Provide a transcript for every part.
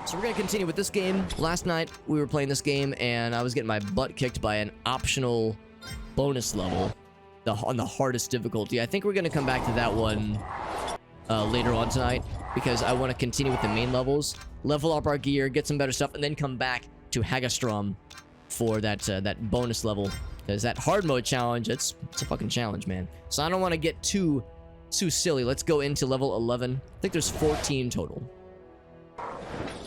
So we're gonna continue with this game. Last night we were playing this game and I was getting my butt kicked by an optional bonus level on the hardest difficulty. I think we're gonna come back to that one later on tonight because I want to continue with the main levels, level up our gear, get some better stuff, and then come back to Hagastrom for that that bonus level. Because that hard mode challenge, it's a fucking challenge, man. So I don't want to get too silly. Let's go into level 11. I think there's 14 total.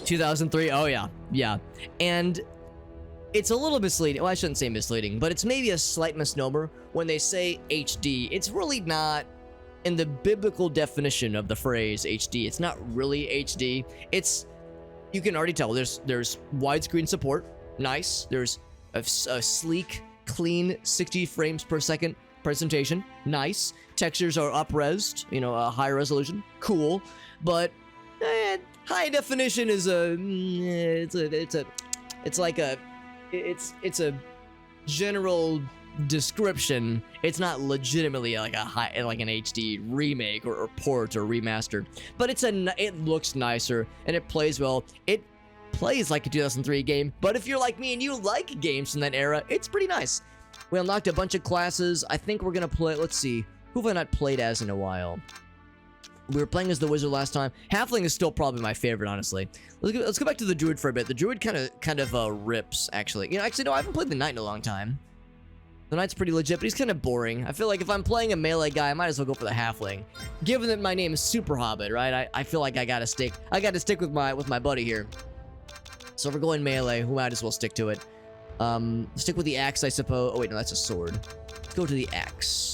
2003. Oh yeah. And it's a little misleading. Well, I shouldn't say misleading, but it's maybe a slight misnomer when they say HD. It's really not, in the biblical definition of the phrase HD, it's not really HD. It's, you can already tell there's widescreen support. Nice. There's a sleek, clean 60 frames per second presentation. Nice. Textures are up-resed, you know, a high resolution. Cool. But high definition is it's a general description. It's not legitimately like an HD remake or port or remaster, but it looks nicer and it plays well. It plays like a 2003 game, but if you're like me and you like games from that era, it's pretty nice. We unlocked a bunch of classes. I think we're gonna play, let's see, who have I not played as in a while? We were playing as the wizard last time. Halfling is still probably my favorite, honestly. Let's go back to the druid for a bit. The druid kind of rips, actually. You know, actually, no, I haven't played the knight in a long time. The knight's pretty legit, but he's kind of boring. I feel like if I'm playing a melee guy, I might as well go for the halfling. Given that my name is Super Hobbit, right? I feel like I gotta stick with my buddy here. So if we're going melee, we might as well stick to it. Stick with the axe, I suppose. Oh wait, no, that's a sword. Let's go to the axe.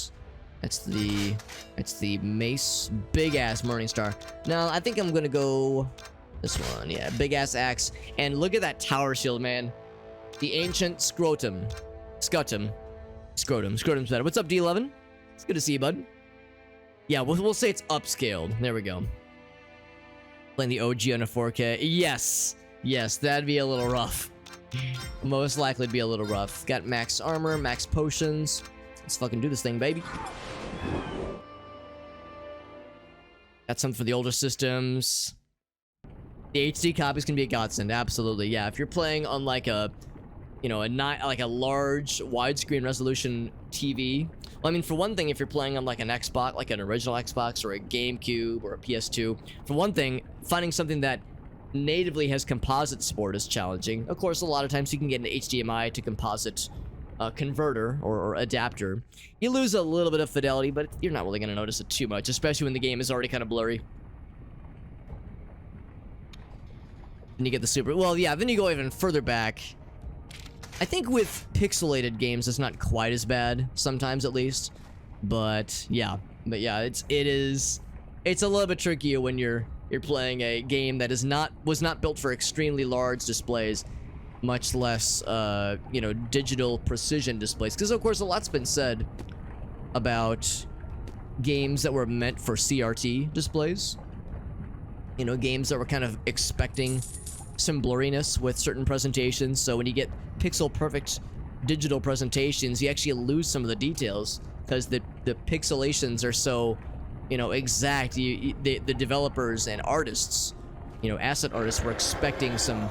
It's the mace, big ass Morning Star. Now I think I'm gonna go this one. Yeah, big ass axe. And look at that tower shield, man. The ancient scrotum's better. What's up, D11? It's good to see you, bud. Yeah, we'll say it's upscaled. There we go. Playing the OG on a 4K. Yes, that'd be a little rough. Most likely be a little rough. Got max armor, max potions. Let's fucking do this thing, baby. Got some for the older systems. The HD copies can be a godsend, absolutely. Yeah, if you're playing on like a, you know, like a large widescreen resolution TV. Well, I mean, for one thing, if you're playing on like an Xbox, like an original Xbox or a GameCube or a PS2, for one thing, finding something that natively has composite support is challenging. Of course, a lot of times you can get an HDMI to composite converter or adapter. You lose a little bit of fidelity, but you're not really going to notice it too much, especially when the game is already kind of blurry. Then you get the super... Well, yeah, then you go even further back. I think with pixelated games, it's not quite as bad, sometimes at least. But yeah, it's a little bit trickier when you're playing a game that was not built for extremely large displays, much less you know, digital precision displays. Because of course a lot's been said about games that were meant for CRT displays. You know, games that were kind of expecting some blurriness with certain presentations. So when you get pixel perfect digital presentations, you actually lose some of the details because the pixelations are so, you know, exact. The developers and artists, you know, asset artists were expecting some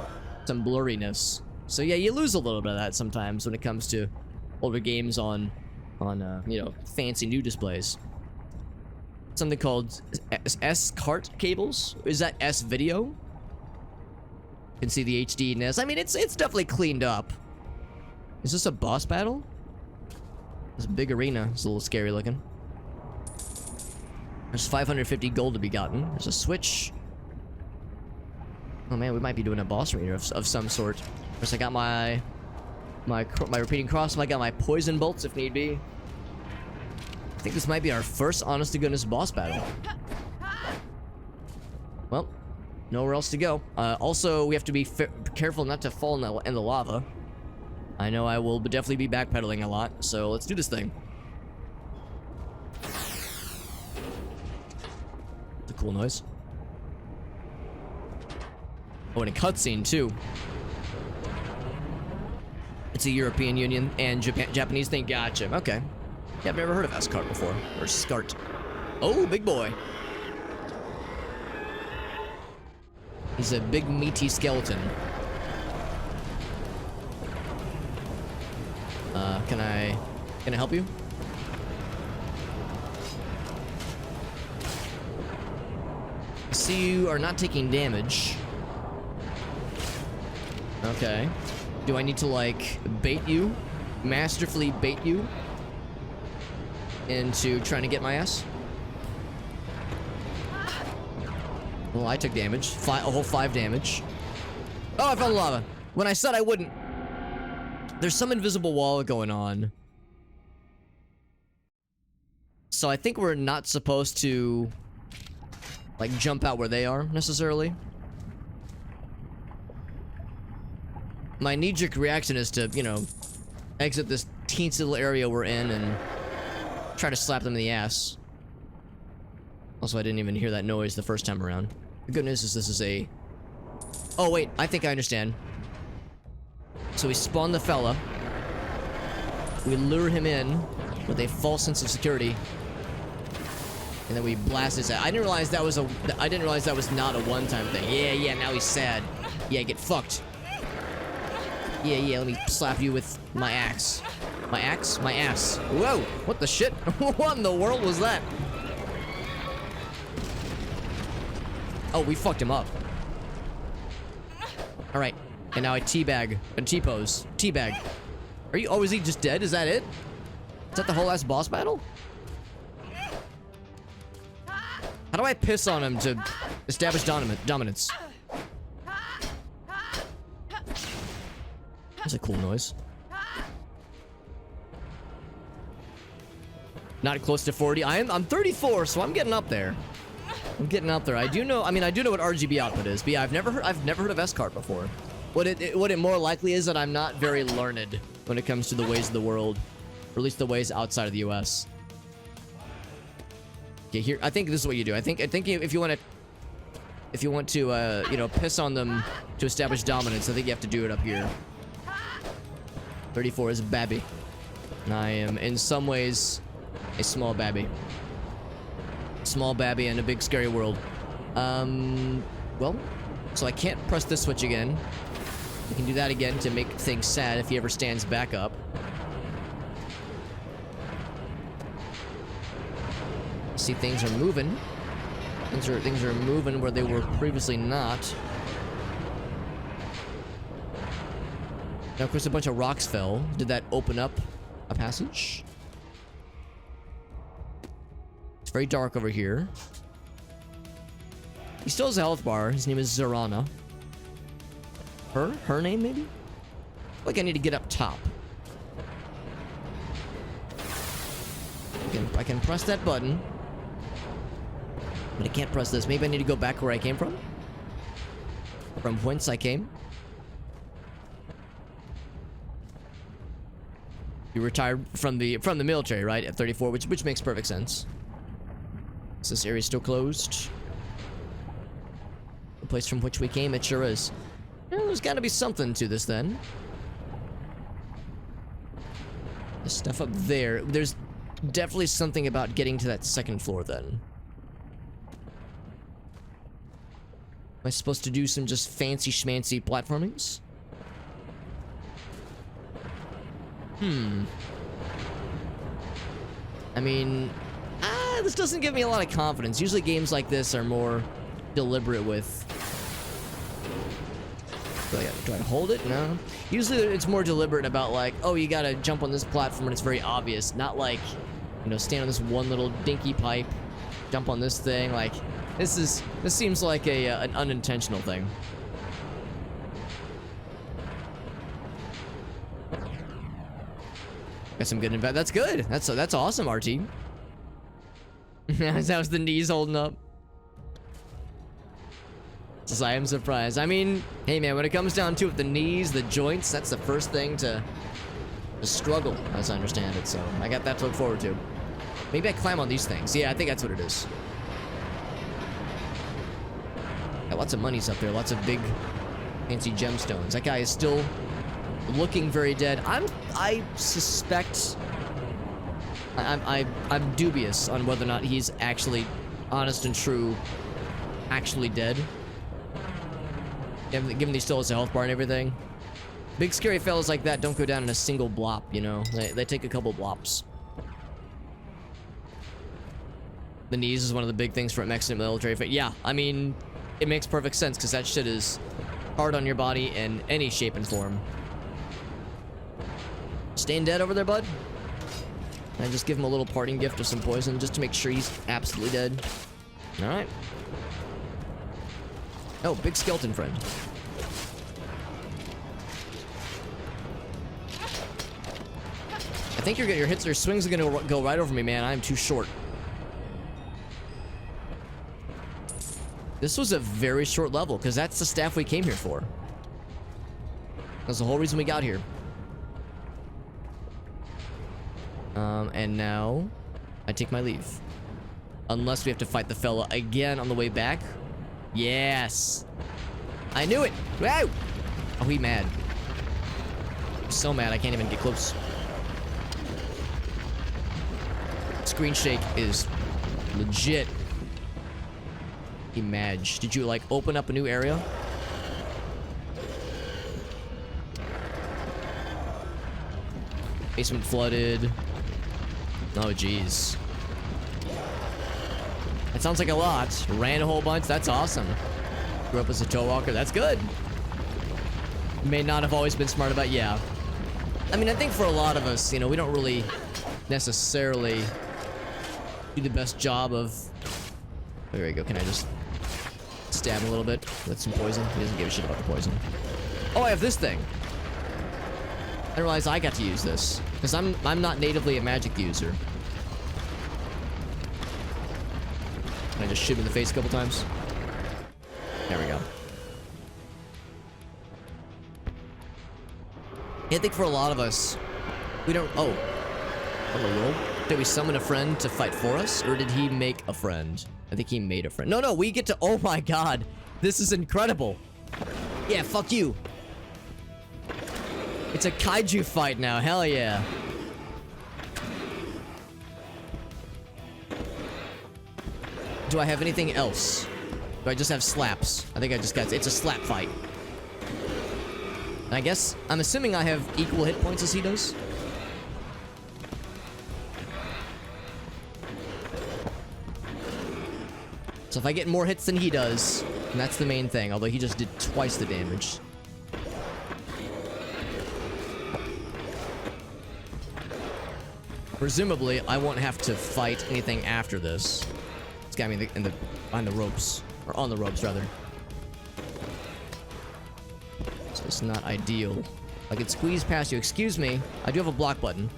blurriness. So yeah, you lose a little bit of that sometimes when it comes to older games on you know, fancy new displays. Something called S-cart cables. Is that S-video? You can see the HD-ness. I mean, it's definitely cleaned up. Is this a boss battle? It's a big arena. It's a little scary looking. There's 550 gold to be gotten. There's a switch. Oh man, we might be doing a boss raid of some sort. First, I got my repeating crossbow. I got my poison bolts if need be. I think this might be our first honest-to-goodness boss battle. Well, nowhere else to go. Also, we have to be careful not to fall in the lava. I know I will definitely be backpedaling a lot, so let's do this thing. It's a cool noise. Oh, and a cutscene too. It's a European Union and Japanese thing. Gotcha. Okay. Yeah, I've never heard of S-cart before. Or SCART. Oh, big boy. He's a big meaty skeleton. Can I help you? I see you are not taking damage. Okay. Do I need to, like, bait you? Masterfully bait you? Into trying to get my ass? Well, I took damage. A whole 5 damage. Oh, I found lava. When I said I wouldn't. There's some invisible wall going on. So I think we're not supposed to, like, jump out where they are, necessarily. My knee-jerk reaction is to, you know, exit this teensy little area we're in and try to slap them in the ass. Also, I didn't even hear that noise the first time around. The good news is this is a... Oh, wait, I think I understand. So we spawn the fella. We lure him in with a false sense of security. And then we blast his ass. I didn't realize that was not a one-time thing. Yeah, now he's sad. Yeah, get fucked. Yeah, let me slap you with my axe. My axe? My ass. Whoa! What the shit? What in the world was that? Oh, we fucked him up. Alright. And now I teabag. And T-pose. Teabag. Are you... Oh, is he just dead? Is that it? Is that the whole last boss battle? How do I piss on him to establish dominance? That's a cool noise. Not close to 40. I'm 34, so I'm getting up there. I'm getting up there. I do know what RGB output is, but yeah, I've never heard of S-Cart before. What it more likely is that I'm not very learned when it comes to the ways of the world, or at least the ways outside of the US. Okay, here, I think this is what you do. I think if you want to, you know, piss on them to establish dominance, I think you have to do it up here. 34 is babby. And I am, in some ways, a small babby. Small babby in a big scary world. Well, so I can't press this switch again. We can do that again to make things sad if he ever stands back up. See, things are moving. Things are moving where they were previously not. Now, of course, a bunch of rocks fell. Did that open up a passage? It's very dark over here. He still has a health bar. His name is Zurana. Her name, maybe? Like I need to get up top. I can press that button. But I can't press this. Maybe I need to go back where I came from? From whence I came? You retired from the military, right? At 34, which makes perfect sense. Is this area still closed? The place from which we came, it sure is. Well, there's gotta be something to this then. The stuff up there. There's definitely something about getting to that second floor then. Am I supposed to do some just fancy schmancy platformings? I mean, this doesn't give me a lot of confidence. Usually games like this are more deliberate with... Do I hold it? No. Usually it's more deliberate about like, oh, you gotta jump on this platform and it's very obvious. Not like, you know, stand on this one little dinky pipe, jump on this thing. Like, this seems like an unintentional thing. Got some good and bad. That's good. That's awesome, RT. That was the knees holding up. Says, I am surprised. I mean, hey man, when it comes down to it, the knees, the joints, that's the first thing to struggle, as I understand it. So I got that to look forward to. Maybe I climb on these things. Yeah, I think that's what it is. Got lots of monies up there. Lots of big, fancy gemstones. That guy is still looking very dead. I suspect... I'm dubious on whether or not he's actually honest and true, actually dead. Give him these still as a health bar and everything. Big scary fellas like that don't go down in a single blop, you know? They take a couple blops. The knees is one of the big things for a Mexican military. Yeah, I mean, it makes perfect sense because that shit is hard on your body in any shape and form. Staying dead over there, bud? I just give him a little parting gift of some poison just to make sure he's absolutely dead. Alright. Oh, big skeleton friend. I think your hits or swings are gonna go right over me, man. I'm too short. This was a very short level, because that's the staff we came here for. That's the whole reason we got here. And now, I take my leave. Unless we have to fight the fella again on the way back. Yes! I knew it! Wow! Oh, he mad. I'm so mad I can't even get close. Screen shake is legit. Image. Did you like open up a new area? Basement flooded. Oh jeez. That sounds like a lot. Ran a whole bunch. That's awesome. Grew up as a toe walker. That's good. May not have always been smart about. Yeah. I mean, I think for a lot of us, you know, we don't really necessarily do the best job of. There we go. Can I just stab him a little bit with some poison? He doesn't give a shit about the poison. Oh, I have this thing. I didn't realize I got to use this because I'm not natively a magic user. Can I just shoot him in the face a couple times? There we go. Yeah, I think for a lot of us, we don't. Oh, hello. Did we summon a friend to fight for us, or did he make a friend? I think he made a friend. No, we get to. Oh my god, this is incredible. Yeah, fuck you. It's a kaiju fight now. Hell yeah. Do I have anything else? Do I just have slaps? I think I just got. It's a slap fight. I guess I'm assuming I have equal hit points as he does. So if I get more hits than he does, and that's the main thing, although he just did twice the damage. Presumably, I won't have to fight anything after this. It's got me behind the ropes. Or on the ropes, rather. So it's not ideal. I could squeeze past you. Excuse me, I do have a block button.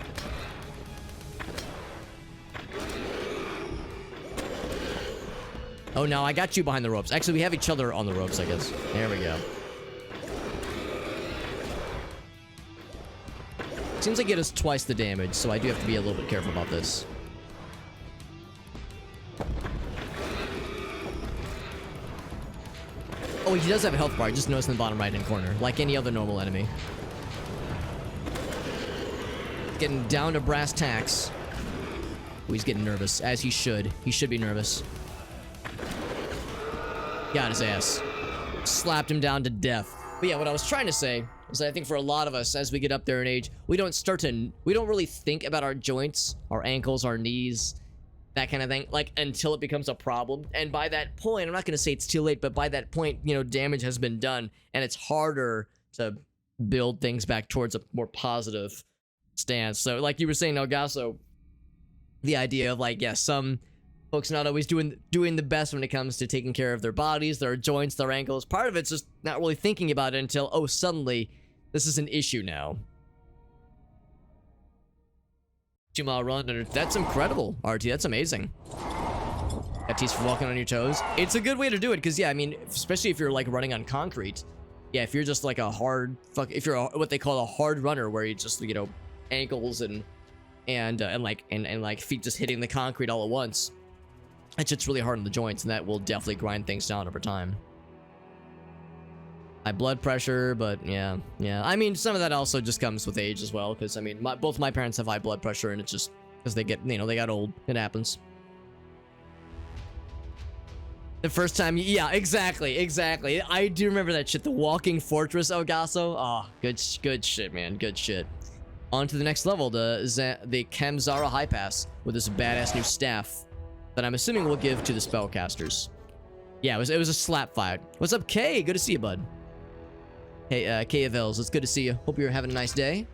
Oh no, I got you behind the ropes. Actually, we have each other on the ropes, I guess. There we go. Seems like it does twice the damage, so I do have to be a little bit careful about this. Oh, he does have a health bar. I just noticed in the bottom right-hand corner, like any other normal enemy. Getting down to brass tacks. Oh, he's getting nervous, as he should. He should be nervous. Got his ass. Slapped him down to death. But yeah, what I was trying to say is that I think for a lot of us, as we get up there in age, we don't really think about our joints, our ankles, our knees, that kind of thing, like, until it becomes a problem. And by that point, I'm not going to say it's too late, but by that point, you know, damage has been done, and it's harder to build things back towards a more positive stance. So, like you were saying, Elgaso, the idea of, like, yeah, some folks not always doing the best when it comes to taking care of their bodies, their joints, their ankles. Part of it's just not really thinking about it until, oh, suddenly, this is an issue now. 2-mile run, and that's incredible, RT. That's amazing. Got teased for walking on your toes. It's a good way to do it, because, yeah, I mean, especially if you're, like, running on concrete. Yeah, if you're just, like, a hard, if you're what they call a hard runner, where you just, you know, ankles and feet just hitting the concrete all at once. It's just really hard on the joints, and that will definitely grind things down over time. High blood pressure, but yeah. I mean, some of that also just comes with age as well, because I mean, both my parents have high blood pressure, and it's just because they get, you know, they got old. It happens. The first time, yeah, exactly. I do remember that shit. The Walking Fortress Ogasso. Oh, good shit, man. Good shit. On to the next level, the Kam-Zara Highpass with this badass new staff that I'm assuming we'll give to the spellcasters. Yeah, it was a slap fight. What's up, Kay? Good to see you, bud. Hey, Kay of Els, it's good to see you. Hope you're having a nice day.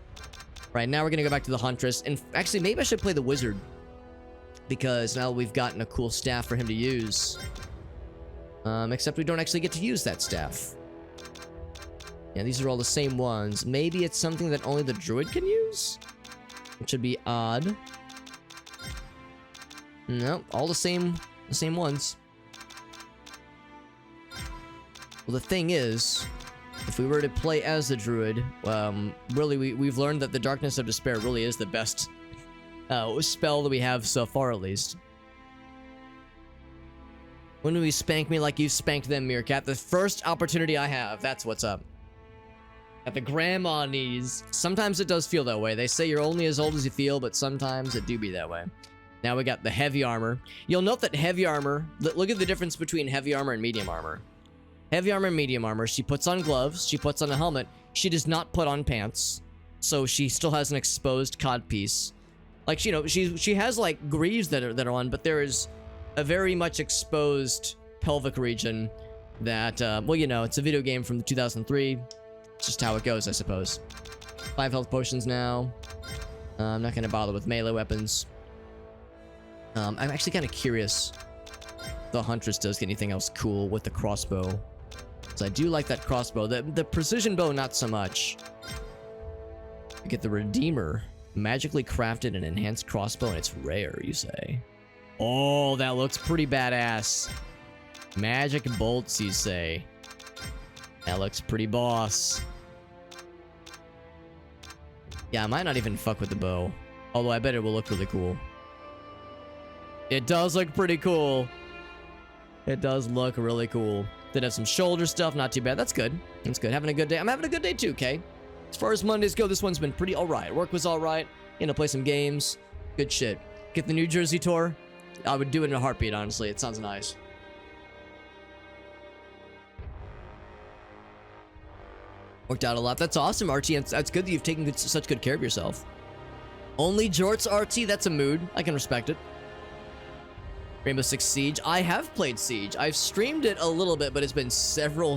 Right, now we're gonna go back to the Huntress, and actually, maybe I should play the Wizard, because now we've gotten a cool staff for him to use. Except we don't actually get to use that staff. Yeah, these are all the same ones. Maybe it's something that only the Druid can use? Which would be odd. No, all the same ones. Well, the thing is, if we were to play as the Druid, really, we've learned that the Darkness of Despair really is the best spell that we have so far, at least. When will you spank me like you spanked them, Meerkat? The first opportunity I have, that's what's up. At the grandma knees. Sometimes it does feel that way. They say you're only as old as you feel, but sometimes it do be that way. Now we got the heavy armor. You'll note that heavy armor, look at the difference between heavy armor and medium armor. Heavy armor and medium armor, she puts on gloves, she puts on a helmet, she does not put on pants. So she still has an exposed codpiece. Like, you know, she has like greaves that are on, but there is a very much exposed pelvic region that, well, you know, it's a video game from 2003. It's just how it goes, I suppose. 5 health potions now. I'm not gonna bother with melee weapons. I'm actually kind of curious if the Huntress does get anything else cool with the crossbow. So I do like that crossbow. The precision bow, not so much. You get the Redeemer. Magically crafted and enhanced crossbow, and it's rare, you say. Oh, that looks pretty badass. Magic bolts, you say. That looks pretty boss. Yeah, I might not even fuck with the bow. Although I bet it will look really cool. It does look pretty cool. It does look really cool. Did have some shoulder stuff, not too bad. That's good. That's good. Having a good day. I'm having a good day too, Kay. As far as Mondays go, this one's been pretty alright. Work was alright. You know, play some games. Good shit. Get the New Jersey tour. I would do it in a heartbeat, honestly. It sounds nice. Worked out a lot. That's awesome, RT. That's good that you've taken such good care of yourself. Only jorts, RT. That's a mood. I can respect it. Rainbow Six Siege. I have played Siege. I've streamed it a little bit, but it's been several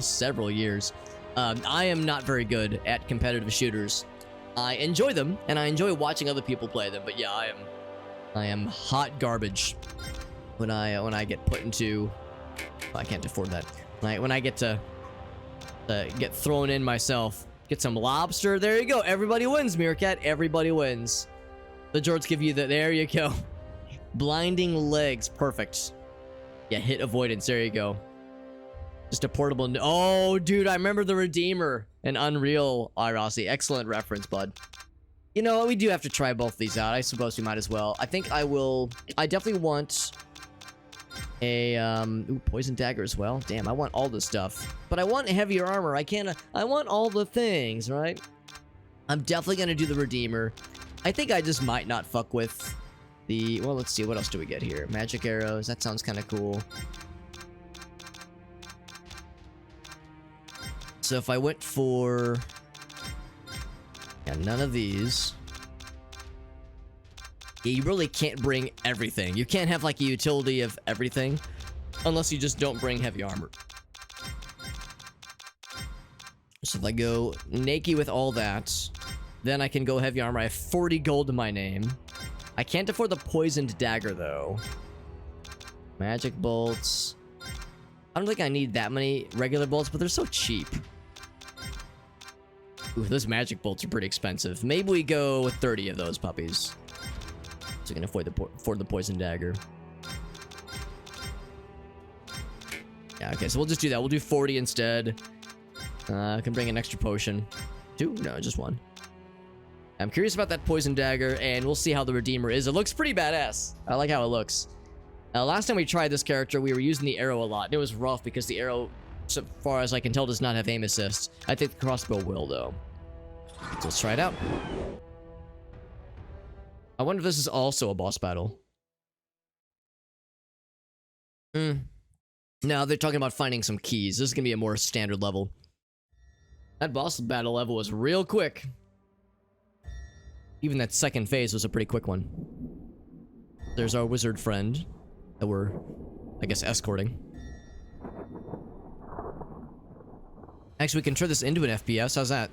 years. I am not very good at competitive shooters. I enjoy them, and I enjoy watching other people play them, but yeah, I am hot garbage when I get put into... Oh, I can't afford that. When I get to get thrown in myself. Get some lobster. There you go. Everybody wins, Meerkat. Everybody wins. The jorts give you the... There you go. Blinding legs. Perfect. Yeah, hit avoidance. There you go. Just a portable... Oh, dude, I remember the Redeemer and Unreal, Rossi. Excellent reference, bud. You know, we do have to try both of these out. I suppose we might as well. I think I will... I definitely want a... Ooh, poison dagger as well. Damn, I want all this stuff. But I want heavier armor. I can't... I want all the things, right? I'm definitely gonna do the Redeemer. I think I just might not fuck with the... Well, let's see. What else do we get here? Magic arrows. That sounds kind of cool. So if I went for... Yeah, none of these. Yeah, you really can't bring everything. You can't have like a utility of everything unless you just don't bring heavy armor. So if I go naked with all that, then I can go heavy armor. I have 40 gold to my name. I can't afford the poisoned dagger though. Magic bolts. I don't think I need that many regular bolts, but they're so cheap. Ooh, those magic bolts are pretty expensive. Maybe we go with 30 of those puppies. So we can afford the poison dagger. Yeah, okay, so we'll just do that. We'll do 40 instead. I can bring an extra potion. 2? No, just 1. I'm curious about that poison dagger, and we'll see how the Redeemer is. It looks pretty badass. I like how it looks. Last time we tried this character, we were using the arrow a lot. It was rough because the arrow, so far as I can tell, does not have aim assist. I think the crossbow will, though. So let's try it out. I wonder if this is also a boss battle. No, they're talking about finding some keys. This is gonna be a more standard level. That boss battle level was real quick. Even that second phase was a pretty quick one. There's our wizard friend that we're, I guess, escorting. Actually, we can turn this into an FPS. How's that?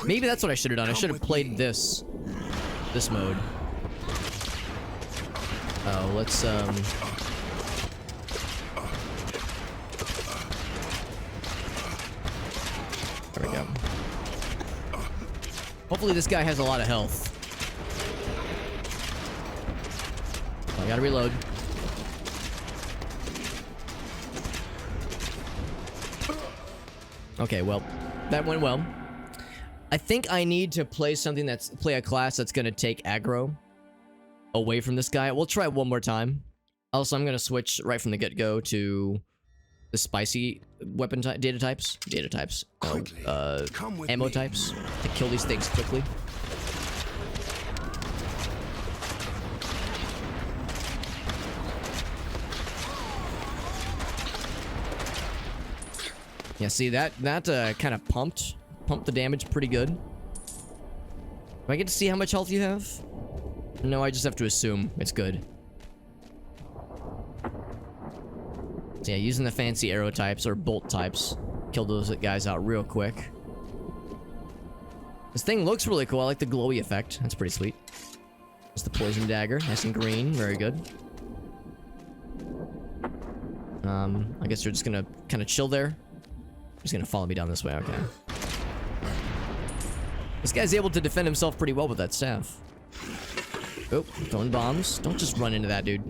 Maybe that's what I should have done. I should have played this mode. Oh, let's There we go. Hopefully this guy has a lot of health. Oh, I gotta reload. Okay, well, that went well. I think I need to play a class that's gonna take aggro away from this guy. We'll try it one more time. Also, I'm gonna switch right from the get-go to the spicy weapon data types. Ammo types to kill these things quickly. Yeah, see that kind of pumped the damage pretty good. Do I get to see how much health you have? No, I just have to assume it's good. So yeah, using the fancy arrow types or bolt types, kill those guys out real quick. This thing looks really cool. I like the glowy effect. That's pretty sweet. It's the poison dagger, nice and green, very good. I guess you're just gonna kind of chill there. He's gonna follow me down this way, okay. This guy's able to defend himself pretty well with that staff. Oh, throwing bombs. Don't just run into that, dude.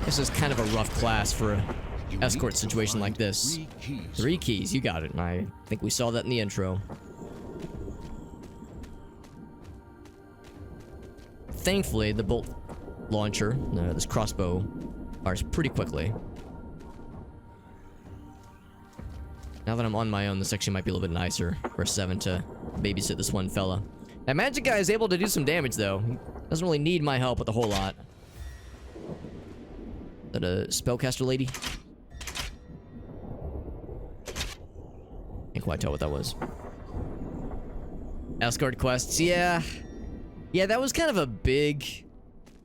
This is kind of a rough class for an escort situation like this. 3 keys, you got it. And I think we saw that in the intro. Thankfully, the bolt launcher, this crossbow, fires pretty quickly. Now that I'm on my own, this actually might be a little bit nicer for 7 to babysit this one fella. That magic guy is able to do some damage, though. He doesn't really need my help with a whole lot. Is that a spellcaster lady? Can't quite tell what that was. Escort quests, yeah. Yeah, that was kind of a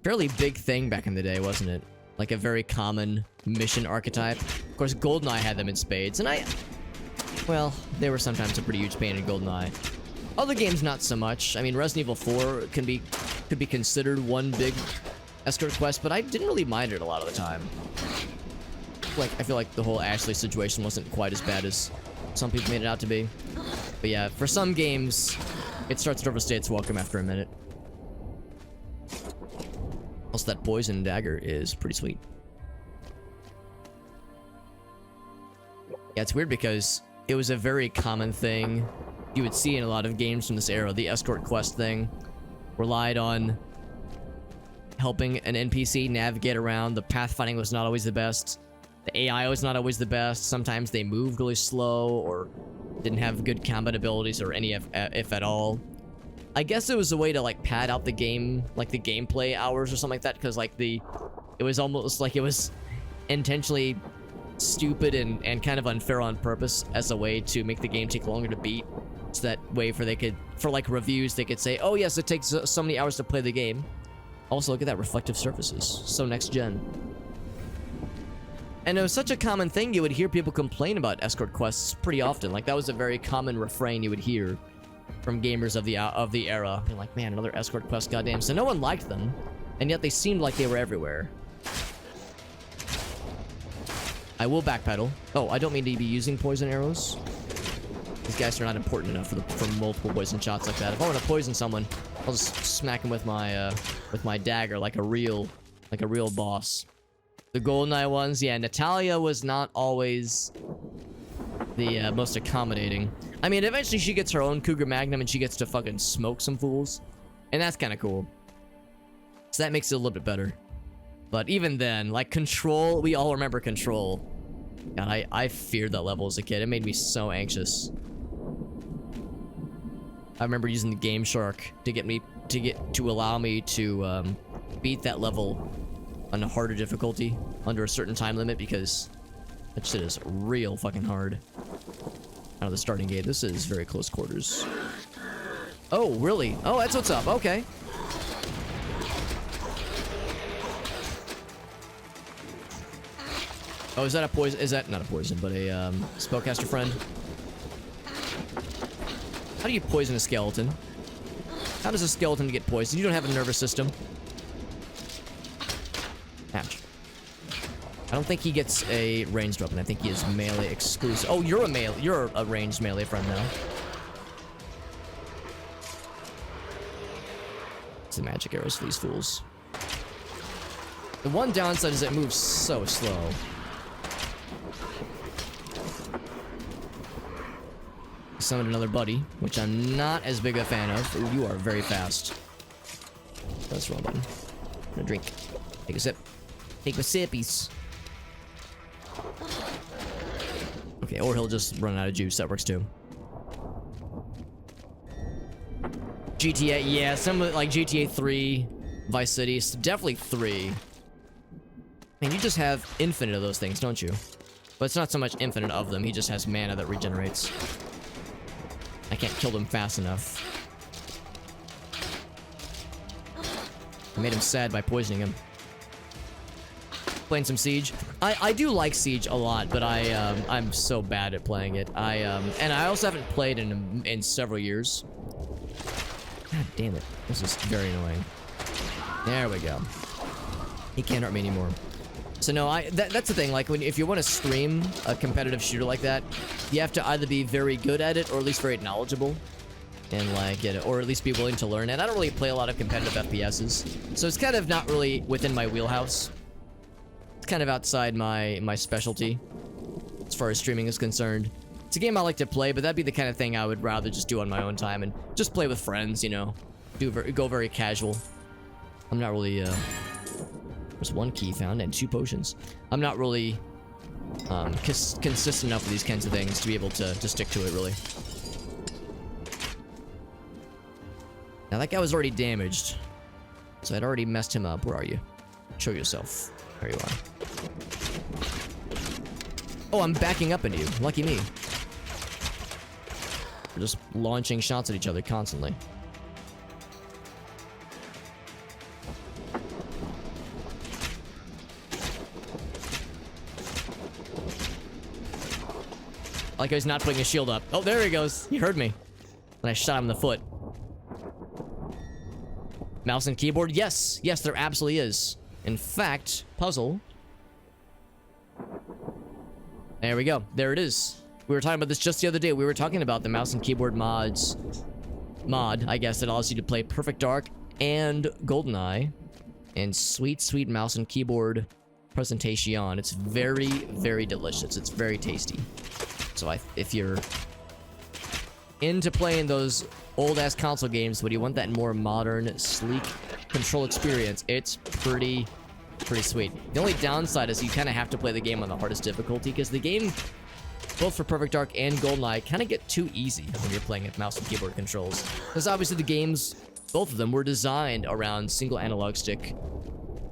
fairly big thing back in the day, wasn't it? Like a very common mission archetype. Of course, GoldenEye had them in spades, and well, they were sometimes a pretty huge pain in GoldenEye. Other games, not so much. I mean, Resident Evil 4 could be considered one big escort quest, but I didn't really mind it a lot of the time. I feel like the whole Ashley situation wasn't quite as bad as some people made it out to be. But yeah, for some games, it starts to overstay its welcome after a minute. Also, that poison dagger is pretty sweet. Yeah, it's weird because it was a very common thing you would see in a lot of games from this era. The escort quest thing relied on helping an NPC navigate around. The pathfinding was not always the best. The AI was not always the best. Sometimes they moved really slow or didn't have good combat abilities or any if at all. I guess it was a way to like pad out the game, like the gameplay hours or something like that, because like it was almost like it was intentionally stupid and kind of unfair on purpose as a way to make the game take longer to beat. So that way for like reviews, they could say, oh yes, it takes so many hours to play the game. Also, look at that, reflective surfaces. So next gen. And it was such a common thing, you would hear people complain about escort quests pretty often. Like that was a very common refrain you would hear from gamers of the era. Being like, man, another escort quest, goddamn. So no one liked them, and yet they seemed like they were everywhere. I will backpedal. Oh, I don't mean to be using poison arrows. These guys are not important enough for multiple poison shots like that. If I want to poison someone, I'll just smack him with my dagger like a real boss. The GoldenEye ones, yeah, Natalia was not always the most accommodating. I mean, eventually she gets her own Cougar Magnum and she gets to fucking smoke some fools. And that's kind of cool. So that makes it a little bit better. But even then, like Control, we all remember Control. God, I feared that level as a kid. It made me so anxious. I remember using the Game Shark to allow me to beat that level on a harder difficulty under a certain time limit, because that shit is real fucking hard. Out of the starting gate, this is very close quarters. Oh, really? Oh, that's what's up. Okay. Oh, is that a poison? Is that not a poison, but a spellcaster friend? How do you poison a skeleton? How does a skeleton get poisoned? You don't have a nervous system. Ouch. I don't think he gets a ranged weapon. I think he is melee exclusive. Oh, you're a ranged melee friend now. It's the magic arrows for these fools. The one downside is it moves so slow. Summoned another buddy, which I'm not as big a fan of. Ooh, you are very fast. That's the wrong button. I'm gonna drink. Take a sip. Take a sippies. Okay, or he'll just run out of juice. That works too. GTA, yeah, some like GTA 3, Vice City, definitely 3. And you just have infinite of those things, don't you? But it's not so much infinite of them. He just has mana that regenerates. I can't kill them fast enough. I made him sad by poisoning him. Playing some Siege. I do like Siege a lot, but I'm so bad at playing it. And I also haven't played in several years. God damn it. This is very annoying. There we go. He can't hurt me anymore. So no, that's the thing, like if you want to stream a competitive shooter like that, you have to either be very good at it or at least very knowledgeable and like get it, or at least be willing to learn it. I don't really play a lot of competitive FPSs, so it's kind of not really within my wheelhouse. It's kind of outside my specialty as far as streaming is concerned. It's a game I like to play, but that'd be the kind of thing I would rather just do on my own time and just play with friends, you know. Go very casual. I'm not really there's one key found and 2 potions. I'm not really consistent enough with these kinds of things to be able to stick to it, really. Now, that guy was already damaged, so I'd already messed him up. Where are you? Show yourself. There you are. Oh, I'm backing up into you. Lucky me. We're just launching shots at each other constantly. Like he's not putting his shield up. Oh, there he goes. He heard me. And I shot him in the foot. Mouse and keyboard? Yes. Yes, there absolutely is. In fact, puzzle. There we go. There it is. We were talking about this just the other day. We were talking about the mouse and keyboard mod, I guess, that allows you to play Perfect Dark and GoldenEye. And sweet, sweet mouse and keyboard presentation. It's very, very delicious. It's very tasty. So if you're into playing those old-ass console games, but you want that more modern, sleek control experience, it's pretty sweet. The only downside is you kind of have to play the game on the hardest difficulty, because the game, both for Perfect Dark and GoldenEye, kind of get too easy when you're playing with mouse and keyboard controls. Because obviously the games, both of them, were designed around single analog stick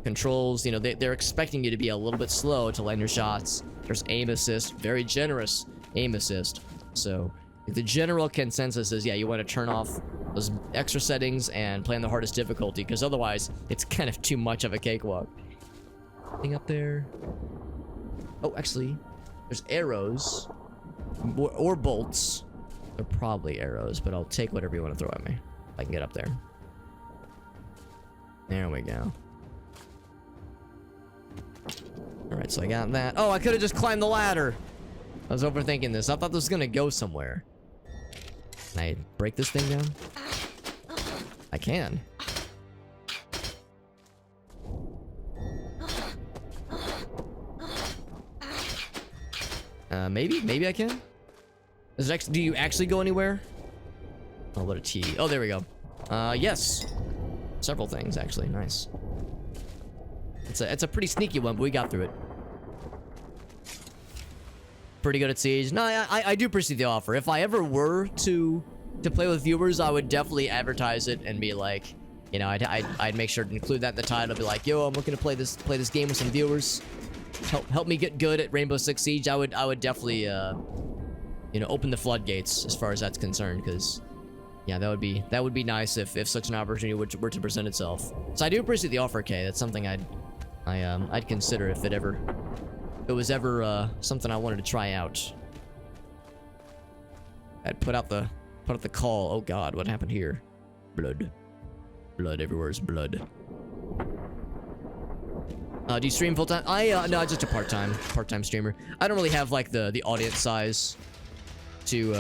controls. You know, they're expecting you to be a little bit slow to land your shots. There's aim assist, very generous aim assist. So the general consensus is, yeah, you want to turn off those extra settings and play on the hardest difficulty, because otherwise it's kind of too much of a cakewalk. Thing up there. Oh, actually, there's arrows or bolts. They're probably arrows, but I'll take whatever you want to throw at me if I can get up there. There we go. Alright, so I got that. Oh, I could have just climbed the ladder. I was overthinking this. I thought this was gonna go somewhere. Can I break this thing down? I can. Maybe I can? Is it do you actually go anywhere? Oh, what a T. Oh, there we go. Yes. Several things, actually. Nice. It's a pretty sneaky one, but we got through it. Pretty good at Siege. No, I do appreciate the offer. If I ever were to to play with viewers, I would definitely advertise it and be like, you know, I'd make sure to include that in the title. Be like, yo, I'm looking to play this game with some viewers. Help me get good at Rainbow Six Siege. I would definitely you know, open the floodgates as far as that's concerned, because yeah, that would be nice if such an opportunity were to present itself. So I do appreciate the offer, Kay. That's something I'd consider if it was ever something I wanted to try out. I'd put out the call. Oh God, what happened here? Blood everywhere is blood. Do you stream full time? No, just a part-time streamer. I don't really have like the audience size to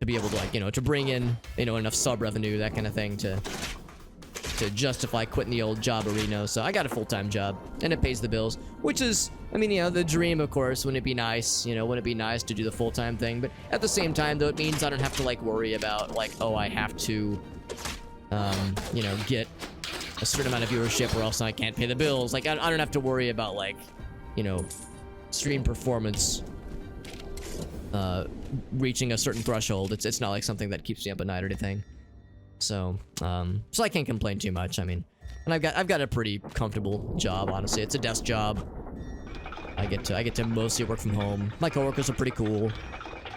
be able to, like, you know, to bring in, you know, enough sub revenue, that kind of thing, to justify quitting the old job arena. So I got a full-time job and it pays the bills, which is, I mean, you know, the dream, of course. Wouldn't it be nice, you know, wouldn't it be nice to do the full-time thing? But at the same time, though, it means I don't have to like worry about like, oh, I have to you know, get a certain amount of viewership or else I can't pay the bills. Like, I don't have to worry about, like, you know, stream performance reaching a certain threshold. It's not like something that keeps me up at night or anything. So so I can't complain too much. I mean, and I've got a pretty comfortable job, honestly. It's a desk job. I get to mostly work from home. My coworkers are pretty cool.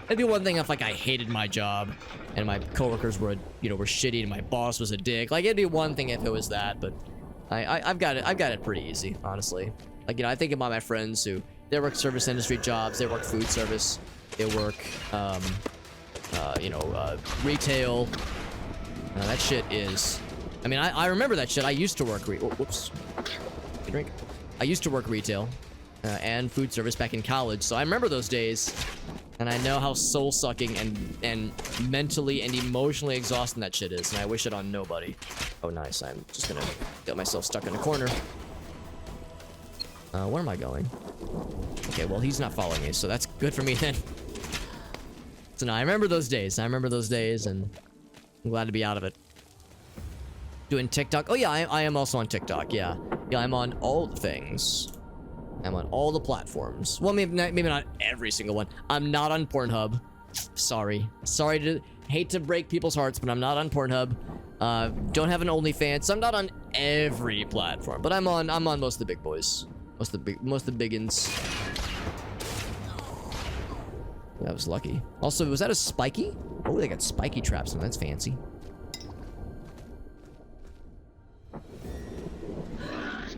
It'd be one thing if, like, I hated my job and my coworkers were, you know, were shitty and my boss was a dick. Like, it'd be one thing if it was that, but I've got it pretty easy, honestly. Like, you know, I think about my friends who, they work service industry jobs, they work food service, they work you know, retail. That shit is, I mean, I remember that shit. I used to work whoops. Drink. I used to work retail and food service back in college, so I remember those days. And I know how soul-sucking and mentally and emotionally exhausting that shit is, and I wish it on nobody. Oh, nice. I'm just gonna get myself stuck in a corner. Where am I going? Okay, well, he's not following me, so that's good for me then. So no, I remember those days. And I'm glad to be out of it. Doing TikTok. Oh, yeah, I am also on TikTok, yeah. Yeah, I'm on all the things. I'm on all the platforms. Well, maybe not every single one. I'm not on Pornhub. Sorry to hate to break people's hearts, but I'm not on Pornhub. Don't have an OnlyFans. So I'm not on every platform, but I'm on most of the big boys. Most of the biggins. That was lucky. Also, was that a spiky? Oh, they got spiky traps on. That's fancy.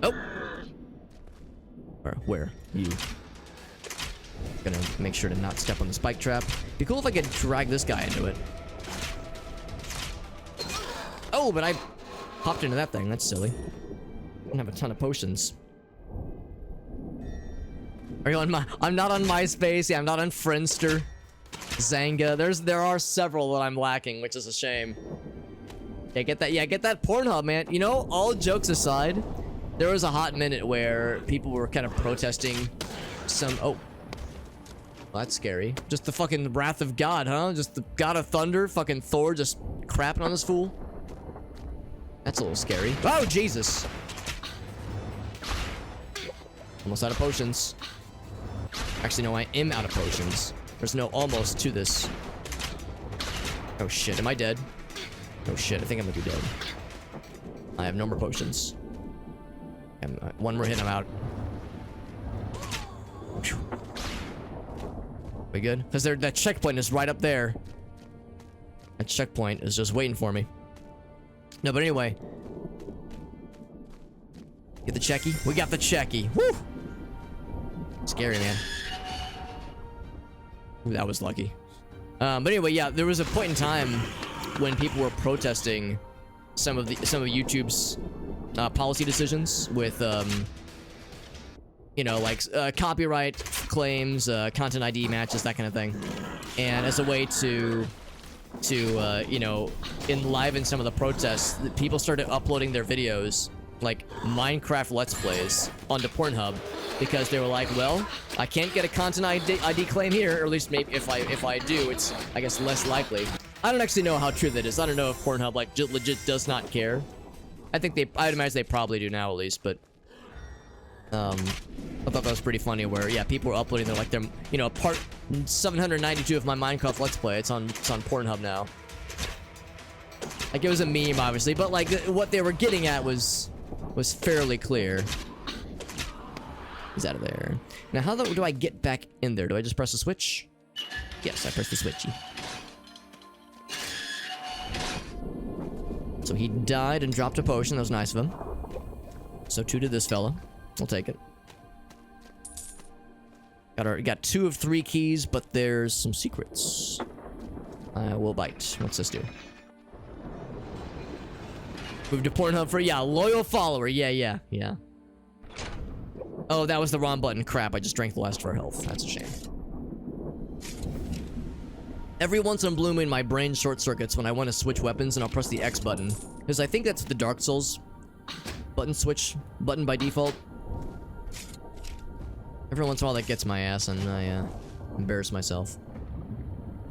Oh. Where? You. Gonna make sure to not step on the spike trap. Be cool if I could drag this guy into it. Oh, but I hopped into that thing. That's silly. I don't have a ton of potions. Are you on my? I'm not on MySpace. Yeah, I'm not on Friendster. Zanga. There are several that I'm lacking, which is a shame. Yeah, get that. Yeah, get that Pornhub, man. You know, all jokes aside, there was a hot minute where people were kind of protesting some. Oh, well, that's scary. Just the fucking wrath of God, huh? Just the God of Thunder, fucking Thor, just crapping on this fool. That's a little scary. Oh, Jesus! Almost out of potions. Actually, no, I am out of potions. There's no almost to this. Oh shit, am I dead? Oh shit, I think I'm gonna be dead. I have no more potions. One more hit, I'm out. We good? Because that checkpoint is right up there. That checkpoint is just waiting for me. No, but anyway. Get the checky? We got the checky. Woo! Scary, man. Ooh, that was lucky. But anyway, yeah, there was a point in time when people were protesting some of YouTube's policy decisions with you know, like copyright claims, content ID matches, that kind of thing. And as a way to you know, enliven some of the protests, people started uploading their videos, like Minecraft Let's Plays, onto Pornhub, because they were like, well, I can't get a content ID claim here, or at least maybe if I do, it's, I guess, less likely. I don't actually know how true that is. I don't know if Pornhub, like, legit does not care. I'd imagine they probably do now, at least, but I thought that was pretty funny, where, yeah, people were uploading their, like, their, you know, part 792 of my Minecraft Let's Play. It's on Pornhub now. Like, it was a meme, obviously, but like what they were getting at was fairly clear. He's out of there. Now, how do I get back in there? Do I just press the switch? Yes, I pressed the switchy. So he died and dropped a potion. That was nice of him. So too did this fella. I'll take it. Got 2 of 3 keys, but there's some secrets. I will bite. What's this do? Move to Pornhub for, yeah, loyal follower. Yeah. Oh, that was the wrong button. Crap, I just drank the last of our health. That's a shame. Every once in a blue moon, my brain short circuits when I want to switch weapons, and I'll press the X button. Because I think that's the Dark Souls switch button by default. Every once in a while that gets my ass, and I embarrass myself.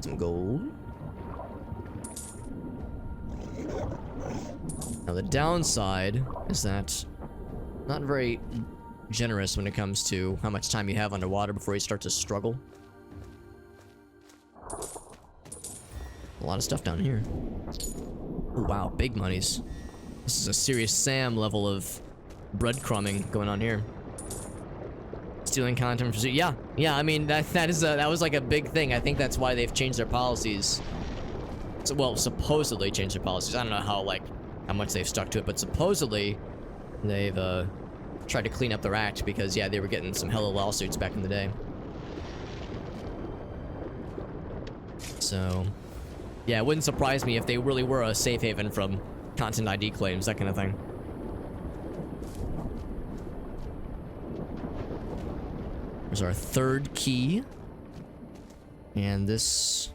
Some gold. Now the downside is that not very generous when it comes to how much time you have underwater before you start to struggle. A lot of stuff down here. Oh wow, big monies. This is a serious Sam level of breadcrumbing going on here. Stealing content from... Yeah, I mean, that was like a big thing. I think that's why they've changed their policies. So, well, supposedly changed their policies. I don't know how much they've stuck to it, but supposedly they've tried to clean up their act because, yeah, they were getting some hella lawsuits back in the day. So, yeah, it wouldn't surprise me if they really were a safe haven from content ID claims, that kind of thing. There's our 3rd key. And this...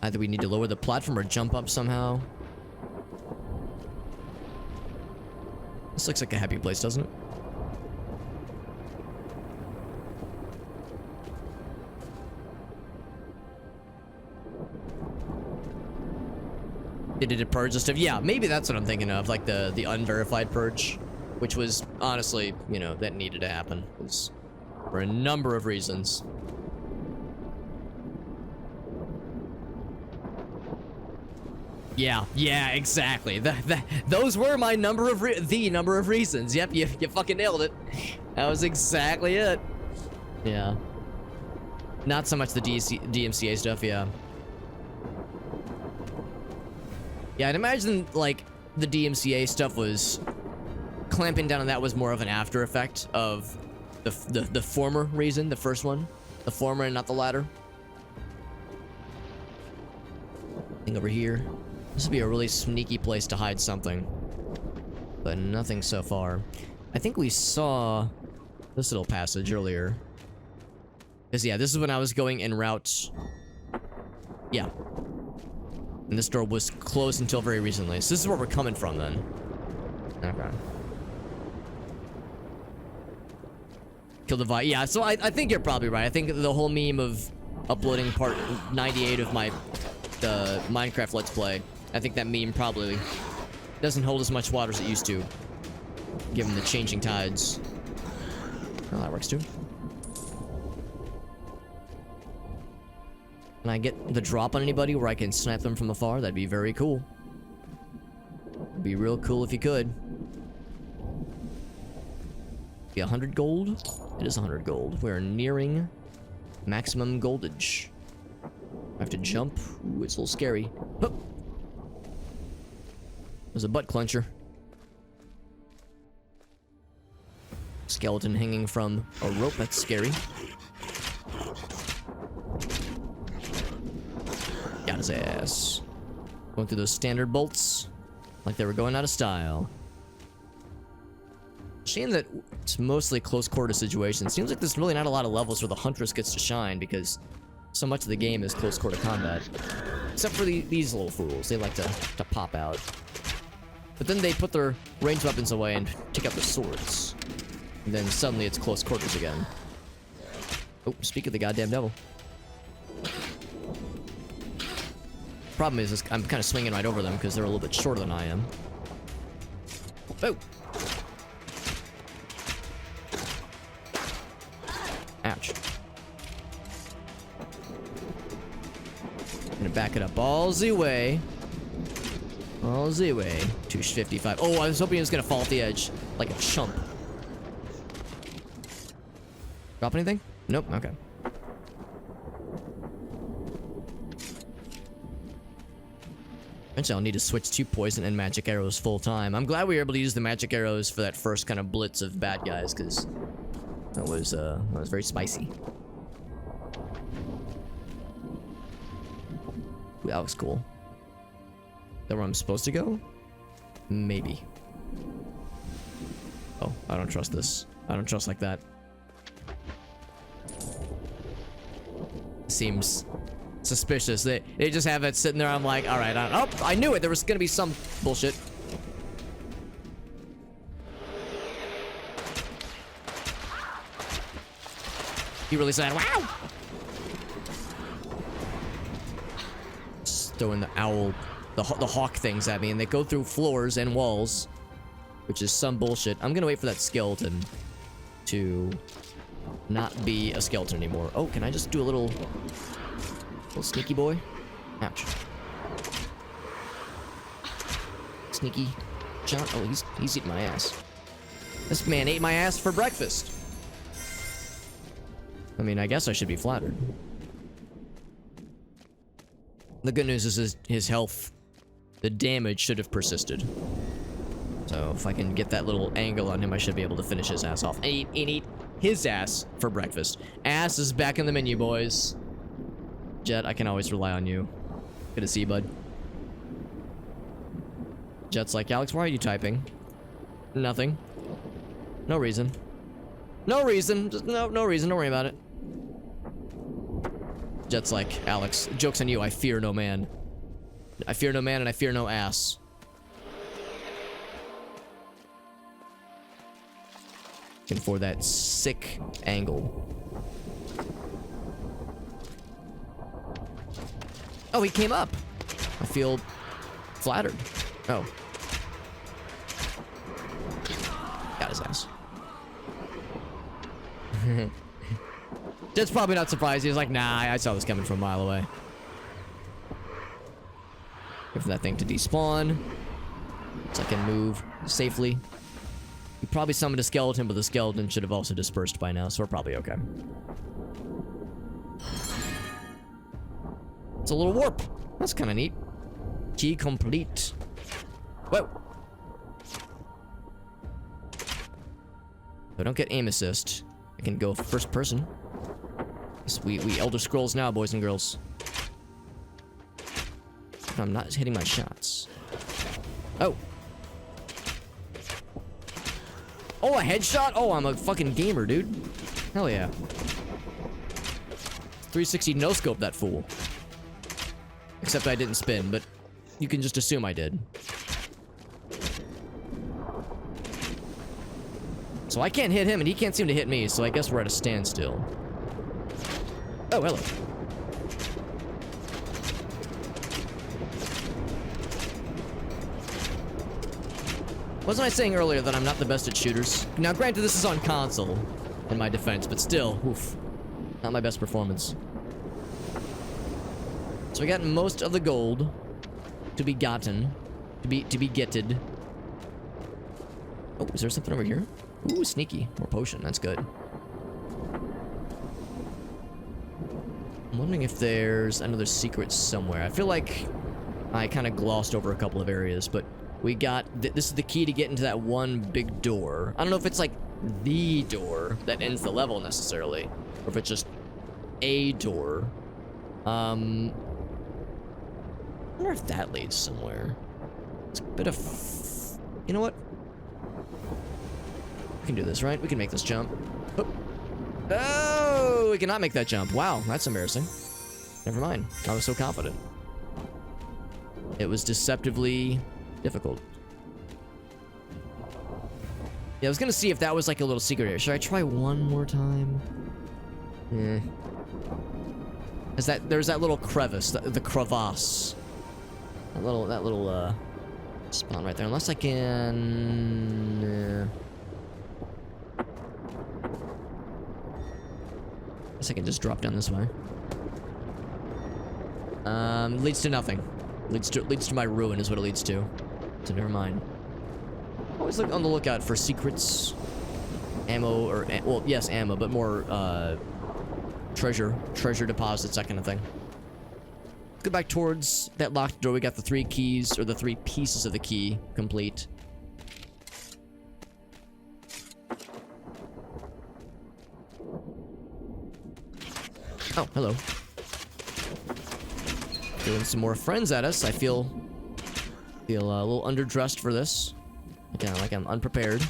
Either we need to lower the platform or jump up somehow. This looks like a happy place, doesn't it? Did it purge the stuff? Yeah, maybe that's what I'm thinking of, like the unverified purge, which was honestly, you know, that needed to happen. For a number of reasons. Yeah, exactly. Those were my number of reasons. Yep, you fucking nailed it. That was exactly it. Yeah. Not so much the DMCA stuff, yeah. Yeah, I'd imagine, like, the DMCA stuff was... Clamping down on that was more of an after effect of the former reason, the first one. The former and not the latter. Thing over here. This would be a really sneaky place to hide something. But nothing so far. I think we saw this little passage earlier. Because, yeah, this is when I was going en route. Yeah. And this door was closed until very recently. So this is where we're coming from, then. Okay. Kill the Vi. Yeah, so I think you're probably right. I think the whole meme of uploading part 98 of the Minecraft Let's Play, I think that meme probably doesn't hold as much water as it used to, given the changing tides. Oh, that works too. Can I get the drop on anybody where I can snipe them from afar? That'd be very cool. It'd be real cool if you could. Be 100 gold? It is 100 gold. We're nearing maximum goldage. I have to jump. Ooh, it's a little scary. Oh. There's a butt clencher. Skeleton hanging from a rope. That's scary. Got his ass. Going through those standard bolts like they were going out of style. Shame that it's mostly close quarter situations. Seems like there's really not a lot of levels where the Huntress gets to shine because so much of the game is close quarter combat. Except for these little fools. They like to pop out. But then they put their ranged weapons away and take out their swords. And then suddenly it's close quarters again. Oh, speak of the goddamn devil. Problem is I'm kind of swinging right over them because they're a little bit shorter than I am. Oh! Ouch. I'm gonna back it up all the way. All the way. 255. Oh, I was hoping he was gonna fall off the edge. Like a chump. Drop anything? Nope, okay. Eventually I'll need to switch to poison and magic arrows full time. I'm glad we were able to use the magic arrows for that first kind of blitz of bad guys, because that was very spicy. Ooh, that looks cool. Is that where I'm supposed to go? Maybe. Oh, I don't trust this. I don't trust like that. Seems suspicious. They just have it sitting there. I'm like, all right. Oh, I knew it. There was gonna be some bullshit. He really said, "Wow!" Just throwing the owl, the hawk things at me, and they go through floors and walls, which is some bullshit. I'm gonna wait for that skeleton to not be a skeleton anymore. Oh, can I just do a little sneaky boy? Ouch. Sneaky John. Oh, he's eating my ass. This man ate my ass for breakfast. I mean, I guess I should be flattered. The good news is his health, the damage should have persisted. So if I can get that little angle on him, I should be able to finish his ass off. And eat his ass for breakfast. Ass is back in the menu, boys. Jet, I can always rely on you. Good to see you, bud. Jet's like, Alex, why are you typing? Nothing. No reason. No reason. Just no reason. Don't worry about it. Jet's like, Alex, joke's on you. I fear no man. I fear no man and I fear no ass. Looking for that sick angle. Oh, he came up. I feel flattered. Oh. Got his ass. Jet's probably not surprised. He was like, nah, I saw this coming from a mile away. Wait for that thing to despawn. So I can move safely. We probably summoned a skeleton, but the skeleton should have also dispersed by now, so we're probably okay. It's a little warp. That's kind of neat. Key complete. Whoa. If I don't get aim assist, I can go first person. We Elder Scrolls now, boys and girls. I'm not hitting my shots. Oh. Oh, a headshot? Oh, I'm a fucking gamer, dude. Hell yeah. 360 no-scope that fool. Except I didn't spin, but you can just assume I did. So I can't hit him, and he can't seem to hit me, so I guess we're at a standstill. Oh, hello. Wasn't I saying earlier that I'm not the best at shooters? Now, granted, this is on console, in my defense, but still, oof. Not my best performance. So we got most of the gold to be gotten, to be getted. Oh, is there something over here? Ooh, sneaky. More potion. That's good. I'm wondering if there's another secret somewhere. I feel like I kind of glossed over a couple of areas, but we got... this is the key to get into that one big door. I don't know if it's like the door that ends the level necessarily, or if it's just a door. I wonder if that leads somewhere. It's a bit of... you know what? We can do this, right? We can make this jump. Oh! Oh, we cannot make that jump. Wow, that's embarrassing. Never mind. I was so confident. It was deceptively difficult. Yeah, I was gonna see if that was like a little secret area. Should I try one more time? There's that little crevice, the crevasse. That little spawn right there. Unless I can... guess I can just drop down this way. Leads to nothing. Leads to my ruin is what it leads to. So never mind. Always look on the lookout for secrets, ammo, or well, yes, ammo, but more treasure deposits, that kind of thing. Go back towards that locked door. We got the 3 keys, or the 3 pieces of the key complete. Oh, hello. Doing some more friends at us. I feel a little underdressed for this. Again, like I'm unprepared.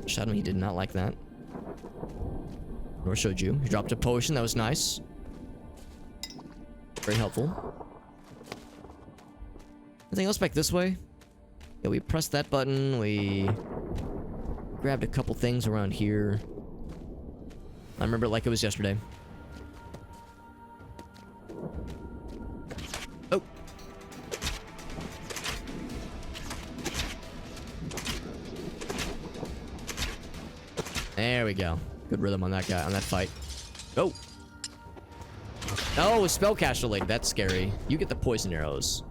Shadow, he did not like that. Nor showed you. He dropped a potion. That was nice. Very helpful. Anything else back this way? Yeah, we pressed that button. We grabbed a couple things around here. I remember it like it was yesterday. Oh. There we go. Good rhythm on that guy, on that fight. Oh. Oh, a spellcaster lady. That's scary. You get the poison arrows.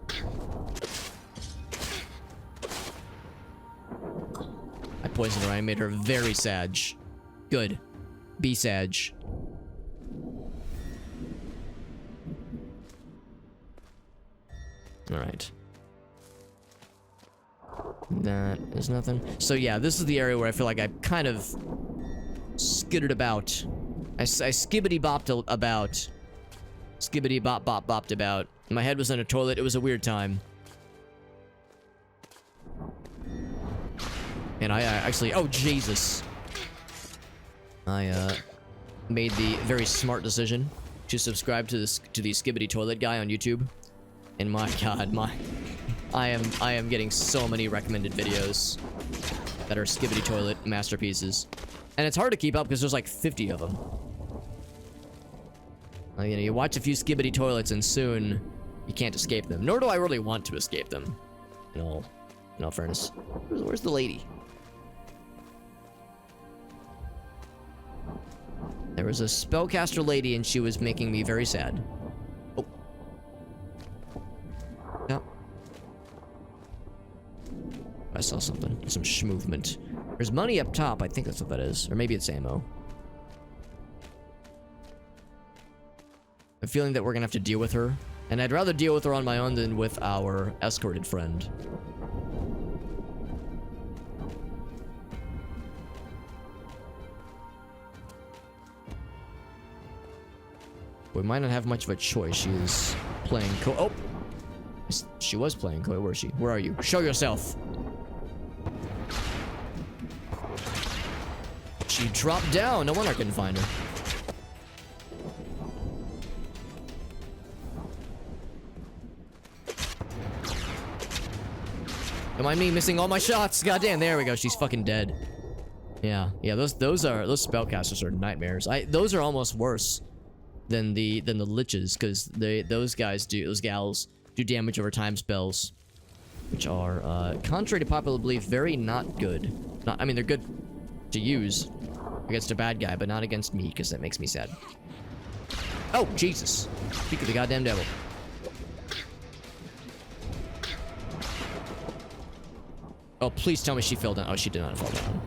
I poisoned her. I made her very sad. Good. Be sad. Alright. That is nothing. So yeah, this is the area where I feel like I kind of skittered about. I skibbity-bopped about. Skibbity-bop-bop-bopped about. My head was in a toilet. It was a weird time. And I actually... Oh, Jesus. I made the very smart decision to subscribe to the Skibbity Toilet guy on YouTube. And my god, I am getting so many recommended videos that are Skibbity Toilet masterpieces. And it's hard to keep up because there's like 50 of them. You know, you watch a few Skibbity Toilets and soon you can't escape them. Nor do I really want to escape them. In all fairness. Where's the lady? There was a spellcaster lady and she was making me very sad. Oh. Yeah. I saw something. Some movement. There's money up top. I think that's what that is. Or maybe it's ammo. I'm feeling that we're gonna have to deal with her. And I'd rather deal with her on my own than with our escorted friend. We might not have much of a choice. She is playing oh! She was playing Where is she? Where are you? Show yourself! She dropped down. No wonder I couldn't find her. Don't mind me missing all my shots. Goddamn, there we go. She's fucking dead. Yeah, those spellcasters are nightmares. Those are almost worse than the liches, because those gals do damage over time spells, which are contrary to popular belief very not good. I mean, they're good to use against a bad guy, but not against me, because that makes me sad. Oh, Jesus. Speak of the goddamn devil. Oh, please tell me she fell down. Oh, she did not fall down.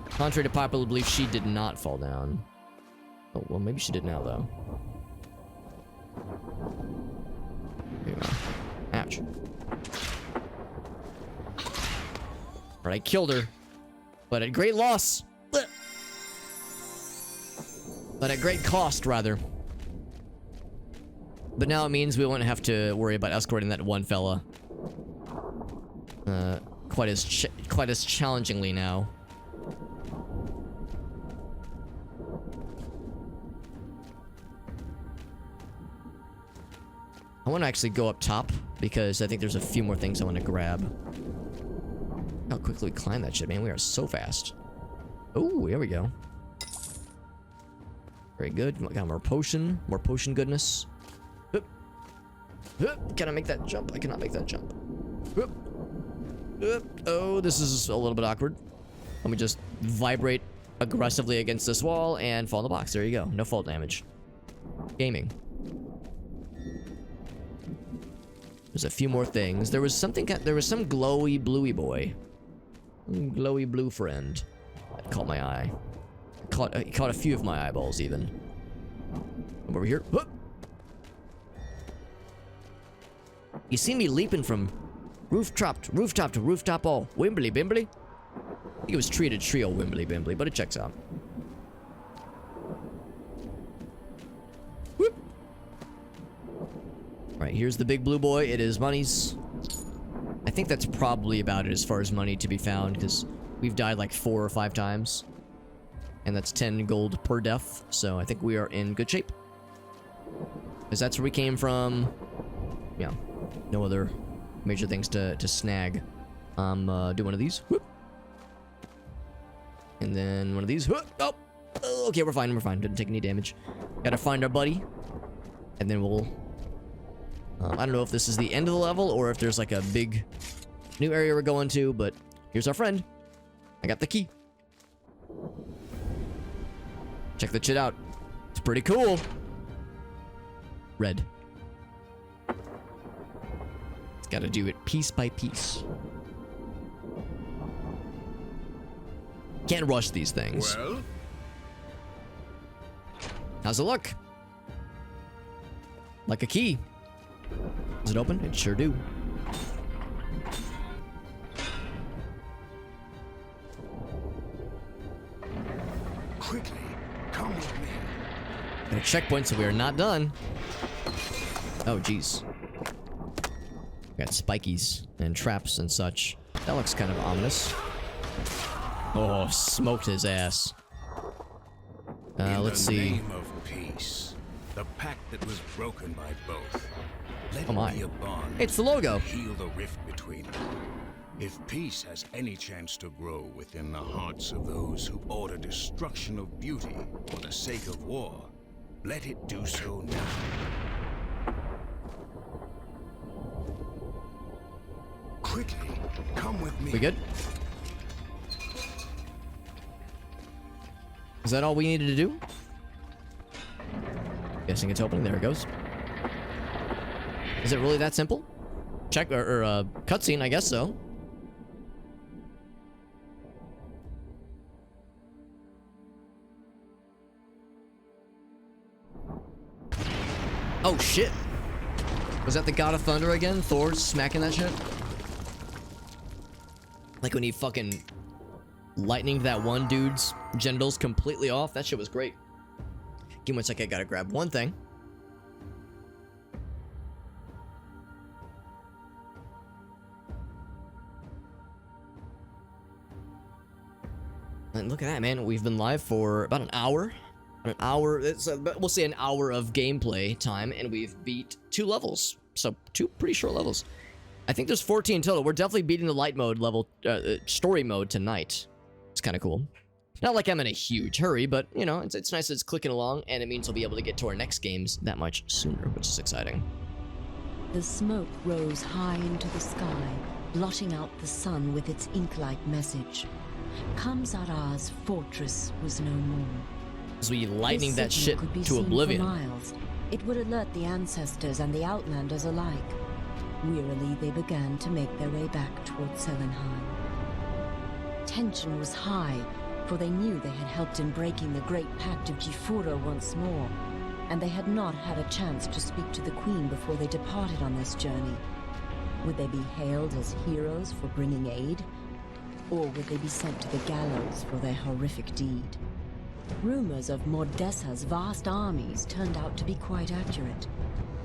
Contrary to popular belief, she did not fall down. Oh, well, maybe she did now, though. Here we go. Ouch. Alright, I killed her. But at great loss. But at great cost, rather. But now it means we won't have to worry about escorting that one fella. Quite as challengingly now. I want to actually go up top, because I think there's a few more things I want to grab. How quickly we climb that shit, man. We are so fast. Oh, here we go. Very good. Got more potion goodness. Can I make that jump? I cannot make that jump. Oh, this is a little bit awkward. Let me just vibrate aggressively against this wall and fall in the box. There you go. No fall damage. Gaming. There's a few more things. There was something. There was some glowy bluey boy. Glowy blue friend. That caught my eye. He caught a few of my eyeballs even. I'm over here. Whoop. You see me leaping from rooftop to rooftop all wimbly bimbly. I think it was tree to trio wimbly bimbly, but it checks out. Whoop. Right, here's the big blue boy. It is money's. I think that's probably about it as far as money to be found, because we've died like 4 or 5 times. And that's 10 gold per death, so I think we are in good shape. Because that's where we came from. Yeah, no other major things to snag. Do one of these. Whoop. And then one of these. Whoop. Oh, okay, we're fine, Didn't take any damage. Gotta find our buddy. And then we'll... I don't know if this is the end of the level or if there's like a big new area we're going to, but here's our friend. I got the key. Check that shit out. It's pretty cool. Red. It's gotta do it piece by piece. Can't rush these things. Well? How's it look? Like a key. Does it open? It sure do. Quickly, come with me. Got a checkpoint, so we are not done. Oh, jeez. Got spikies and traps and such. That looks kind of ominous. Oh, smoked his ass. Let's see. In the name of peace, the pact that was broken by both. Let Oh my. it be a bond. It's the logo. Heal the rift between them. If peace has any chance to grow within the hearts of those who order destruction of beauty for the sake of war, let it do so now. Quickly, come with me. We good? Is that all we needed to do? Guessing it's opening. There it goes. Is it really that simple? Check or cutscene, I guess so. Oh shit! Was that the God of Thunder again? Thor smacking that shit? Like when he fucking lightninged that one dude's genitals completely off? That shit was great. Give me 1 second, I gotta grab one thing. And look at that, man. We've been live for about an hour. We'll say an hour of gameplay time, and we've beat 2 levels. So 2 pretty short levels. I think there's 14 total. We're definitely beating the light mode level, story mode tonight. It's kind of cool. Not like I'm in a huge hurry, but you know, it's nice that it's clicking along, and it means we'll be able to get to our next games that much sooner, which is exciting. The smoke rose high into the sky, blotting out the sun with its ink-like message. Kam-Zara's fortress was no more. So we lightning that This shit signal could be to seen oblivion. for miles. It would alert the ancestors and the outlanders alike. Wearily, they began to make their way back toward Selenheim. Tension was high, for they knew they had helped in breaking the Great Pact of Jifura once more, and they had not had a chance to speak to the Queen before they departed on this journey. Would they be hailed as heroes for bringing aid? Or would they be sent to the gallows for their horrific deed? Rumors of Mordesa's vast armies turned out to be quite accurate.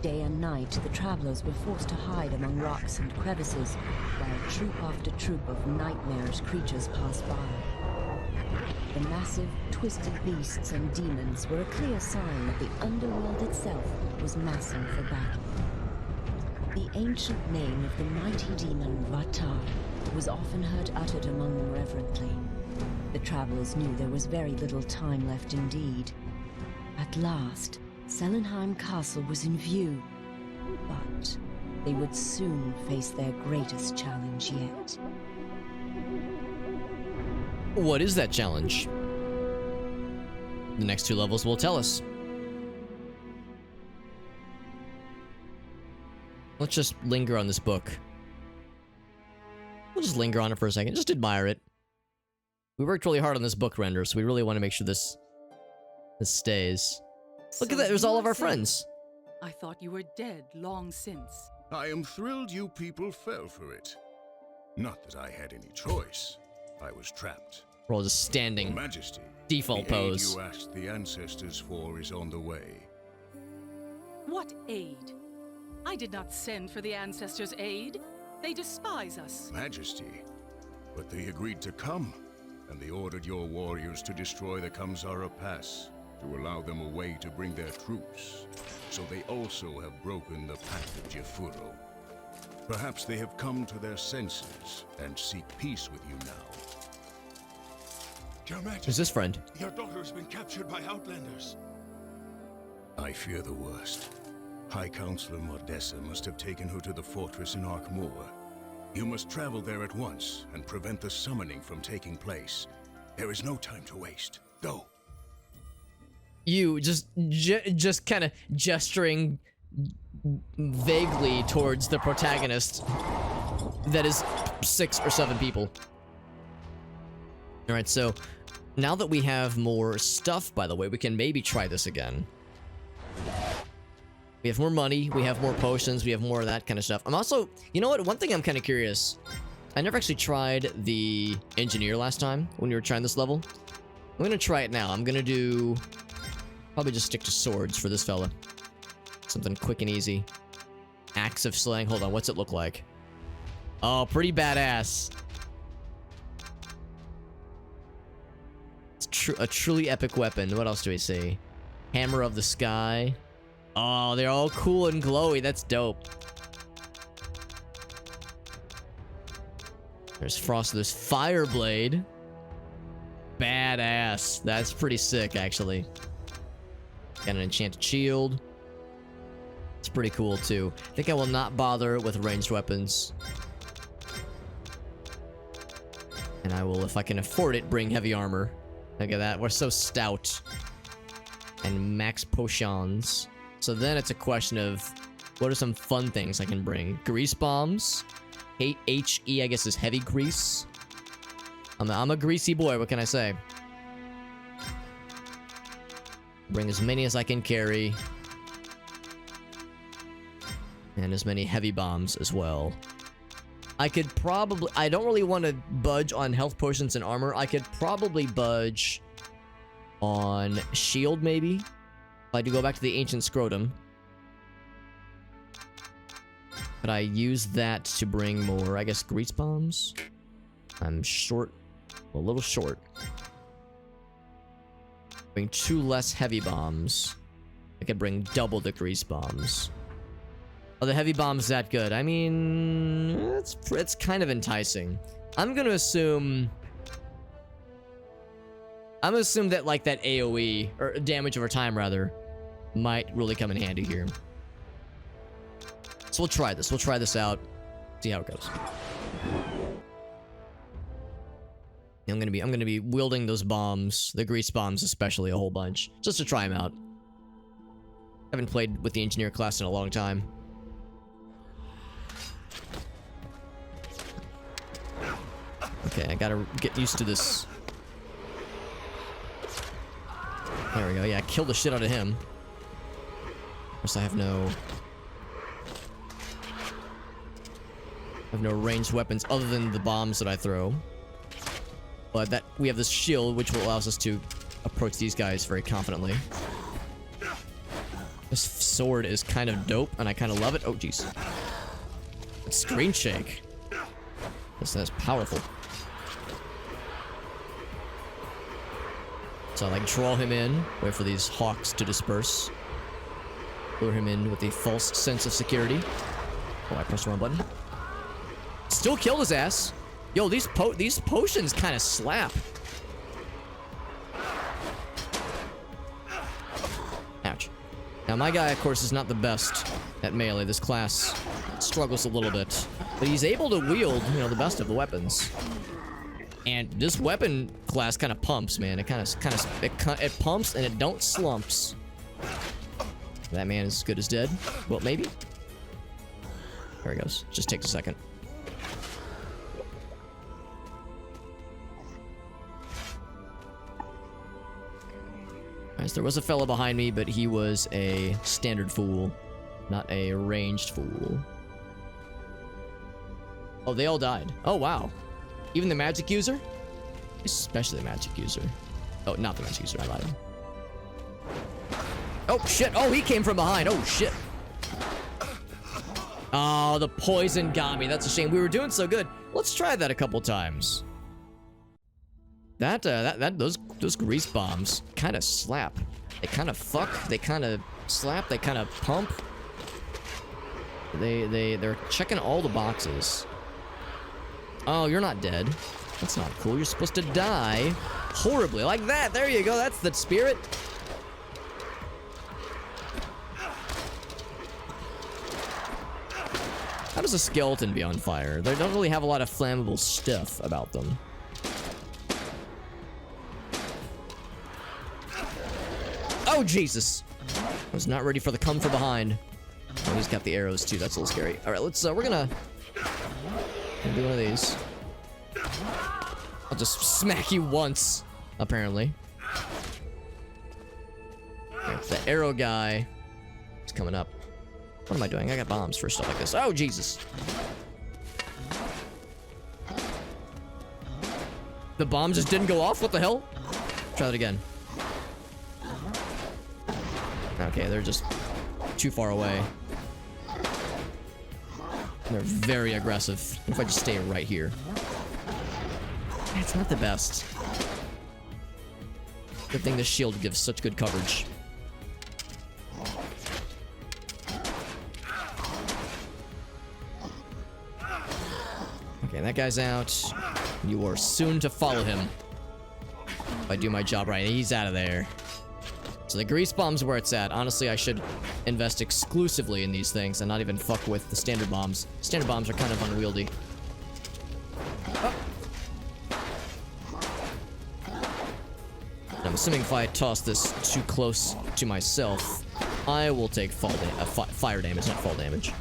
Day and night, the travelers were forced to hide among rocks and crevices, while troop after troop of nightmarish creatures passed by. The massive, twisted beasts and demons were a clear sign that the Underworld itself was massing for battle. The ancient name of the mighty demon Vatar was often heard uttered among them reverently. The travelers knew there was very little time left indeed. At last, Selenheim Castle was in view, but they would soon face their greatest challenge yet. What is that challenge? The next 2 levels will tell us. Let's just linger on this book. We'll just linger on it for a second. Just admire it. We worked really hard on this book render, so we really want to make sure this stays. Look at that, there's all of our friends. I thought you were dead long since. I am thrilled you people fell for it. Not that I had any choice. I was trapped. We're all just Your standing. Majesty, Default the pose. aid you asked the ancestors for is on the way. What aid? I did not send for the ancestors' aid. They despise us. Majesty, but they agreed to come, and they ordered your warriors to destroy the Kam-Zara Pass to allow them a way to bring their troops. So they also have broken the path of Jefuro. Perhaps they have come to their senses and seek peace with you now. Your Majesty, Who's this friend? your daughter has been captured by outlanders. I fear the worst. High Counselor Mordessa must have taken her to the fortress in Ark Moor. You must travel there at once and prevent the summoning from taking place. There is no time to waste. Go. You just kind of gesturing vaguely towards the protagonist that is 6 or 7 people. Alright, so now that we have more stuff, by the way, we can maybe try this again. We have more money, we have more potions, we have more of that kind of stuff. I'm also, you know what, one thing I'm kind of curious. I never actually tried the engineer last time when we were trying this level. I'm gonna try it now. I'm gonna do... probably just stick to swords for this fella. Something quick and easy. Axe of Slaying. Hold on, what's it look like? Oh, pretty badass. It's a truly epic weapon. What else do we see? Hammer of the Sky. Oh, they're all cool and glowy. That's dope. There's Frost. There's Fireblade. Badass. That's pretty sick, actually. Got an enchanted shield. It's pretty cool, too. I think I will not bother with ranged weapons. And I will, if I can afford it, bring heavy armor. Look at that. We're so stout. And max potions. So then it's a question of what are some fun things I can bring? Grease bombs. HE, I guess, is heavy grease. I'm a greasy boy. What can I say? Bring as many as I can carry. And as many heavy bombs as well. I could probably... I don't really want to budge on health potions and armor. I could probably budge on shield, maybe. If I do go back to the ancient scrotum. But I use that to bring more, I guess, grease bombs. I'm short. A little short. Bring 2 less heavy bombs. I could bring double the grease bombs. Are the heavy bombs that good? I mean, it's kind of enticing. I'm gonna assume that like that AoE or damage over time rather might really come in handy here. So we'll try this. We'll try this out. See how it goes. I'm gonna be wielding those bombs, the grease bombs especially, a whole bunch, just to try them out. Haven't played with the engineer class in a long time. Okay, I gotta get used to this. There we go. Yeah, kill the shit out of him. Of course, I have no ranged weapons other than the bombs that I throw. But that we have this shield, which will allow us to approach these guys very confidently. This sword is kind of dope, and I kind of love it. Oh, jeez. It's screen shake. That's powerful. So I like draw him in, wait for these hawks to disperse. Lure him in with a false sense of security. Oh, I pressed the wrong button. Still killed his ass. Yo, these potions kind of slap. Ouch. Now my guy, of course, is not the best at melee. This class struggles a little bit, but he's able to wield, you know, the best of the weapons. And this weapon class kind of pumps, man. It it pumps and it don't slumps. That man is as good as dead. Well, maybe. There he goes. Just takes a second. Right, so there was a fellow behind me, but he was a standard fool, not a ranged fool. Oh, they all died. Oh, wow. Even the magic user? Especially the magic user. Oh, not the magic user. I lied. Oh, shit. Oh, he came from behind. Oh, shit. Oh, the poison got me. That's a shame. We were doing so good. Let's try that a couple times. Those grease bombs kind of slap. They kind of fuck. They kind of slap. They kind of pump. They're checking all the boxes. Oh, you're not dead. That's not cool. You're supposed to die horribly. Like that. There you go. That's the spirit. How does a skeleton be on fire? They don't really have a lot of flammable stuff about them. Oh, Jesus. I was not ready for the come from behind. Oh, he's got the arrows, too. That's a little scary. All right, let's, we're gonna do one of these. I'll just smack you once, apparently. Okay, the arrow guy is coming up. What am I doing? I got bombs for stuff like this. Oh, Jesus. The bomb just didn't go off? What the hell? Try that again. Okay, they're just too far away. They're very aggressive. What if I just stay right here? It's not the best. Good thing the shield gives such good coverage. Okay, that guy's out. You are soon to follow him. If I do my job right, he's out of there. So the grease bomb's where it's at. Honestly, I should invest exclusively in these things and not even fuck with the standard bombs. Standard bombs are kind of unwieldy. Oh. I'm assuming if I toss this too close to myself, I will take fire damage, not fall damage.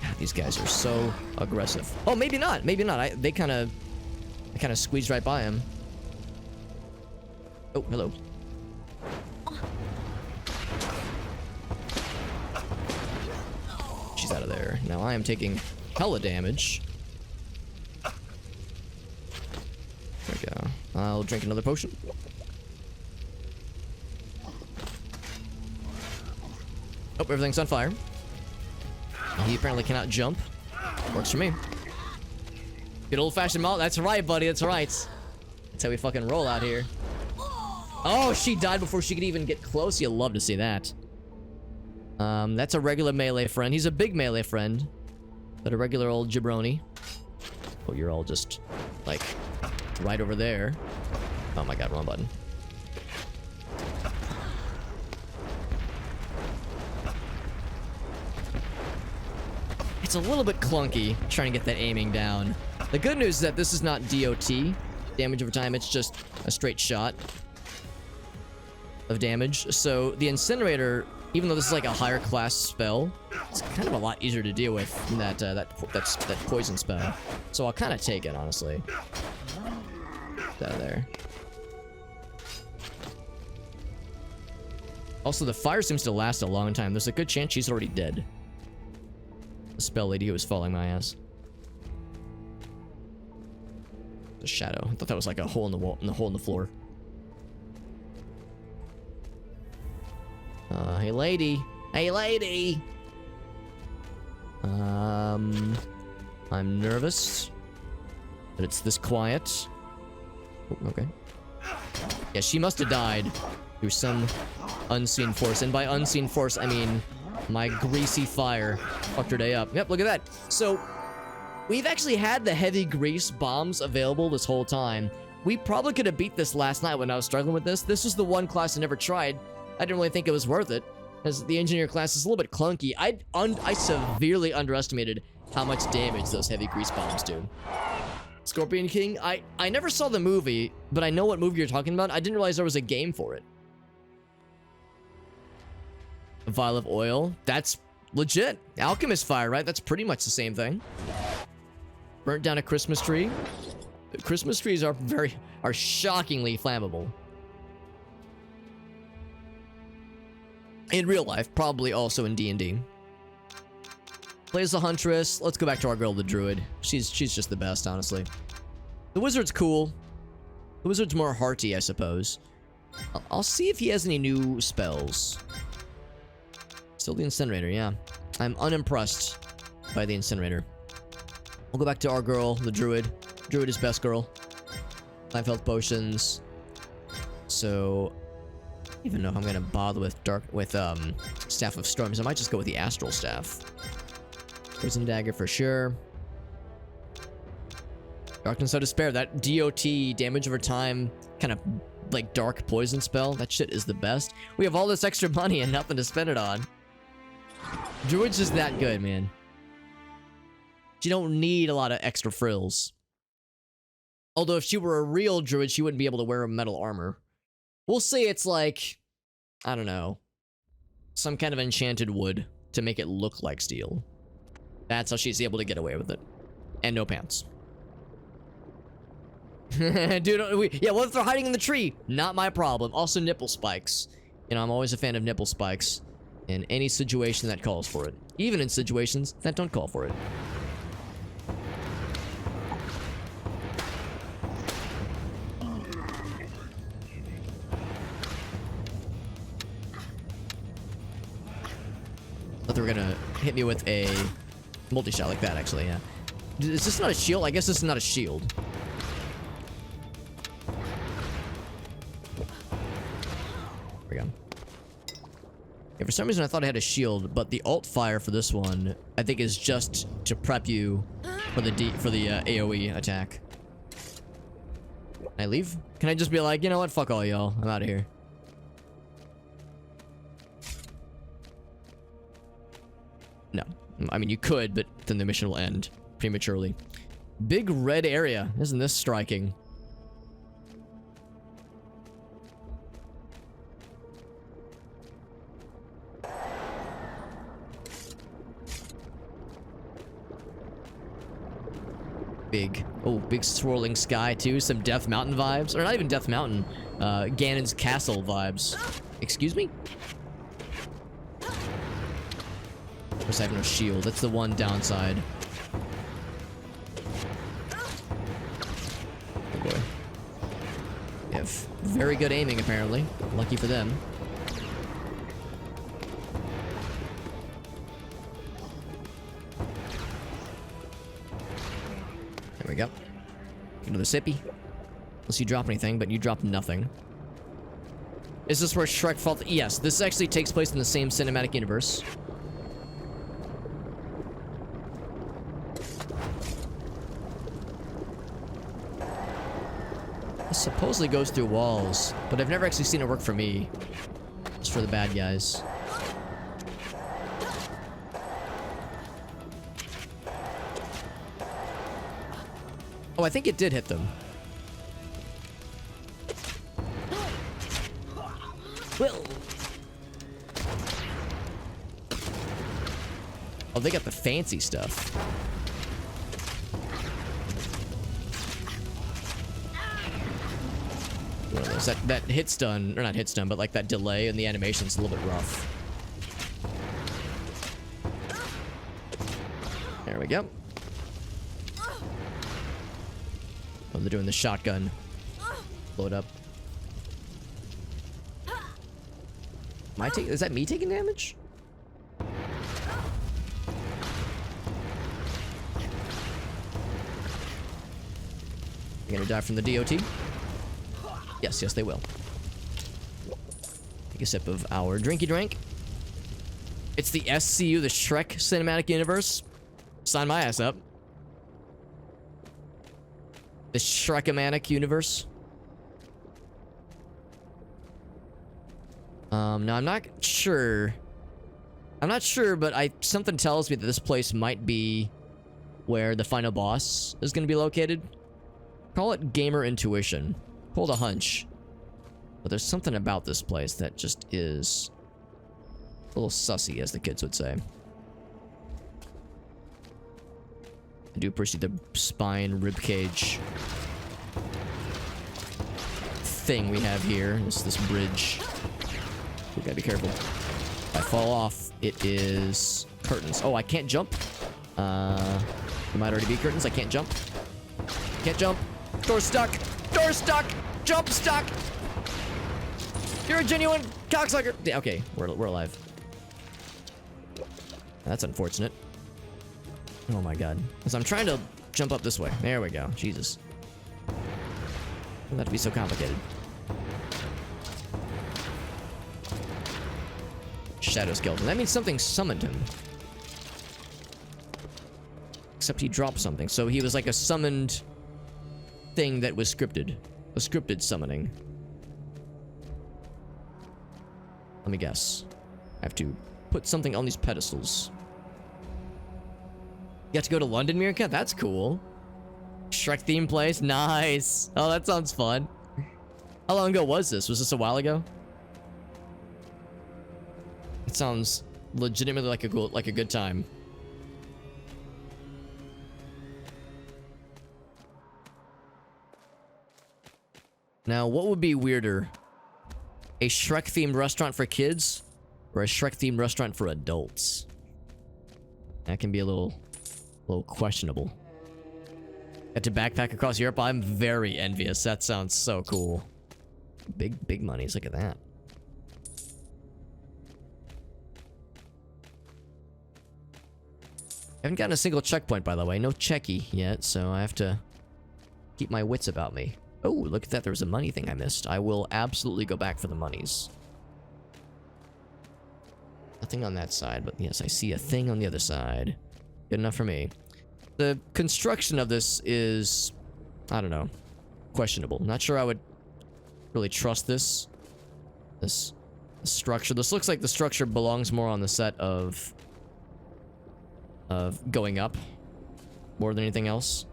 God, these guys are so aggressive. Oh, maybe not. Maybe not. They kind of squeezed right by him. Oh, hello. She's out of there. Now I am taking hella damage. There we go. I'll drink another potion. Oh, everything's on fire. He apparently cannot jump. Works for me. Good old-fashioned malt. That's right, buddy. That's right. That's how we fucking roll out here. Oh, she died before she could even get close. You'll love to see that. That's a regular melee friend. He's a big melee friend. But a regular old jabroni. Oh, you're all just, like, right over there. Oh my god, wrong button. It's a little bit clunky trying to get that aiming down. The good news is that this is not DOT, damage over time. It's just a straight shot of damage. So the incinerator, even though this is like a higher class spell, it's kind of a lot easier to deal with than that poison spell. So I'll kind of take it, honestly. Get out of there. Also, the fire seems to last a long time. There's a good chance she's already dead. The spell lady who was following my ass. The shadow. I thought that was like a hole in the wall, a hole in the floor. Hey lady. Hey lady. I'm nervous that it's this quiet. Oh, okay. Yeah, she must have died through some unseen force. And by unseen force, I mean my greasy fire fucked her day up. Yep, look at that. So, we've actually had the heavy grease bombs available this whole time. We probably could have beat this last night when I was struggling with this. This was the one class I never tried. I didn't really think it was worth it, as the engineer class is a little bit clunky. I severely underestimated how much damage those heavy grease bombs do. Scorpion King, I never saw the movie, but I know what movie you're talking about. I didn't realize there was a game for it. A vial of oil. That's legit. Alchemist fire, right? That's pretty much the same thing. Burnt down a Christmas tree. Christmas trees are shockingly flammable. In real life, probably also in D&D. Plays the Huntress. Let's go back to our girl, the Druid. She's just the best, honestly. The Wizard's cool. The Wizard's more hearty, I suppose. I'll see if he has any new spells. Still the Incinerator, yeah. I'm unimpressed by the Incinerator. We'll go back to our girl, the Druid. Druid is best girl. 5 health potions. So, I don't even know if I'm gonna bother with Staff of Storms. I might just go with the Astral Staff. Poison Dagger for sure. Darkness of Despair. That DOT, damage over time, kind of like dark poison spell. That shit is the best. We have all this extra money and nothing to spend it on. Druid's just that good, man. She don't need a lot of extra frills. Although if she were a real Druid, she wouldn't be able to wear a metal armor. We'll say it's like, I don't know, some kind of enchanted wood to make it look like steel. That's how she's able to get away with it. And no pants. Dude, yeah, what if they're hiding in the tree? Not my problem. Also, nipple spikes. You know, I'm always a fan of nipple spikes in any situation that calls for it. Even in situations that don't call for it. Thought they were gonna hit me with a multi-shot like that, actually, yeah. Is this not a shield? I guess this is not a shield. There we go. Yeah, for some reason I thought I had a shield, but the alt fire for this one, I think, is just to prep you for the AoE attack. Can I leave? Can I just be like, you know what? Fuck all y'all. I'm out of here. No. I mean, you could, but then the mission will end prematurely. Big red area. Isn't this striking? Big. Oh, big swirling sky, too. Some Death Mountain vibes. Or not even Death Mountain. Ganon's Castle vibes. Excuse me? Of course, I have no shield. That's the one downside. Oh boy. They have very good aiming, apparently. Lucky for them. There we go. Another sippy. Unless you drop anything, but you drop nothing. Is this where Shrek fought? Yes, this actually takes place in the same cinematic universe. It supposedly goes through walls, but I've never actually seen it work for me. Just for the bad guys. Oh, I think it did hit them. Well. Oh, they got the fancy stuff. One of those. That hit stun, or not hit stun, but like that delay in the animation's a little bit rough. There we go. Oh, they're doing the shotgun. Blow it up. Am I taking? Is that me taking damage? You're gonna die from the DOT? Yes, yes, they will. Take a sip of our drinky drink. It's the SCU, the Shrek Cinematic Universe. Sign my ass up. The Shrekamanic Universe. No, I'm not sure. I'm not sure, but something tells me that this place might be where the final boss is going to be located. Call it gamer intuition. Pulled a hunch. But there's something about this place that just is a little sussy, as the kids would say. I do appreciate the spine ribcage thing we have here. This bridge. We gotta be careful. If I fall off, it is curtains. Oh, I can't jump. It might already be curtains. I can't jump. Can't jump. Door stuck. Door stuck. Jump stuck. You're a genuine cocksucker. Okay, we're alive. That's unfortunate. Oh my god. Because I'm trying to jump up this way. There we go. Jesus. Doesn't have to be so complicated. Shadow skeleton. That means something summoned him. Except he dropped something. So he was like a summoned thing that was scripted. A scripted summoning. Let me guess. I have to put something on these pedestals. You have to go to London, Mirka? That's cool. Shrek theme place? Nice. Oh, that sounds fun. How long ago was this? Was this a while ago? It sounds legitimately like a good time. Now, what would be weirder? A Shrek-themed restaurant for kids or a Shrek-themed restaurant for adults? That can be a little questionable. Got to backpack across Europe. I'm very envious. That sounds so cool. Big monies. Look at that. Haven't gotten a single checkpoint, by the way. No checky yet, so I have to keep my wits about me. Oh, look at that. There was a money thing I missed. I will absolutely go back for the monies. Nothing on that side, but yes, I see a thing on the other side. Good enough for me. The construction of this is, I don't know, questionable. Not sure I would really trust this structure. This looks like the structure belongs more on the set of going up more than anything else.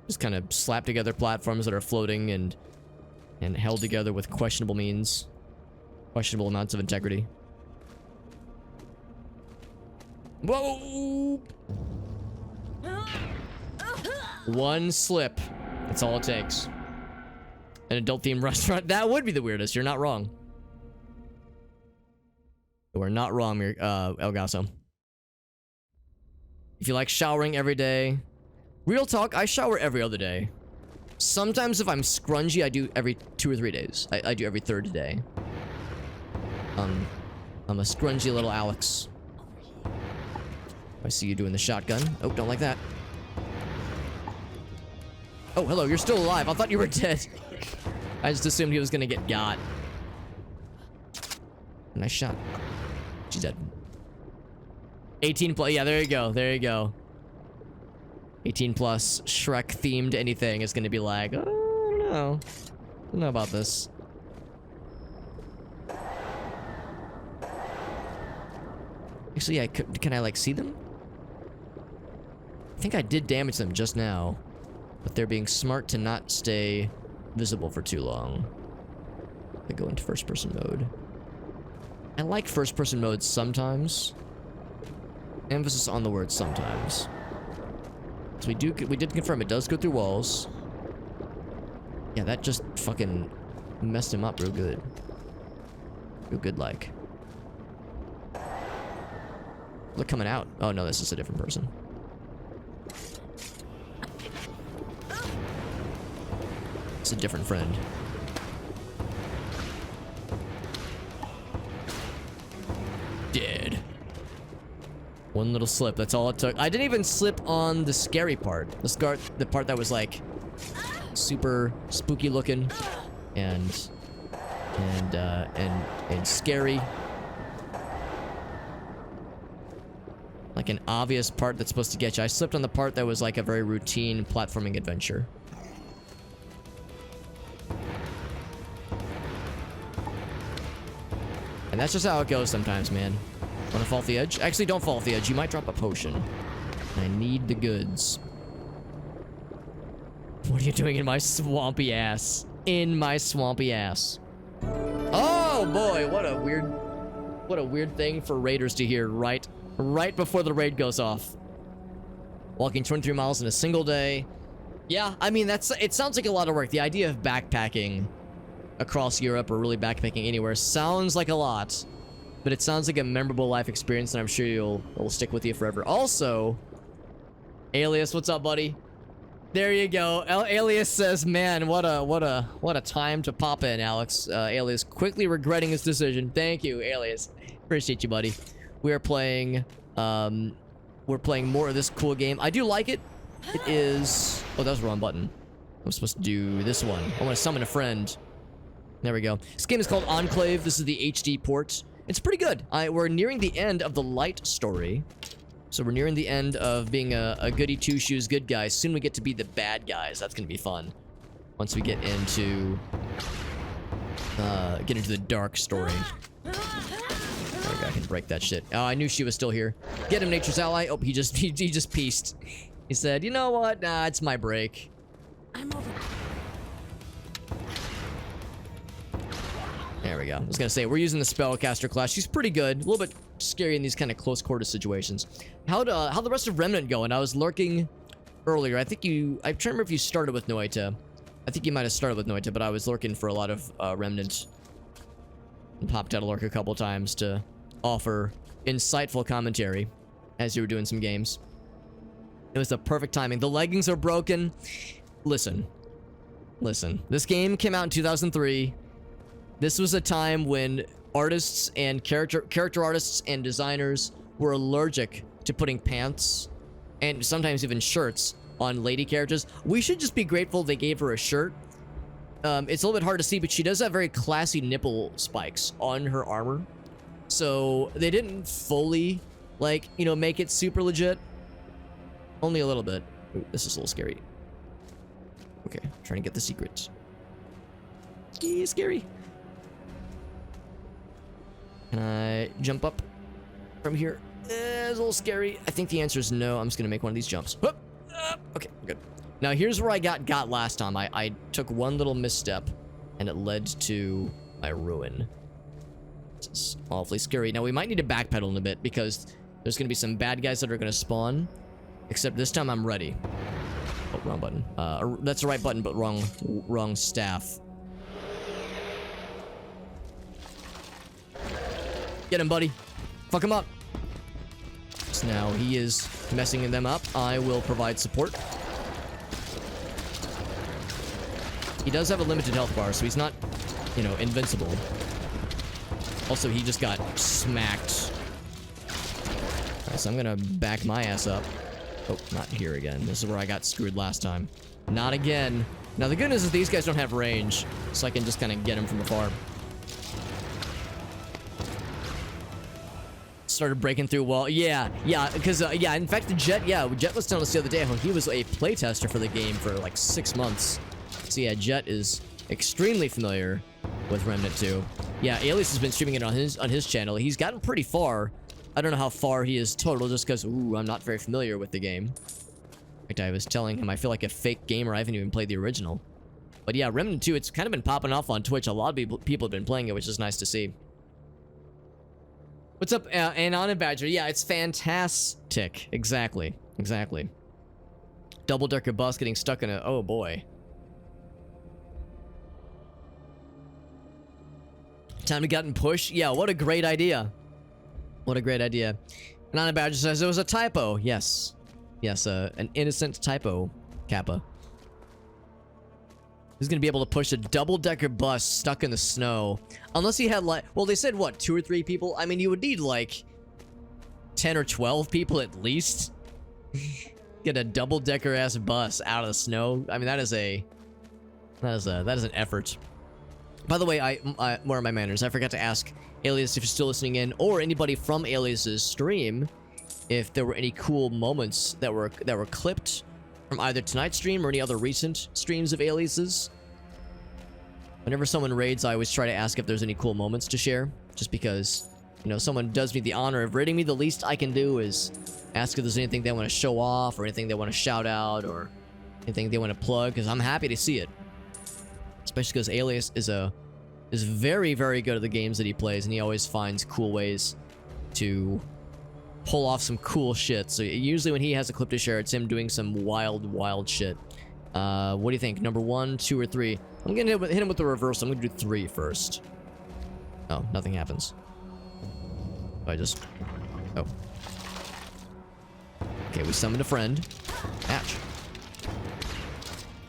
Just kind of slap together platforms that are floating and held together with questionable means. Questionable amounts of integrity. Whoa! One slip. That's all it takes. An adult-themed restaurant. That would be the weirdest. You're not wrong. We're not wrong, El Gaso. If you like showering every day... Real talk, I shower every other day. Sometimes if I'm scrungy, I do every 2 or 3 days. I do every 3rd day. I'm a scrungy little Alex. I see you doing the shotgun. Oh, don't like that. Oh, hello, you're still alive. I thought you were dead. I just assumed he was gonna get got. Nice shot. She's dead. 18 plus. Yeah, there you go. There you go. 18 plus Shrek themed anything is gonna be like, oh, I don't know. I don't know about this. Actually, yeah, can I like see them? I think I did damage them just now, but they're being smart to not stay visible for too long. I go into first person mode. I like first person mode sometimes. Emphasis on the word sometimes. So we did confirm it does go through walls. Yeah, that just fucking messed him up real good. Real good like. Look coming out. Oh no, this is a different person. It's a different friend. Dead. One little slip, that's all it took. I didn't even slip on the scary part. The part that was like super spooky looking and scary. Like an obvious part that's supposed to get you. I slipped on the part that was like a very routine platforming adventure. And that's just how it goes sometimes, man. Wanna fall off the edge? Actually, don't fall off the edge. You might drop a potion. I need the goods. What are you doing in my swampy ass? In my swampy ass. Oh boy, what a weird thing for raiders to hear right before the raid goes off. walking 23 miles in a single day. Yeah, I mean, it sounds like a lot of work. The idea of backpacking across Europe or really backpacking anywhere sounds like a lot, but it sounds like a memorable life experience, and I'm sure it'll stick with you forever. Also, Alias, what's up, buddy? There you go. Alias says, "Man, what a time to pop in, Alex." Alias quickly regretting his decision. Thank you, Alias. Appreciate you, buddy. We are playing. We're playing more of this cool game. I do like it. It is. Oh, that was the wrong button. I'm supposed to do this one. I want to summon a friend. There we go. This game is called Enclave. This is the HD port. It's pretty good. We're nearing the end of the light story. So we're nearing the end of being a goody two-shoes good guy. Soon we get to be the bad guys. That's going to be fun. Once we get into the dark story. There we go. I can break that shit. Oh, I knew she was still here. Get him, nature's ally. Oh, he just pieced. He said, "You know what? Nah, it's my break." I'm over. There we go. I was gonna say, we're using the spellcaster class. She's pretty good. A little bit scary in these kind of close quarter situations. How'd the rest of Remnant going? I was lurking earlier. I'm trying to remember if you started with Noita. I think you might have started with Noita, but I was lurking for a lot of Remnant. And popped out of lurk a couple times to offer insightful commentary as you were doing some games. It was the perfect timing. The leggings are broken. Listen. This game came out in 2003. This was a time when artists and character artists and designers were allergic to putting pants and sometimes even shirts on lady characters. We should just be grateful they gave her a shirt. It's a little bit hard to see, but she does have very classy nipple spikes on her armor. So they didn't fully, like, you know, make it super legit. Only a little bit. Ooh, this is a little scary. Okay, trying to get the secret. Yeah, scary. Can I jump up from here? It's a little scary. I think the answer is no. I'm just gonna make one of these jumps. Whoop! Okay, good. Now here's where I got last time. I took one little misstep, and it led to my ruin. This is awfully scary. Now we might need to backpedal in a bit because there's gonna be some bad guys that are gonna spawn. Except this time I'm ready. Oh, wrong button. That's the right button, but wrong staff. Get him, buddy. Fuck him up. So now he is messing them up. I will provide support. He does have a limited health bar, so he's not, you know, invincible. Also, he just got smacked. Alright, so I'm gonna back my ass up. Oh, not here again. This is where I got screwed last time. Not again. Now, the good news is these guys don't have range, so I can just kind of get them from afar. Started breaking through wall. Yeah, because, yeah, in fact, Jet was telling us the other day how he was a playtester for the game for, like, 6 months. So, yeah, Jet is extremely familiar with Remnant 2. Yeah, Alias has been streaming it on his channel. He's gotten pretty far. I don't know how far he is total, just because, ooh, I'm not very familiar with the game. In fact, I was telling him I feel like a fake gamer. I haven't even played the original. But yeah, Remnant 2, it's kind of been popping off on Twitch. A lot of people have been playing it, which is nice to see. What's up, Anon Badger? Yeah, it's fantastic. Exactly. Double-decker bus getting stuck in a... Oh, boy. Time to get and push? Yeah, what a great idea. What a great idea. Anon Badger says it was a typo. Yes. Yes, an innocent typo, Kappa. He's gonna be able to push a double-decker bus stuck in the snow. Unless he had, like... Well, they said, what, 2 or 3 people? I mean, you would need, like, 10 or 12 people at least. Get a double-decker-ass bus out of the snow. I mean, that is an effort. By the way, where are my manners? I forgot to ask Alias if you're still listening in, or anybody from Alias's stream, if there were any cool moments that were clipped from either tonight's stream or any other recent streams of Alias's. Whenever someone raids, I always try to ask if there's any cool moments to share, just because, you know, someone does me the honor of raiding me, the least I can do is ask if there's anything they want to show off, or anything they want to shout out, or anything they want to plug, because I'm happy to see it. Especially because Alias is very, very good at the games that he plays, and he always finds cool ways to pull off some cool shit. So usually when he has a clip to share, it's him doing some wild shit. What do you think? Number 1, 2, or 3? I'm gonna hit him with the reverse. I'm gonna do 3 first. Oh, nothing happens. I just... Oh. Okay, we summoned a friend. Ouch.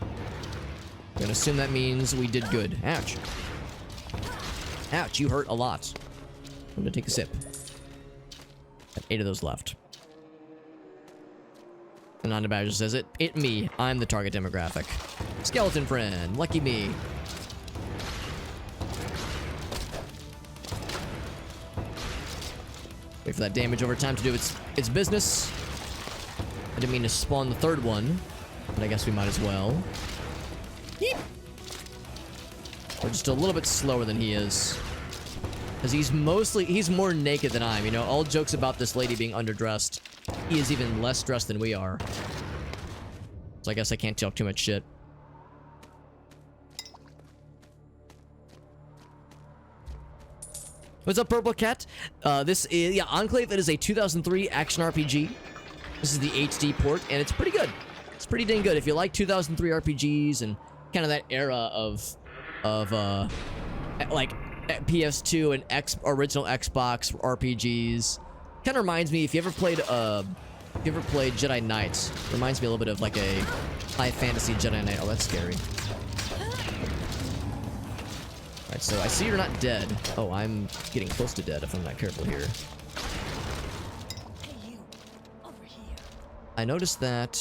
I'm gonna assume that means we did good. Ouch. Ouch, you hurt a lot. I'm gonna take a sip. Got 8 of those left. And Ananda Badger says it me. I'm the target demographic. Skeleton friend. Lucky me. Wait for that damage over time to do its business. I didn't mean to spawn the 3rd one, but I guess we might as well. Yeep. We're just a little bit slower than he is. Because he's more naked than I am, you know? All jokes about this lady being underdressed. He is even less dressed than we are. So I guess I can't talk too much shit. What's up, Purple Cat? This is, yeah, Enclave. It is a 2003 action RPG. This is the HD port, and it's pretty good. It's pretty dang good. If you like 2003 RPGs and kind of that era of like PS2 and original Xbox RPGs, kind of reminds me. If you ever played Jedi Knight, reminds me a little bit of like a high fantasy Jedi Knight. Oh, that's scary. Alright, so I see you're not dead. Oh, I'm getting close to dead if I'm not careful here. Hey, you. Over here. I noticed that...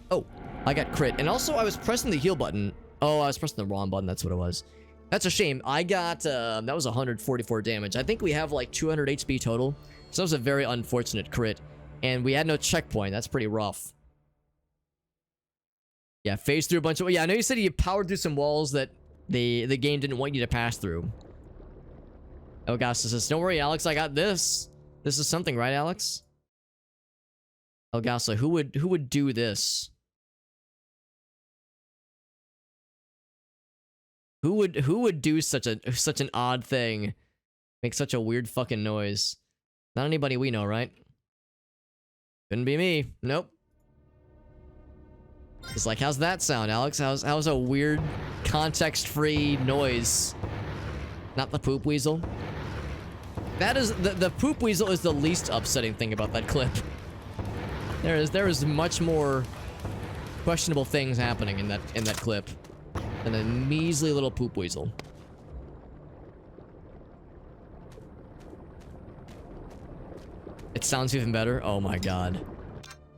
Oh, I got crit. And also, I was pressing the heal button. Oh, I was pressing the wrong button. That's what it was. That's a shame. I got... that was 144 damage. I think we have like 200 HP total. So that was a very unfortunate crit. And we had no checkpoint. That's pretty rough. Yeah, phase through a bunch of... Yeah, I know you said you powered through some walls that the game didn't want you to pass through. Elgasta says, don't worry, Alex, I got this. This is something, right, Alex? Elgasta, who would do this? Who would do such an odd thing? Make such a weird fucking noise. Not anybody we know, right? Couldn't be me. Nope. It's like, how's that sound, Alex? How's a weird, context-free noise? Not the poop weasel. That is the poop weasel is the least upsetting thing about that clip. There is much more questionable things happening in that clip than a measly little poop weasel. It sounds even better. Oh my god.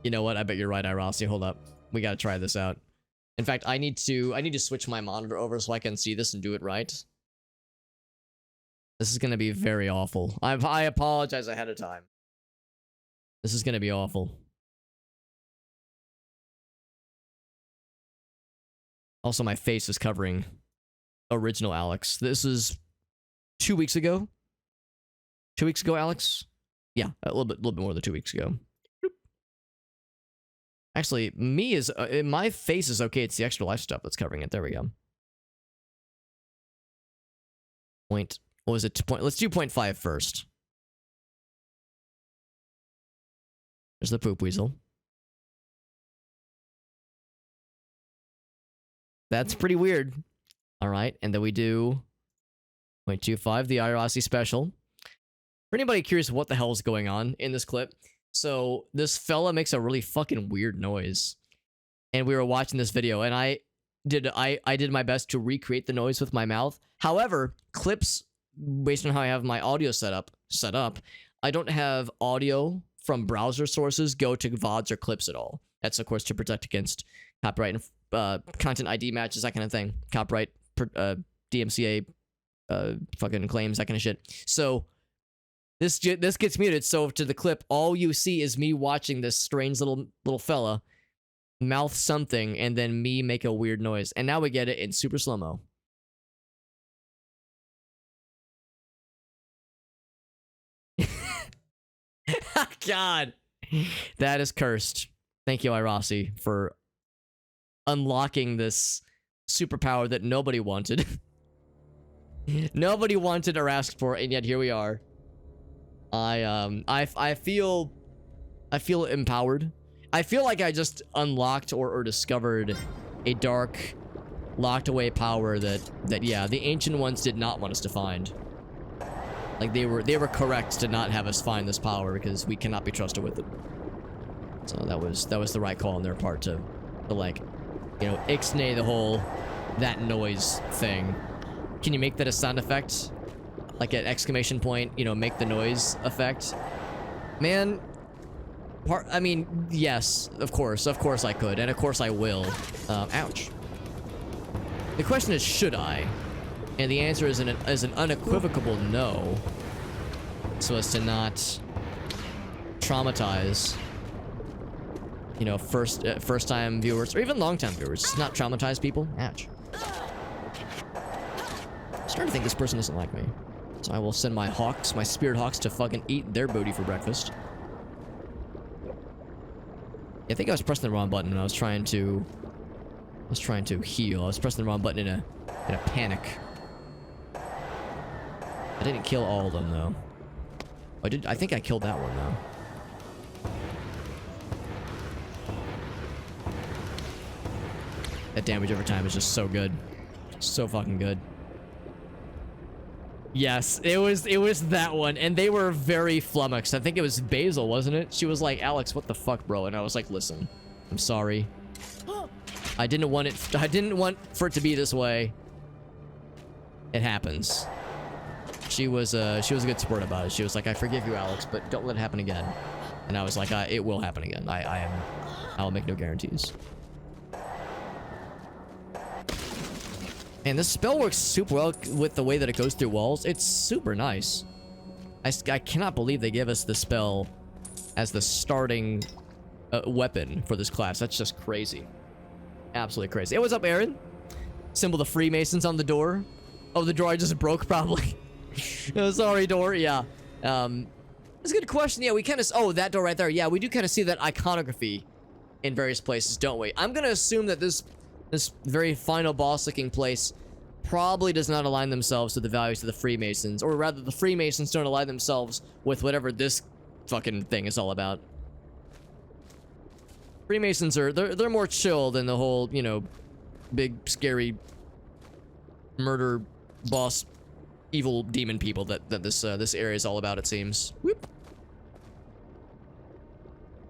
You know what? I bet you're right, Irasi. Hold up. We gotta try this out. In fact, I need to switch my monitor over so I can see this and do it right. This is gonna be very awful. I apologize ahead of time. This is gonna be awful. Also, my face is covering original Alex. This is 2 weeks ago. 2 weeks ago, Alex? Yeah, a little bit more than 2 weeks ago. Actually, my face is okay. It's the extra life stuff that's covering it. There we go. What was it? Let's do 0.5 first. There's the poop weasel. That's pretty weird. All right, and then we do 0.25, the Irasi special. For anybody curious what the hell is going on in this clip, so this fella makes a really fucking weird noise, and we were watching this video, and I did my best to recreate the noise with my mouth. However, clips based on how I have my audio set up, I don't have audio from browser sources go to VODs or clips at all. That's of course to protect against copyright and content ID matches, that kind of thing, copyright, DMCA, fucking claims, that kind of shit. So this gets muted, so to the clip, all you see is me watching this strange little fella mouth something, and then me make a weird noise. And now we get it in super slow-mo. God, that is cursed. Thank you, Irasi, for unlocking this superpower that nobody wanted. Nobody wanted or asked for, and yet here we are. I feel empowered. I feel like I just unlocked or discovered a dark, locked away power that yeah, the Ancient Ones did not want us to find. Like they were correct to not have us find this power because we cannot be trusted with it. So that was the right call on their part to like, you know, ixnay the whole that noise thing. Can you make that a sound effect? Like at exclamation point, you know, make the noise effect. Man, I mean, yes, of course I could, and of course I will. Ouch. The question is, should I? And the answer is an unequivocal no. So as to not traumatize, you know, first time viewers or even long time viewers. Just not traumatize people. Ouch. I'm starting to think this person doesn't like me. So I will send my hawks, my spirit hawks, to fucking eat their booty for breakfast. I think I was pressing the wrong button when I was trying to heal. I was pressing the wrong button in a panic. I didn't kill all of them though. I think I killed that one though. That damage over time is just so good. So fucking good. Yes, it was that one, and they were very flummoxed. I think it was Basil, wasn't it? She was like, "Alex, what the fuck, bro?" And I was like, "Listen, I'm sorry. I didn't want for it to be this way. It happens." She was a good sport about it. She was like, "I forgive you, Alex, but don't let it happen again." And I was like, "It will happen again. I'll make no guarantees." And this spell works super well with the way that it goes through walls. It's super nice. I cannot believe they give us the spell as the starting weapon for this class. That's just crazy. Absolutely crazy. Hey, what's up, Aaron? Symbol the Freemasons on the door. Oh, the door I just broke, probably. Oh, sorry, door. Yeah. That's a good question. Yeah, we kind of... Oh, that door right there. Yeah, we do kind of see that iconography in various places, don't we? I'm going to assume that this very final boss-looking place probably does not align themselves to the values of the Freemasons, or rather, the Freemasons don't align themselves with whatever this fucking thing is all about. Freemasons they're more chill than the whole, you know, big scary murder boss evil demon people that this area is all about, it seems. Whoop.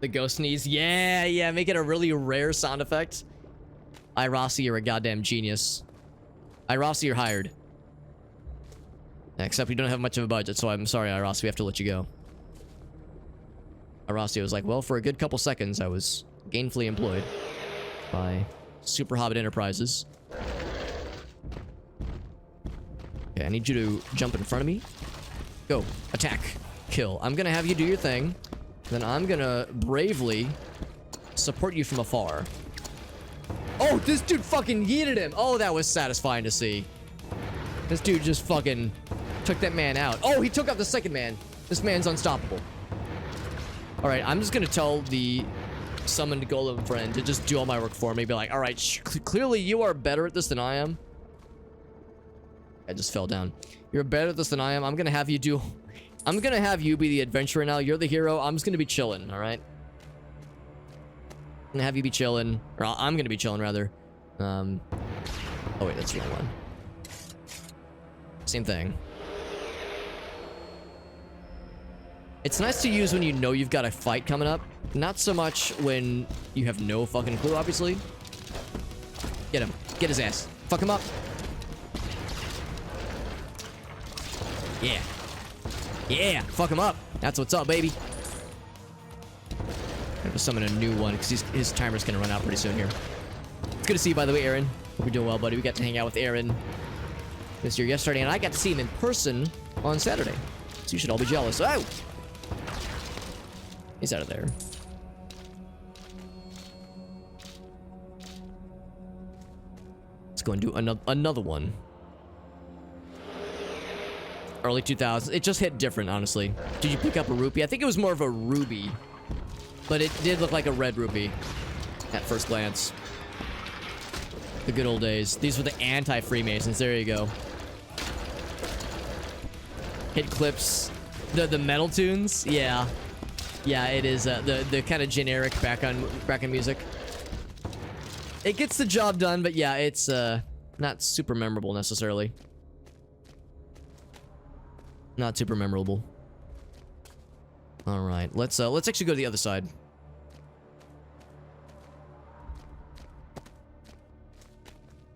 The ghost sneeze. Yeah, make it a really rare sound effect. Rossi, you're a goddamn genius. Rossi, you're hired. Except we don't have much of a budget, so I'm sorry, Rossi, we have to let you go. Rossi was like, well, for a good couple seconds, I was gainfully employed by Super Hobbit Enterprises. Okay, I need you to jump in front of me. Go. Attack. Kill. I'm gonna have you do your thing. Then I'm gonna bravely support you from afar. Oh, this dude fucking yeeted him. Oh, that was satisfying to see. This dude just fucking took that man out. Oh, he took out the second man. This man's unstoppable. All right, I'm just gonna tell the summoned golem friend to just do all my work for me. Be like, all right, clearly you are better at this than I am. I just fell down. You're better at this than I am. I'm gonna have you be the adventurer now. You're the hero. I'm just gonna be chilling, all right? I'm gonna have you be chilling, or I'm gonna be chilling rather. Oh wait, that's the wrong one. Same thing. It's nice to use when you know you've got a fight coming up. Not so much when you have no fucking clue, obviously. Get him. Get his ass. Fuck him up. Yeah. Yeah, fuck him up. That's what's up, baby. I'm gonna summon a new one because his timer's gonna run out pretty soon here. It's good to see you, by the way, Aaron. Hope you're doing well, buddy. We got to hang out with Aaron this year yesterday, and I got to see him in person on Saturday. So you should all be jealous. Oh! He's out of there. Let's go and do another one. Early 2000s. It just hit different, honestly. Did you pick up a rupee? I think it was more of a ruby. But it did look like a red rupee at first glance. The good old days. These were the anti-Freemasons. There you go. Hit clips The metal tunes, yeah, yeah, it is the kind of generic background music. It gets the job done, but yeah, it's not super memorable necessarily. Not super memorable. All right, let's actually go to the other side.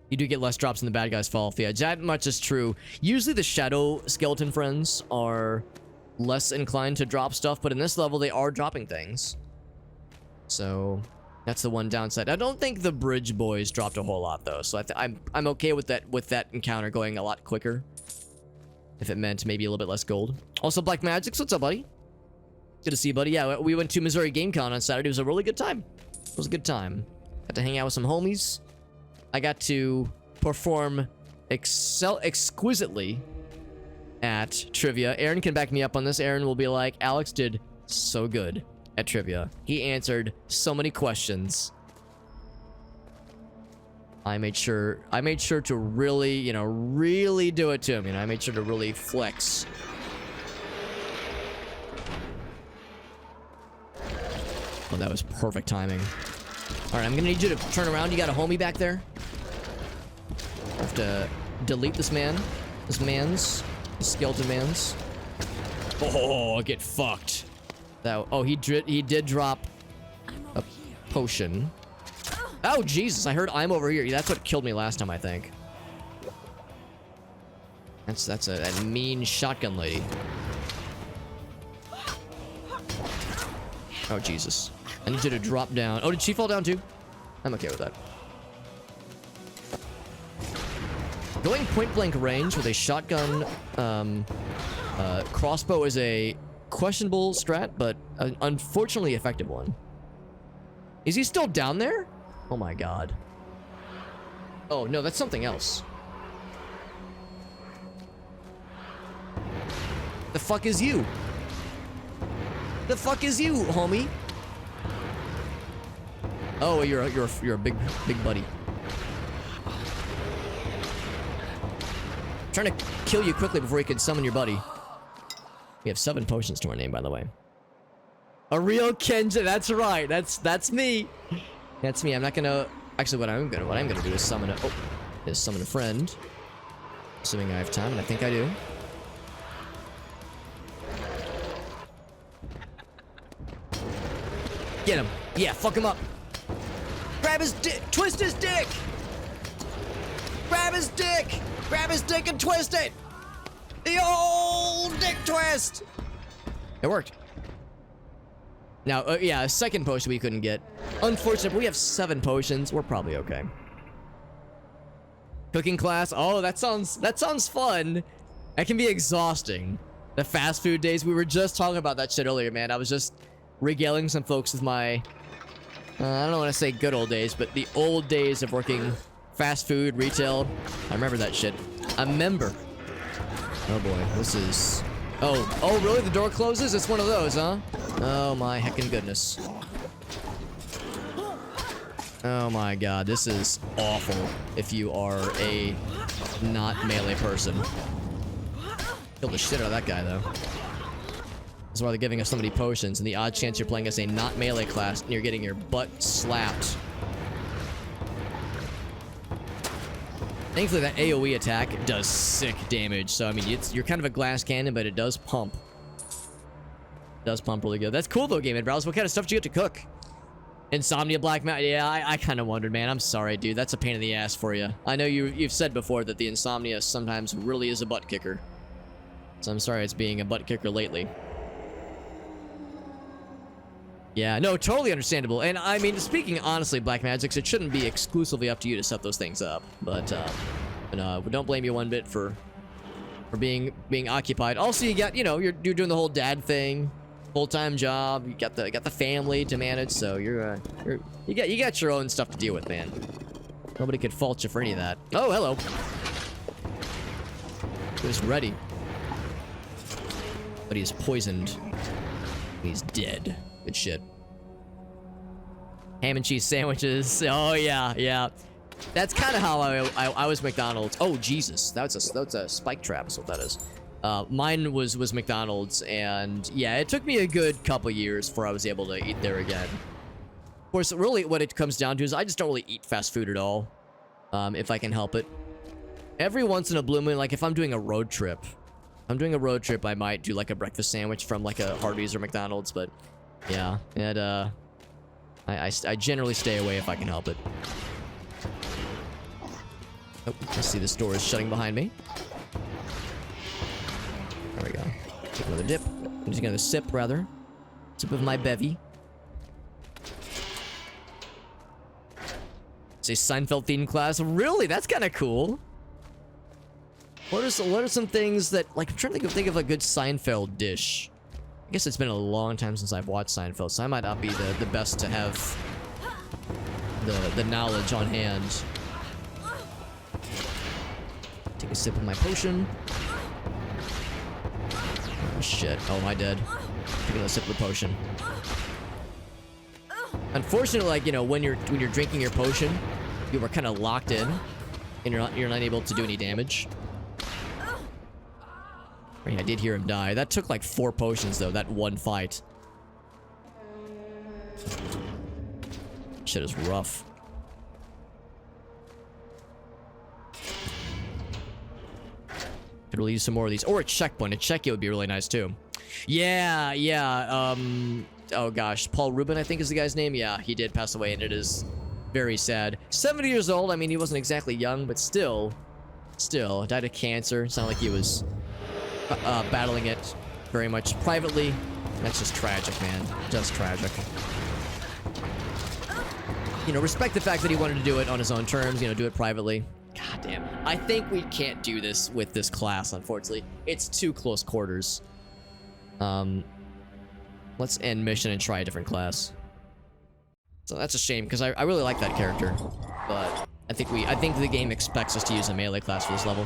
You do get less drops in the bad guys fall. Yeah, that much is true. Usually the shadow skeleton friends are less inclined to drop stuff, but in this level they are dropping things. So that's the one downside. I don't think the bridge boys dropped a whole lot though, so I'm okay with that encounter going a lot quicker. If it meant maybe a little bit less gold. Also, Black Magics, what's up, buddy? Good to see you, buddy. Yeah, we went to Missouri Game Con on Saturday. It was a really good time. It was a good time. Got to hang out with some homies. I got to perform exquisitely at trivia. Aaron can back me up on this. Aaron will be like, Alex did so good at trivia. He answered so many questions. I made sure to really, you know, really do it to him. You know, I made sure to really flex. Oh, that was perfect timing. All right, I'm gonna need you to turn around. You got a homie back there? I have to delete this skeleton man's. Oh, get fucked. That, oh, he did drop a potion. Oh, Jesus, I heard I'm over here. That's what killed me last time, I think. That's a mean shotgun lady. Oh, Jesus. I need you to drop down. Oh, did she fall down too? I'm okay with that. Going point blank range with a shotgun crossbow is a questionable strat, but an unfortunately effective one. Is he still down there? Oh my god. Oh no, that's something else. The fuck is you? The fuck is you, homie? Oh, you're a big buddy. I'm trying to kill you quickly before you can summon your buddy. We have 7 potions to our name, by the way. A real Kenja, that's right. That's me. That's me. I'm not gonna. Actually, what I'm gonna do is summon a friend. Assuming I have time, and I think I do. Get him. Yeah, fuck him up. Grab his dick. Twist his dick. Grab his dick. Grab his dick and twist it. The old dick twist. It worked. Now, yeah, a second potion we couldn't get. Unfortunate, but we have 7 potions. We're probably okay. Cooking class. Oh, that sounds fun. That can be exhausting. The fast food days. We were just talking about that shit earlier, man. I was just regaling some folks with my, I don't want to say good old days, but the old days of working fast food, retail. I remember that shit. I remember. Oh boy, this is... Oh, really? The door closes? It's one of those, huh? Oh my heckin' goodness. Oh my god, this is awful if you are a not melee person. Killed the shit out of that guy, though. That's why they're giving us so many potions, and the odd chance you're playing as a not melee class and you're getting your butt slapped. Thankfully, that AoE attack does sick damage, so I mean, you're kind of a glass cannon, but it does pump. It does pump really good. That's cool, though, Game & Browse. What kind of stuff did you get to cook? Insomnia Black Mountain. Yeah, I kind of wondered, man. I'm sorry, dude. That's a pain in the ass for you. I know you've said before that the Insomnia sometimes really is a butt kicker. So I'm sorry it's being a butt kicker lately. Yeah, no, totally understandable. And I mean, speaking honestly, Black Magics, it shouldn't be exclusively up to you to set those things up. But don't blame you one bit for being occupied. Also, you got, you know, you're doing the whole dad thing, full-time job. You got the family to manage, so you got your own stuff to deal with, man. Nobody could fault you for any of that. Oh, hello. He's ready. But he's poisoned. He's dead. Good shit. Ham and cheese sandwiches. Oh yeah, yeah. That's kind of how I was McDonald's. Oh Jesus, that's a spike trap. Is what that is. Mine was McDonald's, and yeah, it took me a good couple years before I was able to eat there again. Of course, really what it comes down to is I just don't really eat fast food at all, if I can help it. Every once in a blue moon, like if I'm doing a road trip, I might do like a breakfast sandwich from like a Hardee's or McDonald's, but yeah, I generally stay away if I can help it. Oh, I see this door is shutting behind me. There we go. Take another dip. I'm just gonna sip, rather. Sip of my bevy. It's a Seinfeld themed class. Really? That's kind of cool. What are some things that, like, I'm trying to think of a good Seinfeld dish. I guess it's been a long time since I've watched Seinfeld, so I might not be the best to have the knowledge on hand. Take a sip of my potion. Oh shit. Oh, am I dead? Taking a sip of the potion. Unfortunately, like, you know, when you're drinking your potion, you are kind of locked in, and you're not able to do any damage. I did hear him die. That took like 4 potions though, that one fight. Shit is rough. Could really use some more of these. Or a checkpoint. A checky would be really nice too. Yeah. Oh gosh. Paul Rubin, I think is the guy's name. Yeah, he did pass away and it is very sad. 70 years old. I mean, he wasn't exactly young, but still. Died of cancer. It's not like he was battling it very much privately. That's just tragic, man. Just tragic. You know, respect the fact that he wanted to do it on his own terms, you know, do it privately. God damn. I think we can't do this with this class, unfortunately. It's too close quarters. Let's end mission and try a different class. So that's a shame, because I really like that character. But I think the game expects us to use a melee class for this level.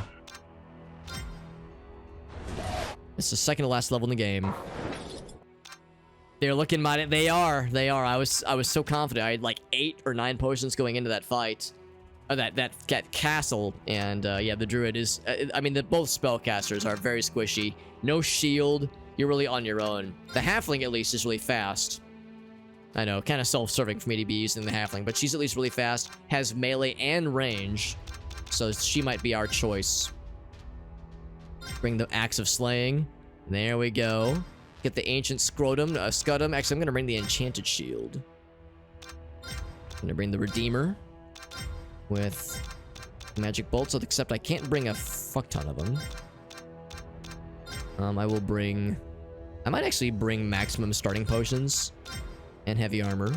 It's the second to last level in the game. They're looking mighty. They are. I was so confident. I had like 8 or 9 potions going into that fight. That castle. And yeah, the druid is... I mean, both spellcasters are very squishy. No shield. You're really on your own. The halfling, at least, is really fast. I know, kind of self-serving for me to be using the halfling, but she's at least really fast. Has melee and range. So she might be our choice. Bring the Axe of Slaying. There we go. Get the Ancient Scrotum, Scutum. Actually, I'm going to bring the Enchanted Shield. I'm going to bring the Redeemer. With Magic Bolts, except I can't bring a fuck ton of them. I will bring... I might actually bring Maximum Starting Potions. And Heavy Armor.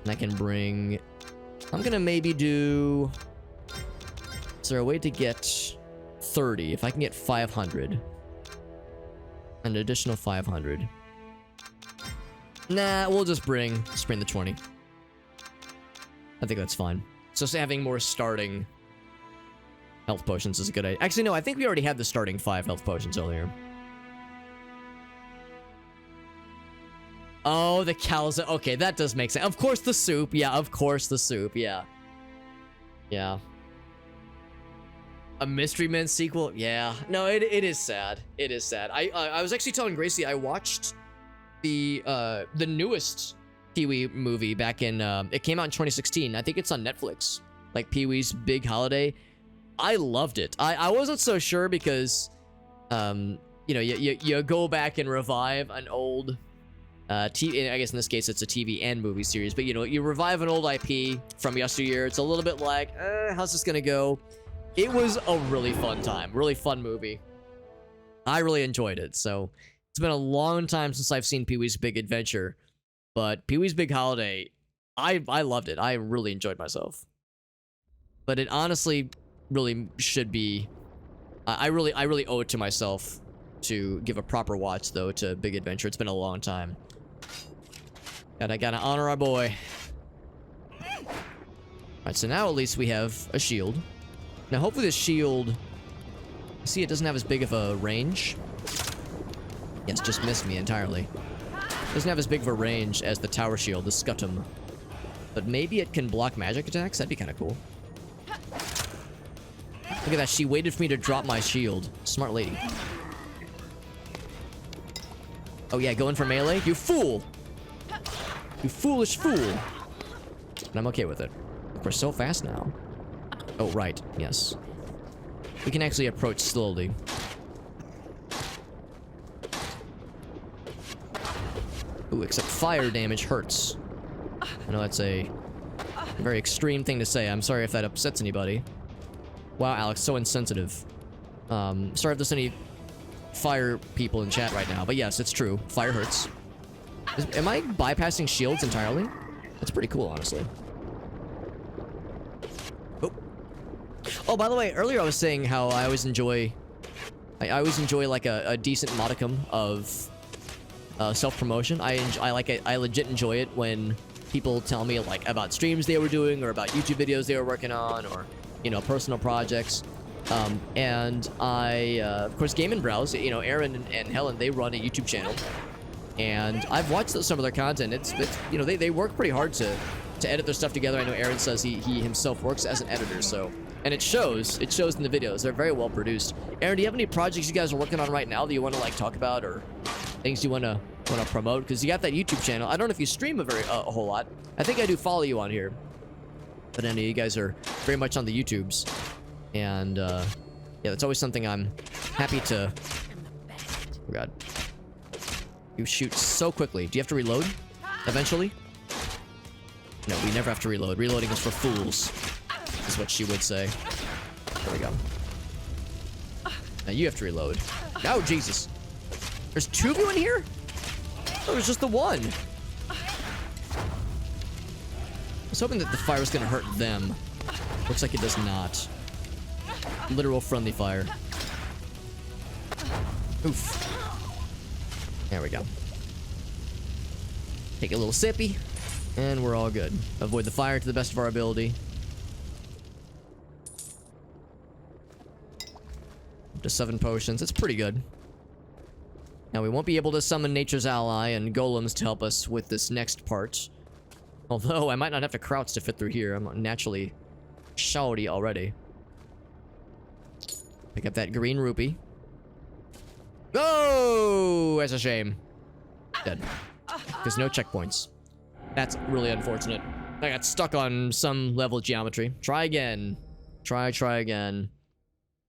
And I can bring... I'm going to maybe do... Is there a way to get... 30, if I can get 500. An additional 500. Nah, we'll just bring the 20. I think that's fine. So having more starting health potions is a good idea. Actually, no, I think we already had the starting 5 health potions earlier. Oh, the calza. Okay, that does make sense. Of course the soup. Yeah, of course the soup. Yeah. Yeah. A Mystery Men sequel? Yeah. No, it is sad. It is sad. I was actually telling Gracie I watched the newest Pee-wee movie back in it came out in 2016. I think it's on Netflix. Like Pee-wee's Big Holiday. I loved it. I wasn't so sure because you know, you go back and revive an old TV, I guess in this case it's a TV and movie series, but you know, you revive an old IP from yesteryear. It's a little bit like, how's this gonna go? It was a really fun time, really fun movie. I really enjoyed it. So it's been a long time since I've seen Pee-wee's Big Adventure, but Pee-wee's Big Holiday, I loved it. I really enjoyed myself. But it honestly really should be. I really owe it to myself to give a proper watch though to Big Adventure. It's been a long time. And I gotta honor our boy. Alright, so now at least we have a shield. Now hopefully the shield... See, it doesn't have as big of a range. Yes, just missed me entirely. Doesn't have as big of a range as the tower shield, the Scutum. But maybe it can block magic attacks? That'd be kind of cool. Look at that, she waited for me to drop my shield. Smart lady. Oh yeah, going for melee? You fool! You foolish fool! And I'm okay with it. We're so fast now. Oh, right. Yes. We can actually approach slowly. Ooh, except fire damage hurts. I know that's a very extreme thing to say. I'm sorry if that upsets anybody. Wow, Alex, so insensitive. Sorry if there's any fire people in chat right now, but yes, it's true. Fire hurts. Am I bypassing shields entirely? That's pretty cool, honestly. Oh, by the way, earlier I was saying how I always enjoy... I always enjoy, like, a decent modicum of self-promotion. I legit enjoy it when people tell me, like, about streams they were doing, or about YouTube videos they were working on, or, you know, personal projects. And I, of course, Game and Browse, you know, Aaron and Helen, they run a YouTube channel. And I've watched some of their content. It's you know, they work pretty hard to edit their stuff together. I know Aaron says he himself works as an editor, so... And it shows in the videos. They're very well produced. Aaron, do you have any projects you guys are working on right now that you want to, like, talk about, or things you want to promote? Because you got that YouTube channel. I don't know if you stream a whole lot. I think I do follow you on here. But I know you guys are very much on the YouTubes. And, yeah, that's always something I'm happy to... Oh, God. You shoot so quickly. Do you have to reload eventually? No, we never have to reload. Reloading is for fools, is what she would say. There we go. Now you have to reload. Oh, Jesus. There's two of you in here? Oh, there's just the one. I was hoping that the fire was going to hurt them. Looks like it does not. Literal friendly fire. Oof. There we go. Take a little sippy, and we're all good. Avoid the fire to the best of our ability. Up to 7 potions. That's pretty good. Now, we won't be able to summon Nature's Ally and golems to help us with this next part. Although, I might not have to crouch to fit through here. I'm naturally shouty already. Pick up that green rupee. Oh, that's a shame. Dead. Because no checkpoints. That's really unfortunate. I got stuck on some level of geometry. Try again. Try again.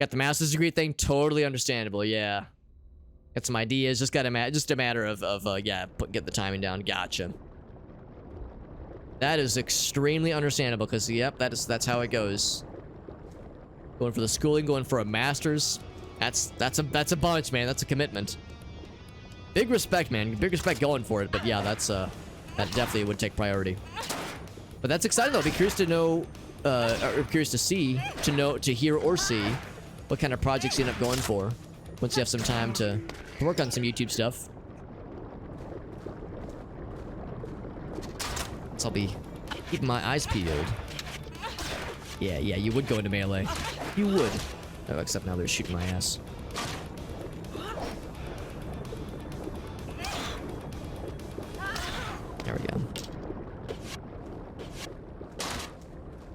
Got the master's degree thing. Totally understandable. Yeah. Got some ideas. Just a matter of yeah, get the timing down. Gotcha. That is extremely understandable because, yep, that's how it goes. Going for the schooling, going for a master's. That's a bunch, man. That's a commitment. Big respect, man. Big respect going for it. But yeah, that definitely would take priority. But that's exciting though. I'd be curious to know, or curious to see, to hear or see what kind of projects you end up going for once you have some time to work on some YouTube stuff. So I'll be keeping my eyes peeled. Yeah, you would go into melee. You would. Oh, except now they're shooting my ass. There we go.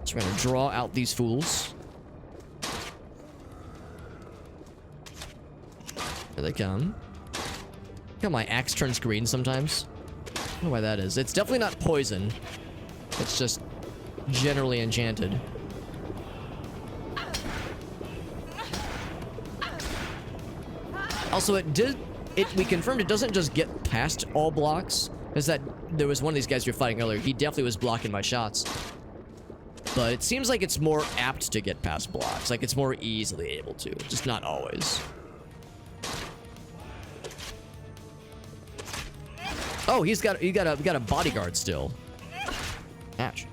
So we're gonna draw out these fools. Here they come. Look how my axe turns green sometimes. I don't know why that is. It's definitely not poison. It's just generally enchanted. Also, we confirmed it doesn't just get past all blocks. Is that there was one of these guys you were fighting earlier. He definitely was blocking my shots. But it seems like it's more apt to get past blocks. Like it's more easily able to. Just not always. Oh, we got a bodyguard still. Ouch.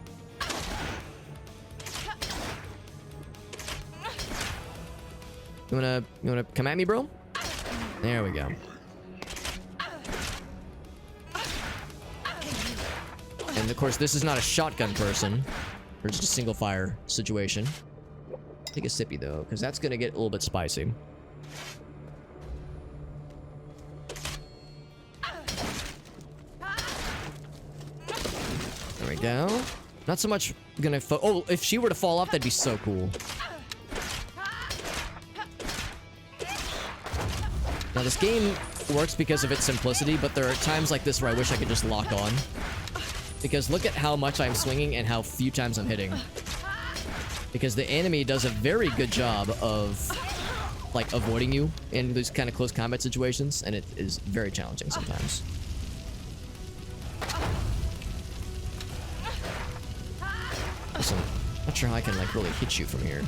You wanna come at me, bro? There we go. And of course, this is not a shotgun person. Or just a single fire situation. Take a sippy though, because that's gonna get a little bit spicy. There we go. Not so much gonna oh, if she were to fall off, that'd be so cool. Now this game works because of its simplicity, but there are times like this where I wish I could just lock on. Because look at how much I'm swinging and how few times I'm hitting. Because the enemy does a very good job of, like, avoiding you in these kind of close combat situations, and it is very challenging sometimes. Listen, not sure how I can, like, really hit you from here.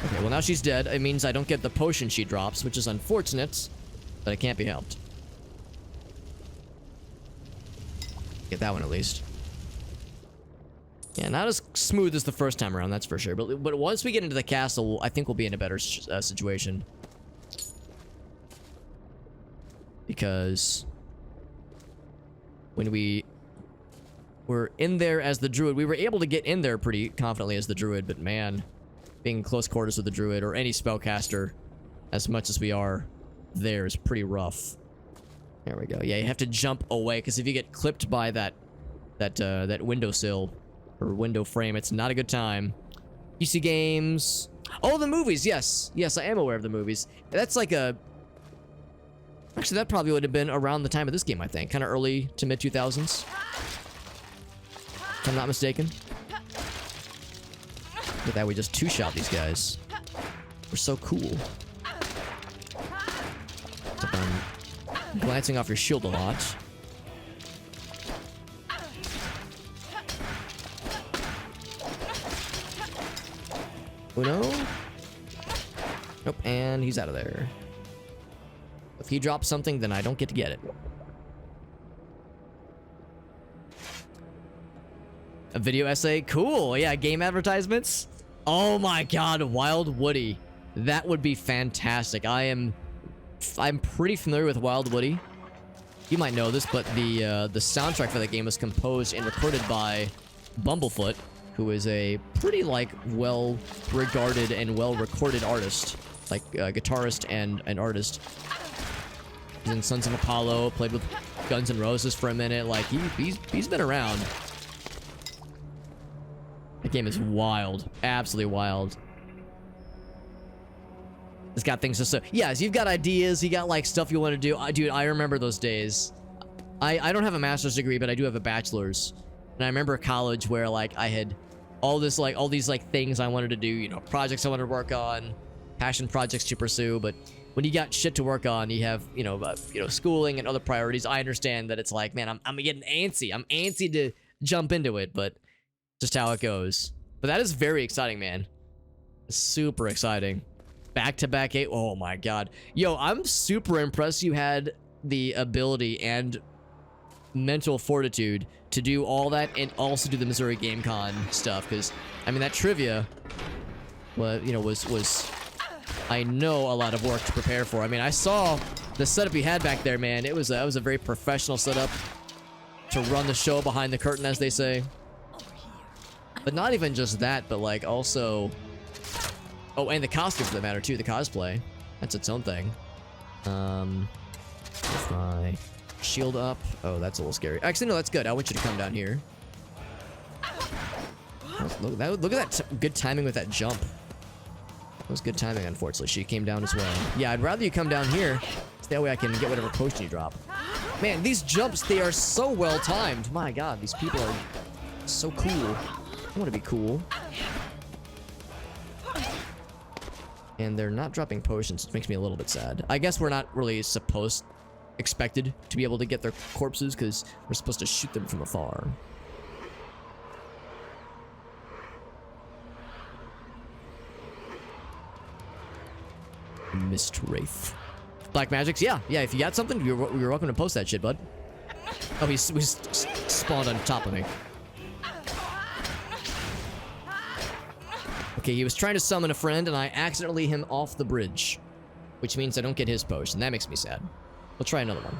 Okay, well now she's dead. It means I don't get the potion she drops, which is unfortunate, but it can't be helped. Get that one at least. Yeah, not as smooth as the first time around, that's for sure. But once we get into the castle, I think we'll be in a better situation. Because when we were in there as the druid, we were able to get in there pretty confidently as the druid, but man, being in close quarters with the druid or any spellcaster, as much as we are there, is pretty rough. There we go. Yeah, you have to jump away, because if you get clipped by that windowsill or window frame, it's not a good time. PC games. Oh, the movies. Yes, I am aware of the movies. That's like a. Actually, that probably would have been around the time of this game, I think, kind of early to mid 2000s, if I'm not mistaken. Look at that, we just two-shot these guys. We're so cool. Except I'm glancing off your shield a lot. Uno? Nope, and he's out of there. If he drops something, then I don't get to get it. A video essay? Cool. Yeah, game advertisements. Oh my god, Wild Woody. That would be fantastic. I'm pretty familiar with Wild Woody. You might know this, but the soundtrack for the game was composed and recorded by Bumblefoot, who is a pretty, like, well-regarded and well-recorded artist. Like, guitarist and artist. He's in Sons of Apollo, played with Guns N' Roses for a minute. Like, he's been around. That game is wild. Absolutely wild. It's got things to say. Yes, you've got ideas. You got, like, stuff you want to do. Dude, I remember those days. I don't have a master's degree, but I do have a bachelor's. And I remember college where, like, I had all these, like, things I wanted to do. You know, projects I wanted to work on. Passion projects to pursue. But when you got shit to work on, you have, you know, schooling and other priorities. I understand that it's like, man, I'm getting antsy. I'm antsy to jump into it, but just how it goes. But that is very exciting, man. Super exciting. Back-to-back 8. Oh my god. Yo, I'm super impressed you had the ability and mental fortitude to do all that and also do the Missouri Game Con stuff, because I mean that trivia, well, you know, was I know a lot of work to prepare for. I mean, I saw the setup you had back there, man. It was a very professional setup to run the show behind the curtain, as they say. But not even just that, but like also, oh, and the costume for that matter too, the cosplay. That's its own thing. With my shield up. Oh, that's a little scary. Actually, no, that's good. I want you to come down here. Look at that good timing with that jump. That was good timing, unfortunately. She came down as well. Yeah, I'd rather you come down here, so that way I can get whatever potion you drop. Man, these jumps, they are so well timed. My god, these people are so cool. I want to be cool. And they're not dropping potions, which makes me a little bit sad. I guess we're not really expected to be able to get their corpses, because we're supposed to shoot them from afar. Mist Wraith. Black Magics, yeah, if you got something, you're welcome to post that shit, bud. Oh, he spawned on top of me. Okay, he was trying to summon a friend, and I accidentally him off the bridge, which means I don't get his potion. That makes me sad. We'll try another one.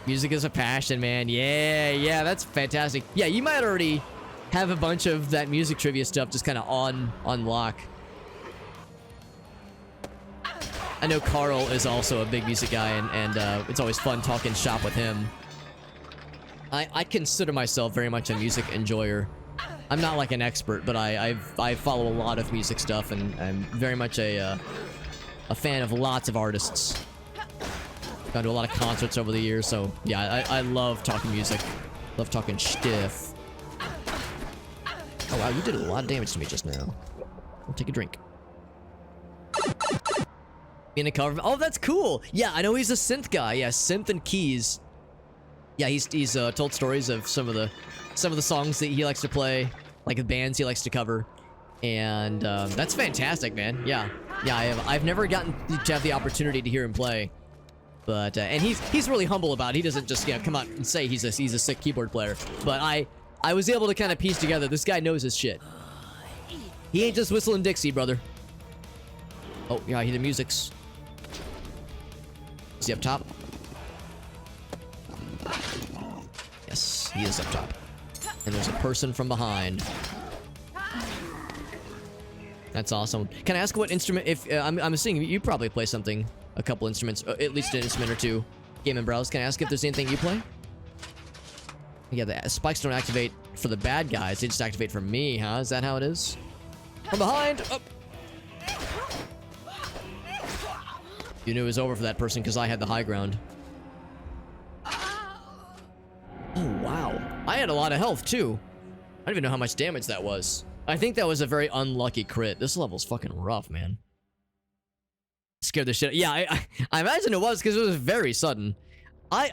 Music is a passion, man. Yeah, that's fantastic. Yeah, you might already have a bunch of that music trivia stuff just kind of on lock. I know Carl is also a big music guy, and it's always fun talking shop with him. I consider myself very much a music enjoyer. I'm not like an expert, but I follow a lot of music stuff, and I'm very much a fan of lots of artists. Gone to a lot of concerts over the years, so yeah, I love talking music. Love talking stuff. Oh wow, you did a lot of damage to me just now. I'll take a drink. In a cover. Oh, that's cool. Yeah, I know he's a synth guy. Yeah, synth and keys. Yeah, he's told stories of some of the songs that he likes to play, like the bands he likes to cover, and that's fantastic, man. Yeah, I've never gotten to have the opportunity to hear him play, but and he's really humble about it. He doesn't just come out and say he's a sick keyboard player. But I was able to kind of piece together, this guy knows his shit. He ain't just whistling Dixie, brother. Oh yeah, I hear the music's. Is he up top? Yes, he is up top. And there's a person from behind. That's awesome. Can I ask what instrument? If I'm assuming you probably play something, a couple instruments, at least an instrument or two. Game and browse. Can I ask if there's anything you play? Yeah, the spikes don't activate for the bad guys. They just activate for me, huh? Is that how it is? From behind. Up. You knew it was over for that person because I had the high ground. Oh, wow. I had a lot of health, too. I don't even know how much damage that was. I think that was a very unlucky crit. This level's fucking rough, man. Scared the shit. Yeah, I imagine it was because it was very sudden. I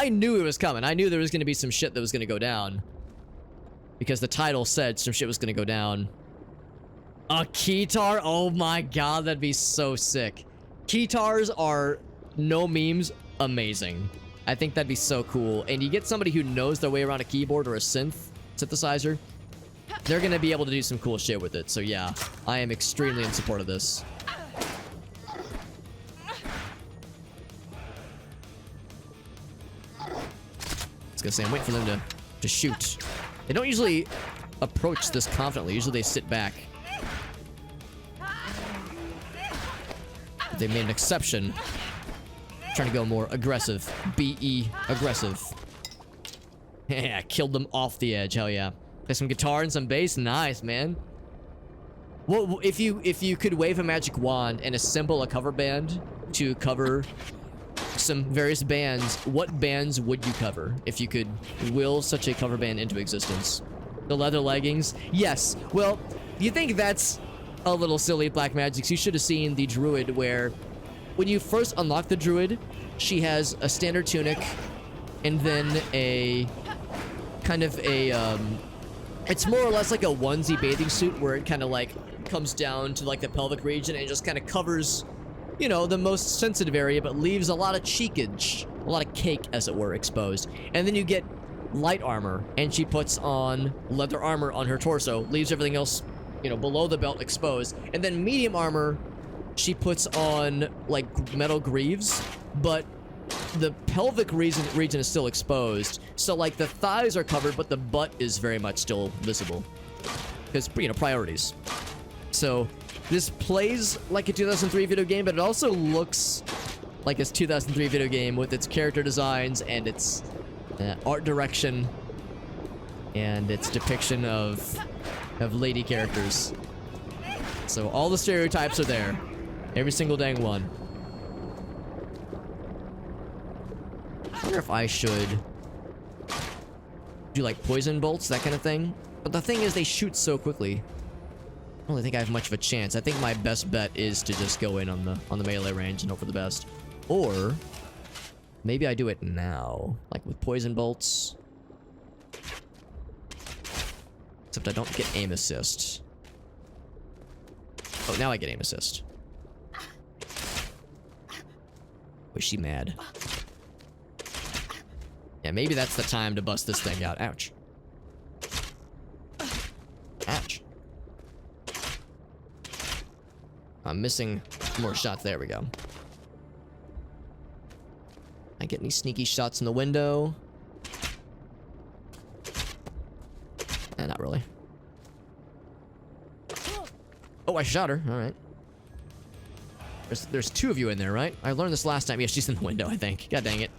knew it was coming. I knew there was going to be some shit that was going to go down. Because the title said some shit was going to go down. A keytar? Oh my god, that'd be so sick. Keytars are, no memes, amazing. I think that'd be so cool. And you get somebody who knows their way around a keyboard or a synthesizer, they're gonna be able to do some cool shit with it. So yeah, I am extremely in support of this. I was gonna say, I'm waiting for them to shoot. They don't usually approach this confidently. Usually they sit back. They made an exception. Trying to go more aggressive. B-E, aggressive. Yeah, killed them off the edge. Hell yeah. Play some guitar and some bass. Nice, man. Well, if you could wave a magic wand and assemble a cover band to cover some various bands, what bands would you cover if you could will such a cover band into existence? The leather leggings? Yes. Well, you think that's a little silly, Black Magics? You should have seen the druid where when you first unlock the druid, she has a standard tunic and then a kind of a it's more or less like a onesie bathing suit where it kind of like comes down to like the pelvic region and just kind of covers, you know, the most sensitive area, but leaves a lot of cheekage, a lot of cake, as it were, exposed. And then you get light armor, and she puts on leather armor on her torso, leaves everything else, you know, below the belt exposed. And then medium armor, she puts on like metal greaves, but the pelvic region is still exposed. So like the thighs are covered, but the butt is very much still visible. Because, you know, priorities. So this plays like a 2003 video game, but it also looks like a 2003 video game with its character designs and its art direction and its depiction of lady characters. So all the stereotypes are there. Every single dang one. I wonder if I should do like poison bolts, that kind of thing. But the thing is, they shoot so quickly. I don't really think I have much of a chance. I think my best bet is to just go in on the melee range and hope for the best. Or maybe I do it now, like with poison bolts. Except I don't get aim assist. Oh, now I get aim assist. Was she mad? Yeah, maybe that's the time to bust this thing out. Ouch. Ouch. I'm missing more shots. There we go. I get any sneaky shots in the window? Not really. Oh, I shot her. All right. There's two of you in there, right? I learned this last time. Yeah, she's in the window, I think. God dang it.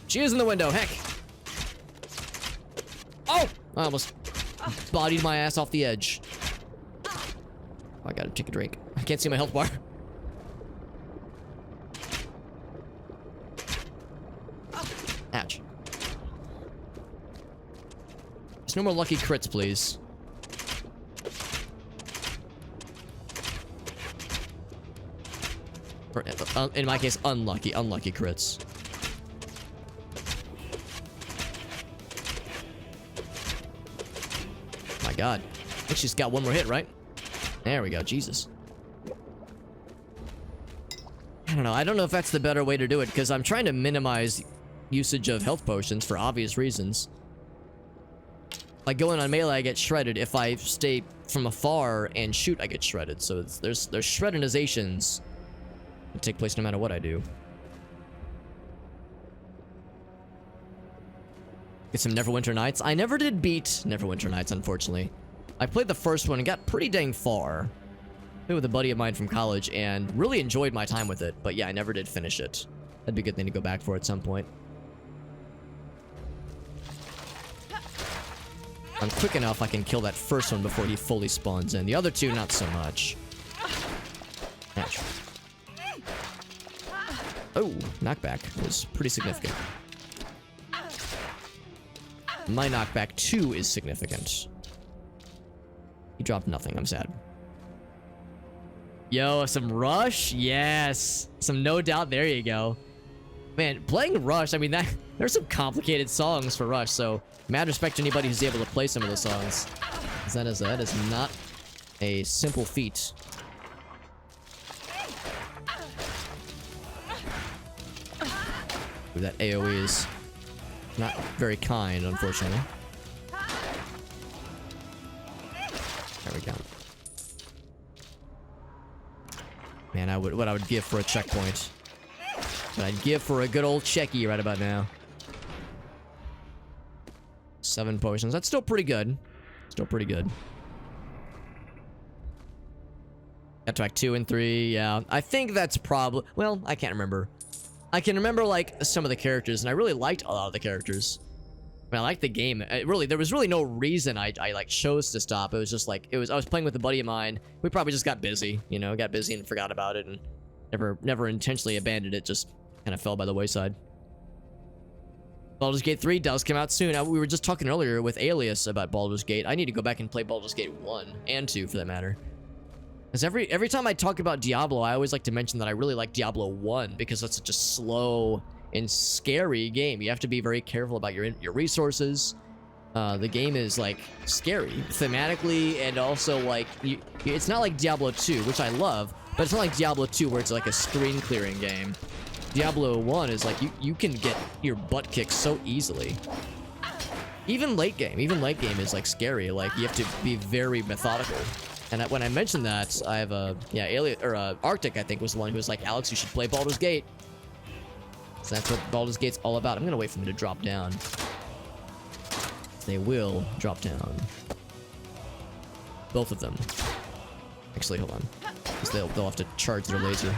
She is in the window. Heck. I almost bodied my ass off the edge. Oh, I gotta take a drink. I can't see my health bar. Ouch. There's no more lucky crits, please. Or, in my case, unlucky crits. My god. I think she's got one more hit, right? There we go, Jesus. I don't know. I don't know if that's the better way to do it, because I'm trying to minimize usage of health potions for obvious reasons. Like going on melee, I get shredded. If I stay from afar and shoot, I get shredded. So there's shreddinizations that take place no matter what I do. Get some Neverwinter Nights. I never did beat Neverwinter Nights, unfortunately. I played the first one and got pretty dang far. Played with a buddy of mine from college and really enjoyed my time with it. But yeah, I never did finish it. That'd be a good thing to go back for at some point. I'm quick enough, I can kill that first one before he fully spawns in. The other two, not so much. Ouch. Oh, knockback was pretty significant. My knockback, too, is significant. He dropped nothing, I'm sad. Yo, some Rush? Yes! Some No Doubt, there you go. Man, playing Rush, I mean, there's some complicated songs for Rush, so mad respect to anybody who's able to play some of those songs. That is not a simple feat. Ooh, that AoE is not very kind, unfortunately. There we go. Man, what I would give for a checkpoint. What I'd give for a good old checky right about now. 7 potions. That's still pretty good. Still pretty good. Got to Act 2 and 3, yeah. I think that's probably... Well, I can't remember. I can remember, like, some of the characters, and I really liked a lot of the characters. I mean, I liked the game. There was really no reason I like, chose to stop. It was just, like, I was playing with a buddy of mine. We probably just got busy, you know? Got busy and forgot about it, and never intentionally abandoned it. Just kind of fell by the wayside. Baldur's Gate 3 does come out soon. We were just talking earlier with Alias about Baldur's Gate. I need to go back and play Baldur's Gate 1 and 2 for that matter. Because every time I talk about Diablo, I always like to mention that I really like Diablo 1 because it's such a slow and scary game. You have to be very careful about your resources. The game is like scary thematically, and also like it's not like Diablo 2, which I love, but it's not like Diablo 2 where it's like a screen clearing game. Diablo 1 is like you can get your butt kicked so easily. Even late game is like scary. Like you have to be very methodical. And when I mentioned that, I have Arctic, I think, was the one who was like, Alex, you should play Baldur's Gate. So that's what Baldur's Gate's all about. I'm gonna wait for them to drop down. They will drop down. Both of them. Actually, hold on. Because they'll have to charge their laser.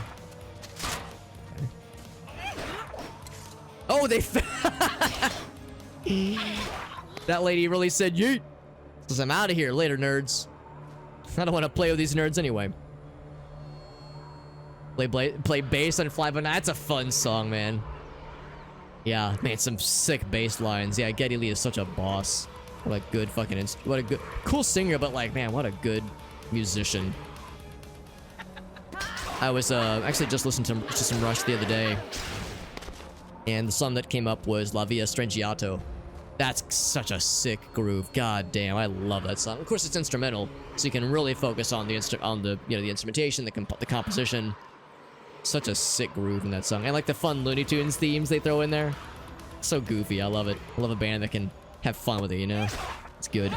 Oh, they That lady really said yeet. Says I'm out of here later, nerds. I don't want to play with these nerds anyway. Play bass on Fly By Night. That's a fun song, man. Yeah, man, some sick bass lines. Yeah, Geddy Lee is such a boss. What a good fucking what a good cool singer, but like, man, what a good musician. I was actually just listening to some Rush the other day. And the song that came up was La Via Strangiato. That's such a sick groove. God damn, I love that song. Of course, it's instrumental, so you can really focus on the instrumentation, the composition. Such a sick groove in that song. And like the fun Looney Tunes themes they throw in there. So goofy. I love it. I love a band that can have fun with it, you know? It's good.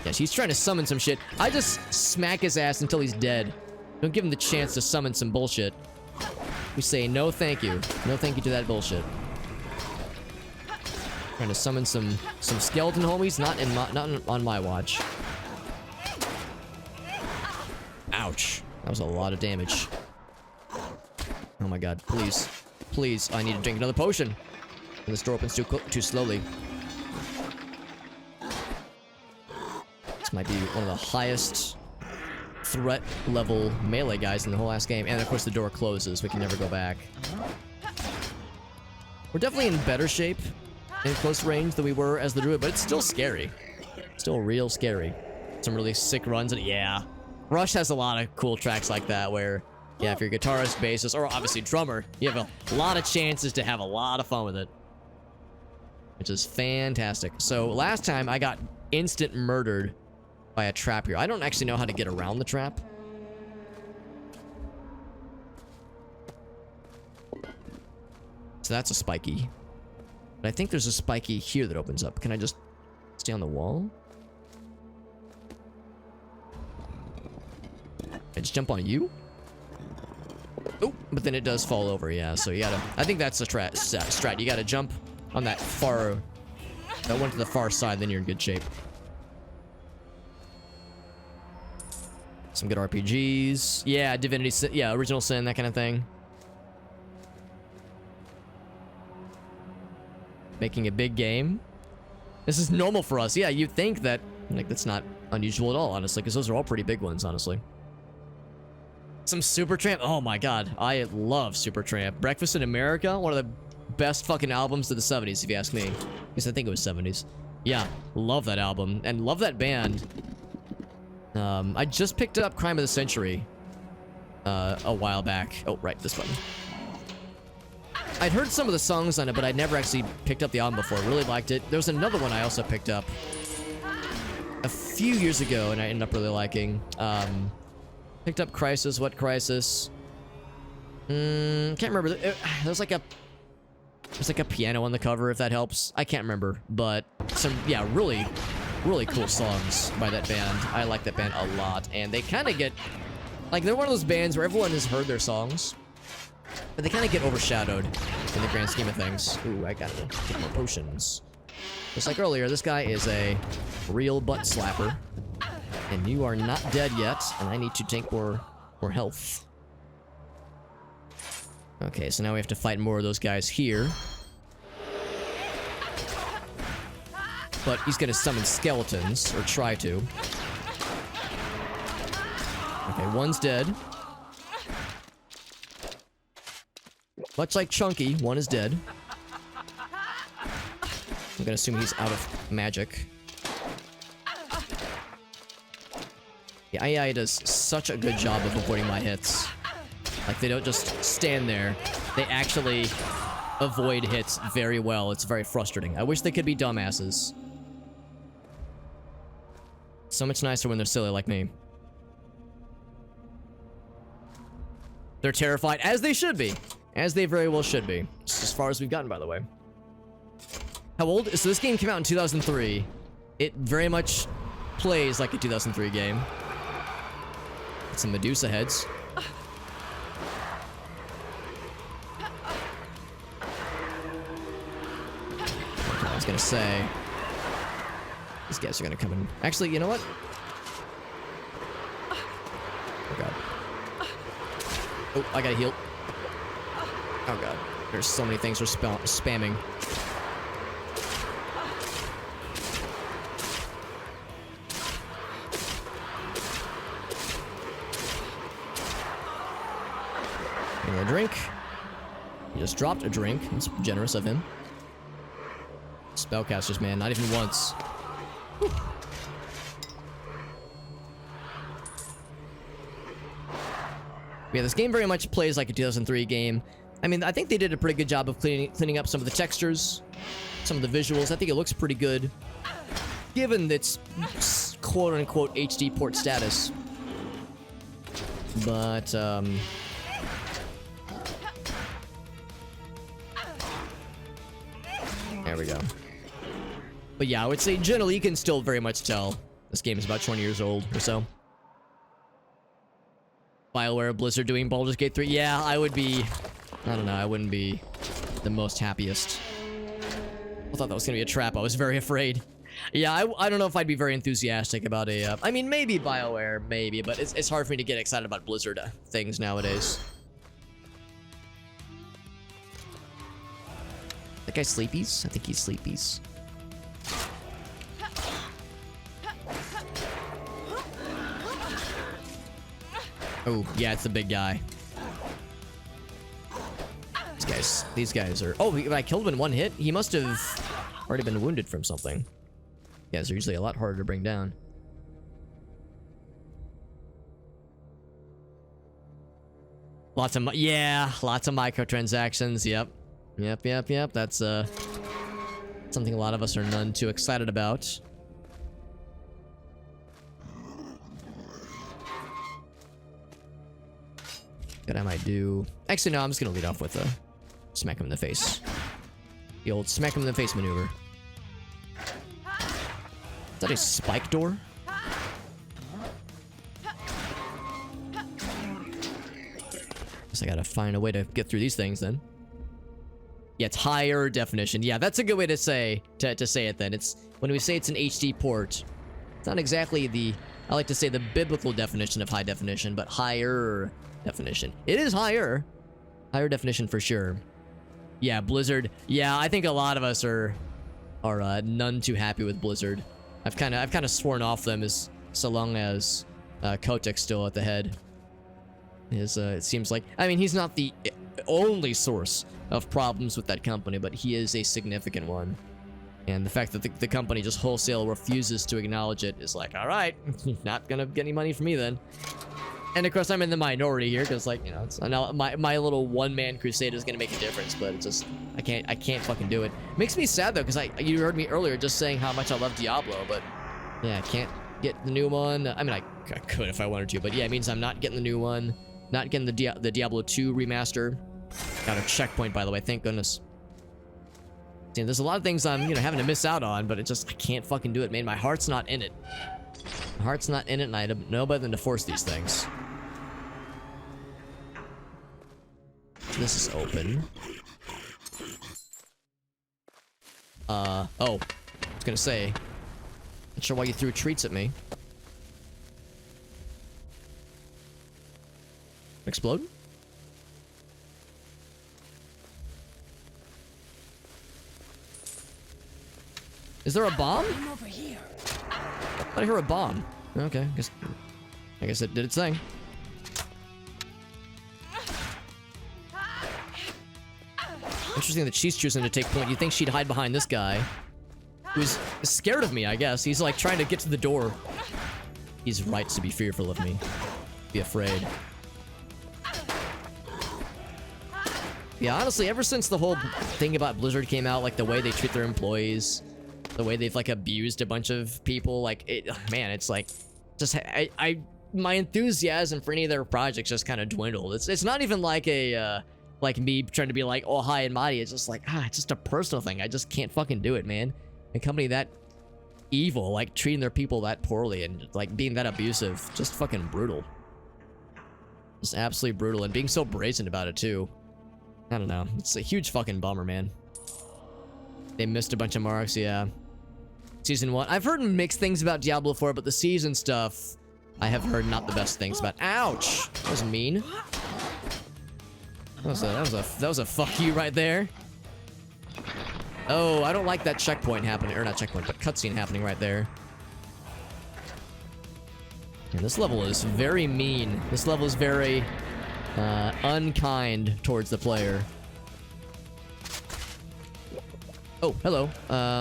Yeah, she's trying to summon some shit. I just smack his ass until he's dead. Don't give him the chance to summon some bullshit. We say no thank you. No thank you to that bullshit. Trying to summon some skeleton homies, not on my watch. Ouch. That was a lot of damage. Oh my god, please. Please, I need to drink another potion. And this door opens too slowly. Might be one of the highest threat level melee guys in the whole last game. And of course the door closes. We can never go back. We're definitely in better shape in close range than we were as the druid, but it's still scary. Still real scary. Some really sick runs, and yeah. Rush has a lot of cool tracks like that where, yeah, if you're a guitarist, bassist, or obviously drummer, you have a lot of chances to have a lot of fun with it. Which is fantastic. So last time I got instant murdered by a trap here. I don't actually know how to get around the trap. So that's a spiky. But I think there's a spiky here that opens up. Can I just stay on the wall? I just jump on you? Oh, but then it does fall over, yeah. So you gotta... I think that's the strat. You gotta jump on that far... That went to the far side, then you're in good shape. Some good RPGs. Yeah, Divinity Sin. Yeah, Original Sin, that kind of thing. Making a big game. This is normal for us. Yeah, you'd think that... Like, that's not unusual at all, honestly, because those are all pretty big ones, honestly. Some Supertramp. Oh my god. I love Supertramp. Breakfast in America. One of the best fucking albums of the 70s, if you ask me. Because I think it was 70s. Yeah. Love that album. And love that band. I just picked up Crime of the Century. A while back. Oh, right. This button. I'd heard some of the songs on it, but I'd never actually picked up the album before. Really liked it. There was another one I also picked up a few years ago, and I ended up really liking. Picked up Crisis. What Crisis? Can't remember. There's like a piano on the cover, if that helps. I can't remember, but some, yeah, really cool songs by that band. I like that band a lot, and they kind of get, like, they're one of those bands where everyone has heard their songs, but they kind of get overshadowed in the grand scheme of things. Ooh, I gotta get more potions. Just like earlier, this guy is a real butt slapper. And you are not dead yet, and I need to take more health. Okay, so now we have to fight more of those guys here. But he's gonna summon skeletons, or try to. Okay, one's dead. Much like Chunky, one is dead. I'm gonna assume he's out of magic. Yeah, AI does such a good job of avoiding my hits. Like, they don't just stand there. They actually avoid hits very well. It's very frustrating. I wish they could be dumbasses. So much nicer when they're silly like me. They're terrified, as they should be. As they very well should be. Just as far as we've gotten, by the way. How old? So this game came out in 2003. It very much plays like a 2003 game. Some Medusa heads. I was gonna say, these guys are gonna come in. Actually, you know what? Oh god. Oh, I gotta heal. Oh god. There's so many things we're spamming. A drink. He just dropped a drink. That's generous of him. Spellcasters, man. Not even once. Whew. Yeah, this game very much plays like a 2003 game. I mean, I think they did a pretty good job of cleaning up some of the textures, some of the visuals. I think it looks pretty good, given its quote-unquote HD port status. But, there we go. But yeah, I would say generally you can still very much tell this game is about 20 years old or so. BioWare, Blizzard doing Baldur's Gate 3. Yeah, I would be... I don't know, I wouldn't be the most happiest. I thought that was gonna be a trap. I was very afraid. Yeah, I don't know if I'd be very enthusiastic about a... I mean, maybe BioWare, maybe, but it's hard for me to get excited about Blizzard things nowadays. That guy Sleepies? I think he's Sleepies. Oh, yeah, it's the big guy. These guys are... Oh, I killed him in one hit? He must have already been wounded from something. Yeah, they're usually a lot harder to bring down. Lots of microtransactions. Yep. That's something a lot of us are none too excited about. What I might do... Actually, no, I'm just gonna lead off with a smack him in the face. The old smack him in the face maneuver. Is that a spike door? Guess I gotta find a way to get through these things then. Yeah, it's higher definition. Yeah, that's a good way to say it then. It's when we say it's an HD port, it's not exactly the... I like to say the biblical definition of high definition, but higher definition. It is higher. Higher definition for sure. Yeah, Blizzard. Yeah, I think a lot of us are none too happy with Blizzard. I've kind of sworn off them as so long as Kotick's still at the head. It seems like, I mean, he's not the only source of problems with that company, but he is a significant one. And the fact that the company just wholesale refuses to acknowledge it is like, all right, not gonna get any money from me then. And of course, I'm in the minority here because, like, you know, it's, I know my little one-man crusade is gonna make a difference, but it's just I can't fucking do it. Makes me sad though, because you heard me earlier just saying how much I love Diablo, but yeah, I can't get the new one. I mean, I could if I wanted to, but yeah, it means I'm not getting the new one, not getting the Diablo 2 remaster. Got a checkpoint, by the way, thank goodness. See, there's a lot of things I'm, you know, having to miss out on, but it just, I can't fucking do it, man. My heart's not in it. My heart's not in it, and I know better than to force these things. This is open. Oh. I was gonna say, not sure why you threw treats at me. Explode? Is there a bomb? I'm over here. I hear a bomb. Okay, I guess it did its thing. Interesting that she's choosing to take point. You think she'd hide behind this guy, who's scared of me, I guess. He's like trying to get to the door. He's right to be fearful of me. Be afraid. Yeah, honestly, ever since the whole thing about Blizzard came out, like the way they treat their employees, the way they've like abused a bunch of people, like it, man, it's like just my enthusiasm for any of their projects just kind of dwindled. It's not even like a like me trying to be like, oh, high and mighty. It's just like, it's just a personal thing. I just can't fucking do it, man. A company that evil, like treating their people that poorly and like being that abusive, just fucking brutal. Just absolutely brutal, and being so brazen about it too. I don't know. It's a huge fucking bummer, man. They missed a bunch of marks, yeah. Season 1. I've heard mixed things about Diablo 4, but the season stuff, I have heard not the best things about. Ouch! That was mean. That was a fuck you right there. Oh, I don't like that checkpoint happening, or not checkpoint, but cutscene happening right there. And this level is very mean. This level is very unkind towards the player. Oh, hello.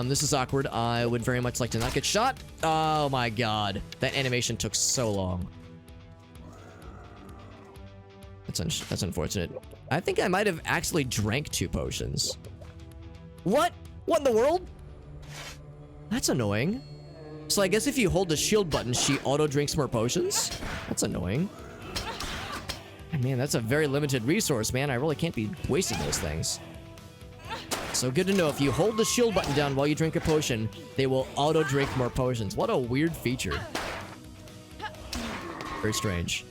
This is awkward. I would very much like to not get shot. Oh my god. That animation took so long. That's unfortunate. I think I might have actually drank 2 potions. What? What in the world? That's annoying. So I guess if you hold the shield button, she auto-drinks more potions? That's annoying. Man, that's a very limited resource, man. I really can't be wasting those things. So good to know, if you hold the shield button down while you drink a potion, they will auto-drink more potions. What a weird feature. Very strange.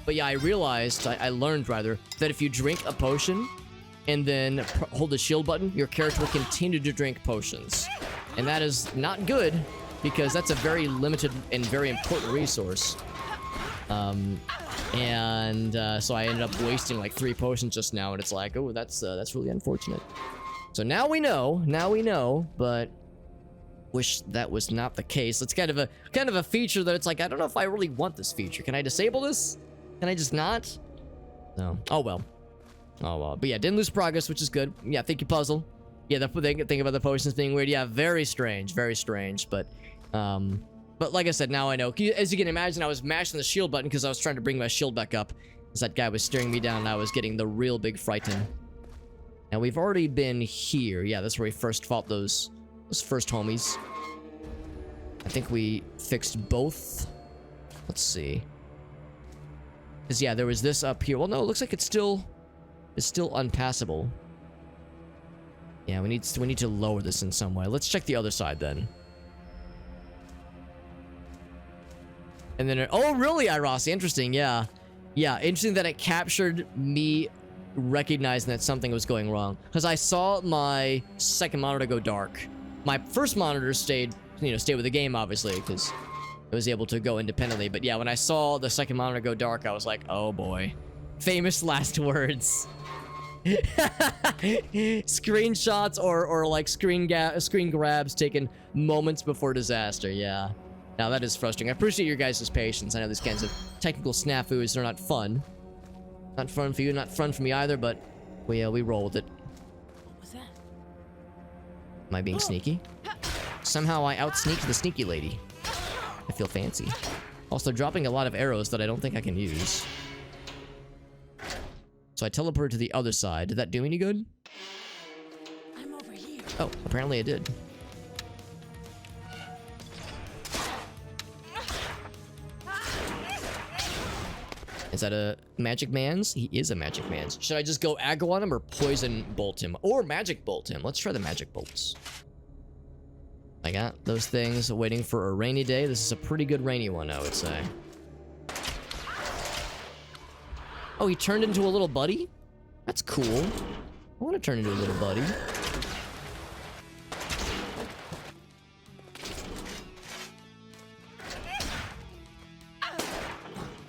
But yeah, I learned rather, that if you drink a potion and then hold the shield button, your character will continue to drink potions. And that is not good, because that's a very limited and very important resource. So I ended up wasting like 3 potions just now, and it's like, oh, that's really unfortunate. So now we know, but wish that was not the case. It's kind of a feature that it's like, I don't know if I really want this feature. Can I disable this? Can I just not? No. Oh, well. Oh, well. But yeah, didn't lose progress, which is good. Yeah, thank you, Puzzle. Yeah, the thing about the potions being weird. Yeah, very strange. Very strange. But like I said, now I know. As you can imagine, I was mashing the shield button because I was trying to bring my shield back up. As that guy was staring me down and I was getting the real big frighten. Now, we've already been here. Yeah, that's where we first fought those first homies. I think we fixed both. Let's see. Because, yeah, there was this up here. Well, no, it looks like it's still unpassable. Yeah, we need to lower this in some way. Let's check the other side then. And then, oh, really, Irossi? Interesting, yeah. Yeah, interesting that it captured me recognizing that something was going wrong. Because I saw my second monitor go dark. My first monitor stayed with the game, obviously, because it was able to go independently. But yeah, when I saw the second monitor go dark, I was like, oh boy. Famous last words. Screenshots or like screen grabs taken moments before disaster, yeah. Now that is frustrating. I appreciate your guys' patience. I know these kinds of technical snafus are not fun. Not fun for you, not fun for me either, but we roll with it. What was that? Am I being sneaky? Somehow I outsneaked the sneaky lady. I feel fancy. Also dropping a lot of arrows that I don't think I can use. So I teleported to the other side. Did that do any good? I'm over here. Oh, apparently it did. Is that a magic man's? He is a magic man's. Should I just go aggro on him or poison bolt him? Or magic bolt him? Let's try the magic bolts. I got those things waiting for a rainy day. This is a pretty good rainy one, I would say. Oh, he turned into a little buddy? That's cool. I want to turn into a little buddy.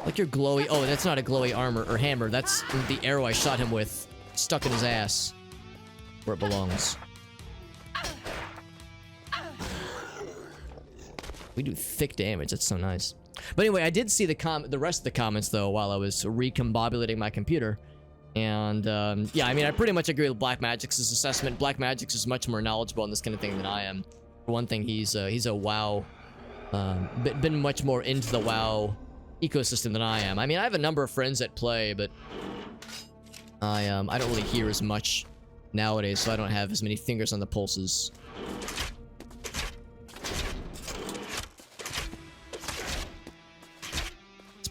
Like your glowy... Oh, that's not a glowy armor or hammer. That's the arrow I shot him with. Stuck in his ass. Where it belongs. We do thick damage. That's so nice. But anyway, I did see the rest of the comments, though, while I was recombobulating my computer. And, yeah, I mean, I pretty much agree with Black Magic's assessment. Black Magic's is much more knowledgeable on this kind of thing than I am. For one thing, he's a WoW... been much more into the WoW ecosystem than I am. I mean, I have a number of friends that play, but... I don't really hear as much nowadays, so I don't have as many fingers on the pulses.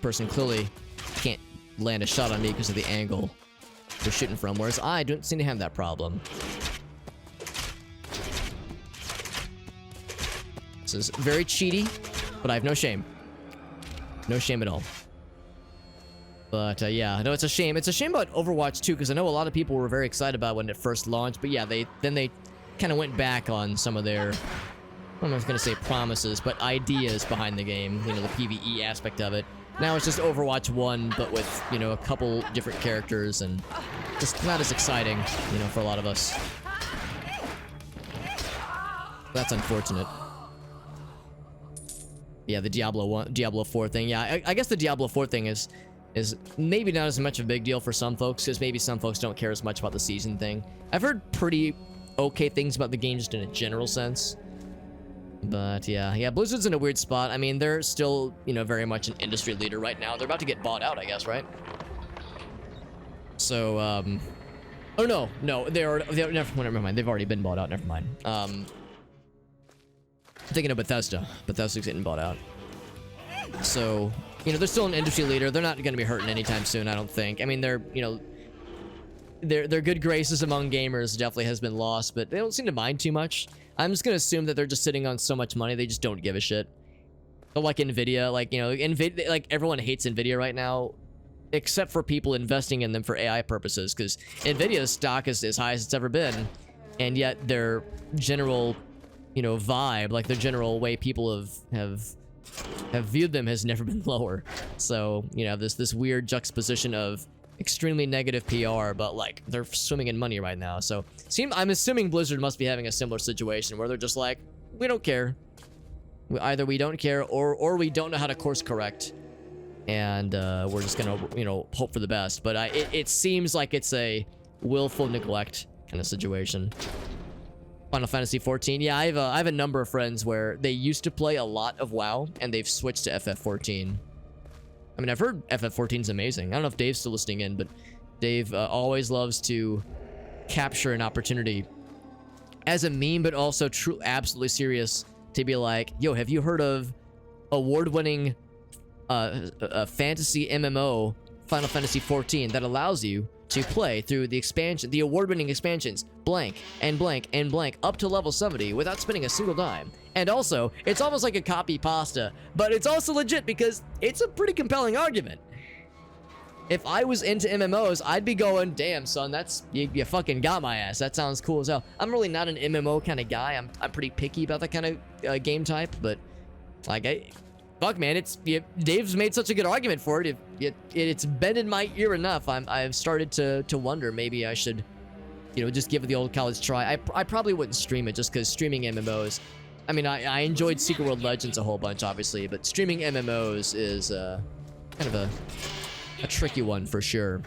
Person clearly can't land a shot on me because of the angle they're shooting from, whereas I don't seem to have that problem. This is very cheaty, but I have no shame. No shame at all. But yeah, no, it's a shame. It's a shame about Overwatch 2, because I know a lot of people were very excited about it when it first launched, but yeah, they kind of went back on some of their, I don't know if I was going to say promises, but ideas behind the game, the PvE aspect of it. Now it's just Overwatch 1, but with, a couple different characters, and just not as exciting, for a lot of us. That's unfortunate. Yeah, the Diablo 4 thing. Yeah, I guess the Diablo 4 thing is maybe not as much of a big deal for some folks, because maybe some folks don't care as much about the season thing. I've heard pretty okay things about the game just in a general sense. But yeah, Blizzard's in a weird spot. I mean, they're still, very much an industry leader right now. They're about to get bought out, I guess, right? So, oh no, never mind. They've already been bought out. Never mind. I'm thinking of Bethesda. Bethesda's getting bought out. So, they're still an industry leader. They're not going to be hurting anytime soon, I don't think. I mean, their good graces among gamers definitely has been lost, but they don't seem to mind too much. I'm just gonna assume that they're just sitting on so much money they just don't give a shit. But like Nvidia, Nvidia, like everyone hates Nvidia right now, except for people investing in them for AI purposes, because Nvidia's stock is as high as it's ever been, and yet their general, vibe, like their general way people have viewed them has never been lower. So this weird juxtaposition of extremely negative PR, but they're swimming in money right now. So I'm assuming Blizzard must be having a similar situation where they're just like, we don't care. Either we don't care or we don't know how to course correct and we're just gonna, you know, hope for the best. But it seems like it's a willful neglect kind of situation. Final Fantasy 14. Yeah, I have a number of friends where they used to play a lot of WoW, and they've switched to FF14. I mean, I've heard FF14 is amazing. I don't know if Dave's still listening in, but Dave always loves to capture an opportunity as a meme, but also true, absolutely serious, to be like, yo, have you heard of award-winning fantasy MMO Final Fantasy 14 that allows you to play through the expansion, the award-winning expansions, blank and blank and blank, up to level 70 without spending a single dime. And also, it's almost like a copy pasta, but it's also legit because it's a pretty compelling argument. If I was into MMOs, I'd be going, damn, son, that's, you fucking got my ass. That sounds cool as hell. I'm really not an MMO kind of guy. I'm pretty picky about that kind of game type, but, like, fuck, man, Dave's made such a good argument for it. It's been in my ear enough. I've started to wonder maybe I should, you know, just give it the old college try. I probably wouldn't stream it just because streaming MMOs, I mean, I enjoyed Secret World Legends a whole bunch, obviously, but streaming MMOs is kind of a tricky one for sure.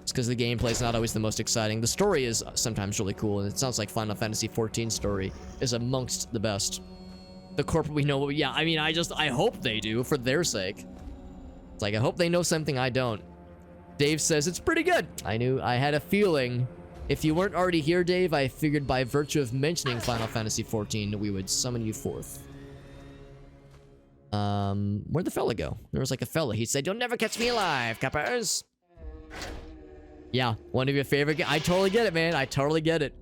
It's because the gameplay is not always the most exciting. The story is sometimes really cool, and it sounds like Final Fantasy 14 story is amongst the best. The corporate, we know, yeah, I mean, I hope they do for their sake. It's like, I hope they know something I don't. Dave says it's pretty good. I had a feeling. If you weren't already here, Dave, I figured by virtue of mentioning Final Fantasy 14, we would summon you forth. Where'd the fella go? There was like a fella. He said, "You'll never catch me alive, Cappers." Yeah, one of your favorite I totally get it, man. I totally get it.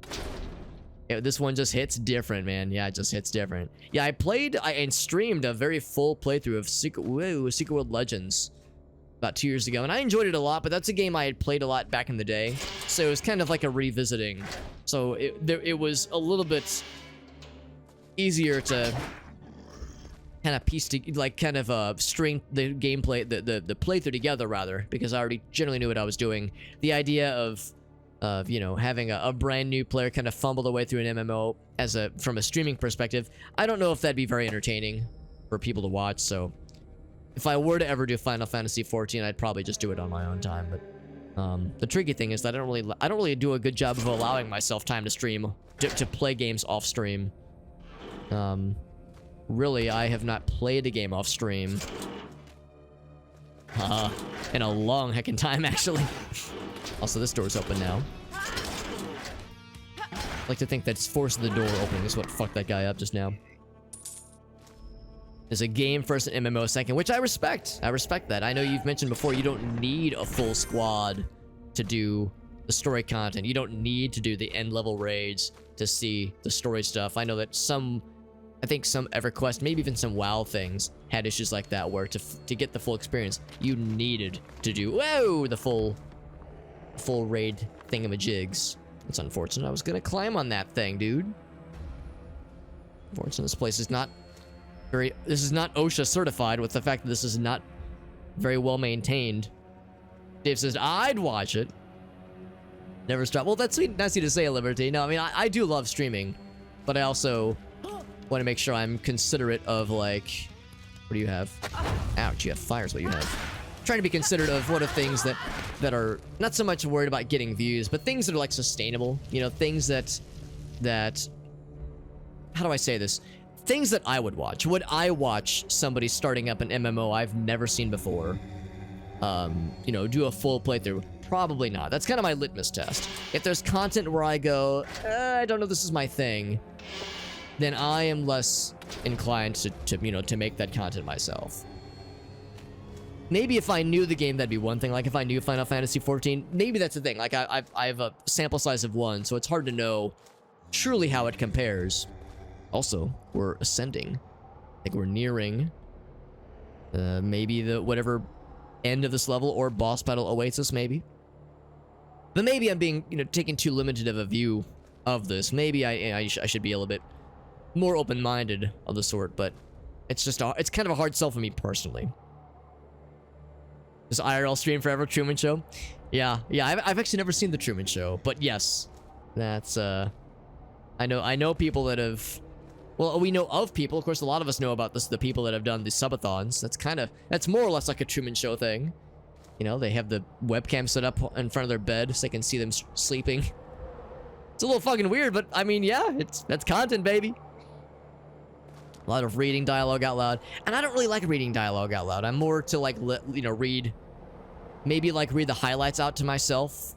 Yeah, this one just hits different, man. Yeah, it just hits different. Yeah, I played and streamed a very full playthrough of Secret World Legends about 2 years ago, and I enjoyed it a lot, but that's a game I had played a lot back in the day, so it was kind of like a revisiting. So it was a little bit easier to kind of piece to, like, kind of string the gameplay, the playthrough together, rather, because I already generally knew what I was doing. The idea of you know, having a brand new player kind of fumble their way through an MMO from a streaming perspective, I don't know if that'd be very entertaining for people to watch. So if I were to ever do Final Fantasy 14, I'd probably just do it on my own time. But the tricky thing is that I don't really do a good job of allowing myself time to stream, to play games off stream. Really, I have not played a game off stream in a long heckin' time, actually. Also, this door's open now. I like to think that it's forcing the door opening is what fucked that guy up just now. There's a game first and MMO second, which I respect. I respect that. I know you've mentioned before you don't need a full squad to do the story content. You don't need to do the end level raids to see the story stuff. I know that I think some EverQuest, maybe even some WoW things, had issues like that where to get the full experience, you needed to do, the full raid thingamajigs. It's unfortunate. I was gonna climb on that thing, dude. Unfortunately, this place is not this is not OSHA certified, with the fact that this is not very well maintained. Dave says, I'd watch it. Never stop. Well, that's sweet. Nice of you to say, Liberty. No, I mean, I do love streaming, but I also want to make sure I'm considerate of, like, what do you have? Ouch, you have fire is what you have. Trying to be considerate of what are things that are not so much worried about getting views, but things that are, like, sustainable. You know, things that how do I say this? Things that I would watch. Would I watch somebody starting up an MMO I've never seen before? You know, do a full playthrough? Probably not. That's kind of my litmus test. If there's content where I go, I don't know if this is my thing, then I am less inclined to make that content myself. Maybe if I knew the game, that'd be one thing. Like if I knew Final Fantasy 14, maybe that's the thing. Like I have a sample size of 1, so it's hard to know truly how it compares. Also, we're ascending. Like we're nearing maybe the whatever end of this level or boss battle awaits us, maybe. But maybe I'm being, taking too limited of a view of this. Maybe I should be a little bit more open-minded of the sort, but it's just it's kind of a hard sell for me personally. Is IRL stream forever? Truman Show? Yeah. I've actually never seen the Truman Show, but yes, that's I know people that have. Well, we know of people. Of course, a lot of us know about this. The people that have done the subathons. That's more or less like a Truman Show thing. You know, they have the webcam set up in front of their bed so they can see them sleeping. It's a little fucking weird, but I mean, yeah, that's content, baby. A lot of reading dialogue out loud, and I don't really like reading dialogue out loud. I'm more to like, read the highlights out to myself.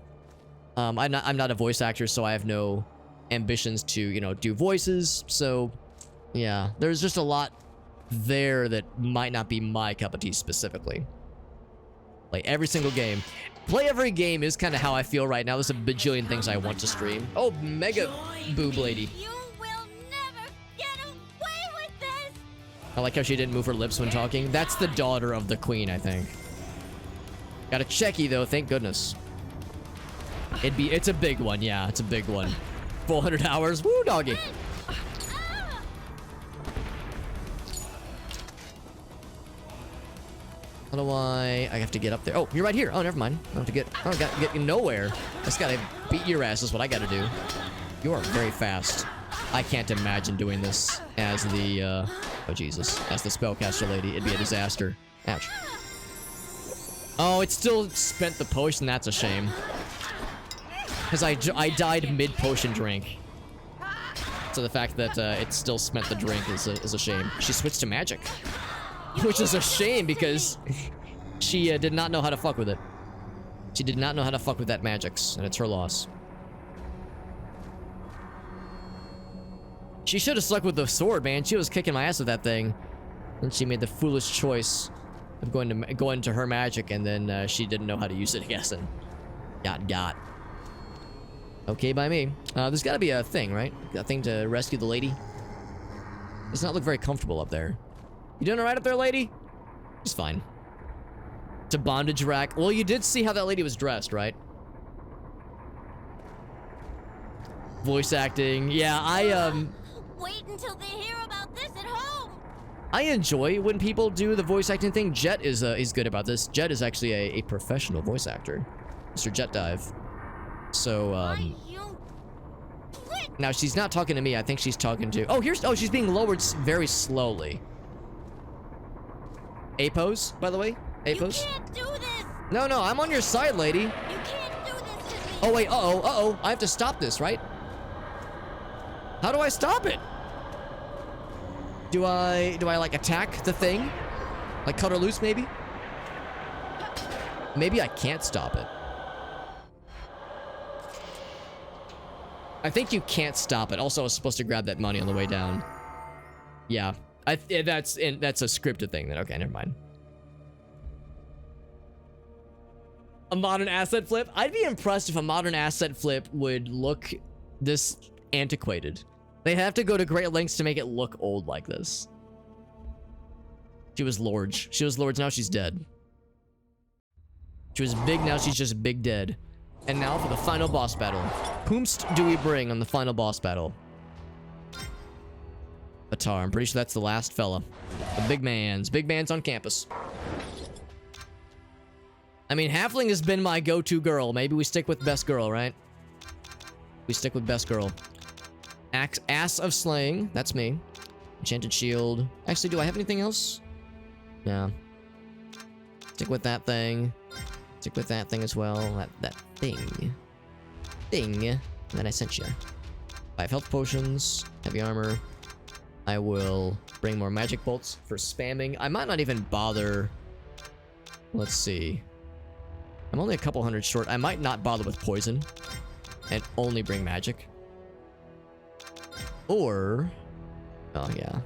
I'm not a voice actor, so I have no ambitions to, do voices. So, yeah, there's just a lot there that might not be my cup of tea specifically. Play every single game. Play every game is kind of how I feel right now. There's a bajillion things I want to stream. Oh, mega boob lady. You will never get away with this. I like how she didn't move her lips when talking. That's the daughter of the queen, I think. Got a checky though, thank goodness. It's a big one, yeah, it's a big one. 400 hours, woo doggy. How do I have to get up there. Oh, you're right here. Oh, never mind. I don't have to get nowhere. I just gotta beat your ass is what I gotta do. You are very fast. I can't imagine doing this as the, oh Jesus, as the spellcaster lady. It'd be a disaster. Ouch. Oh, it still spent the potion. That's a shame. Because I died mid-potion drink. So the fact that it still spent the drink is a shame. She switched to magic. Which is a shame because she did not know how to fuck with it. She did not know how to fuck with that magics, and it's her loss. She should have stuck with the sword, man. She was kicking my ass with that thing. And she made the foolish choice of going to her magic, and then she didn't know how to use it, I guess, and got. Okay by me. There's gotta be a thing, right? A thing to rescue the lady. Does not look very comfortable up there. You doing alright up there, lady? It's fine. It's a bondage rack. Well, you did see how that lady was dressed, right? Voice acting. Yeah, Wait until they hear about this at home. I enjoy when people do the voice acting thing. Jet is good about this. Jet is actually a professional voice actor. Mr. Jet Dive. So, now she's not talking to me. I think she's talking to... Oh, she's being lowered very slowly. A pose, by the way. A pose. You can't do this. No, I'm on your side, lady. You can't do this to me. Oh, wait, uh-oh. I have to stop this, right? How do I stop it? Do I like attack the thing? Like cut her loose, maybe? Maybe I can't stop it. I think you can't stop it. Also, I was supposed to grab that money on the way down. Yeah. That's a scripted thing then. Okay, never mind. A modern asset flip? I'd be impressed if a modern asset flip would look this antiquated. They have to go to great lengths to make it look old like this. She was large. Now she's dead. She was big, now she's just big dead. And now for the final boss battle. Whomst do we bring on the final boss battle? Vatar. I'm pretty sure that's the last fella. The big man's. Big man's on campus. I mean, Halfling has been my go-to girl. Maybe we stick with best girl, right? We stick with best girl. Ass of Slaying. That's me. Enchanted Shield. Actually, do I have anything else? Yeah. Stick with that thing. Stick with that thing as well. That thing. And then I sent you. 5 health potions. Heavy armor. I will bring more magic bolts for spamming. I might not even bother. Let's see. I'm only a couple hundred short. I might not bother with poison. And only bring magic. Or... oh, yeah.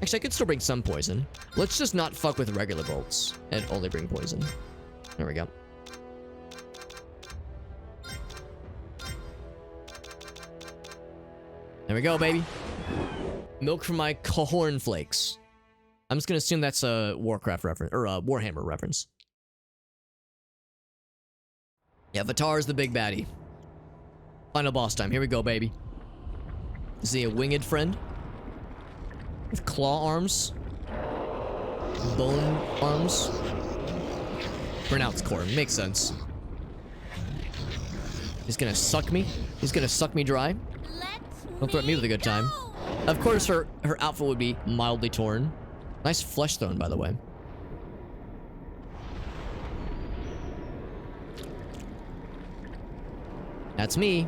Actually, I could still bring some poison. Let's just not fuck with regular bolts. And only bring poison. There we go. There we go, baby. Milk from my cornflakes. I'm just gonna assume that's a Warcraft reference, or a Warhammer reference. Yeah, Vatar is the big baddie. Final boss time. Here we go, baby. Is he a winged friend? With claw arms? Bone arms? Pronounced corn. Makes sense. He's gonna suck me. He's gonna suck me dry. Don't threaten me with a good time. Of course, her outfit would be mildly torn. Nice flesh throne, by the way. That's me.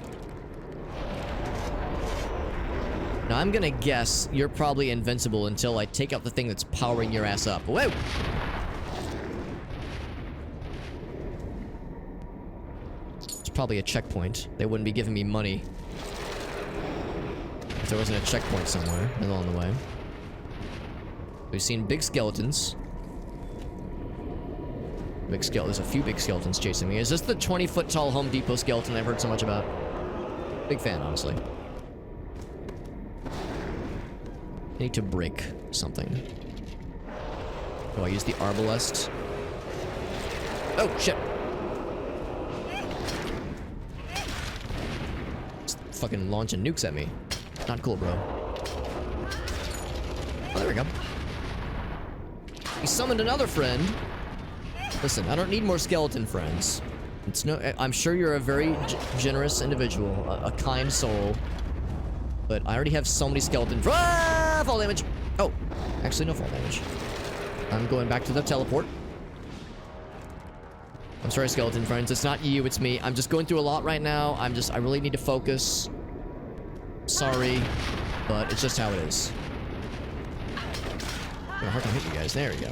Now, I'm gonna guess you're probably invincible until I take out the thing that's powering your ass up. Whoa! It's probably a checkpoint. They wouldn't be giving me money if there wasn't a checkpoint somewhere along the way. We've seen big skeletons. There's a few big skeletons chasing me. Is this the 20-foot tall Home Depot skeleton I've heard so much about? Big fan, honestly. I need to break something. Oh, I use the arbalest. Oh, shit. It's fucking launching nukes at me. Not cool, bro. Oh, there we go. He summoned another friend. Listen, I don't need more skeleton friends. I'm sure you're a very generous individual, a kind soul. But I already have so many skeleton fall damage. Oh, actually no fall damage. I'm going back to the teleport. I'm sorry, skeleton friends. It's not you, it's me. I'm just going through a lot right now. I really need to focus. Sorry, but it's just how it is. Oh, how can I hit you guys? There we go.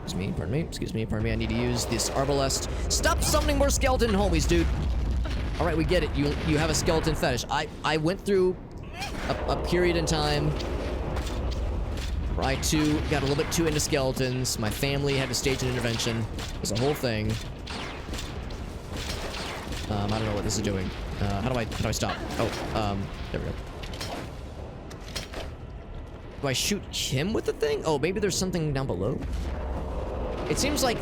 Excuse me, pardon me, excuse me, pardon me. I need to use this arbalest. Stop summoning more skeleton homies, dude. All right, we get it. You have a skeleton fetish. I went through a period in time where I too got a little bit too into skeletons. My family had to stage an intervention. It was a whole thing. I don't know what this is doing. How do I stop? Oh, there we go. Do I shoot him with the thing? Oh, maybe there's something down below. It seems like...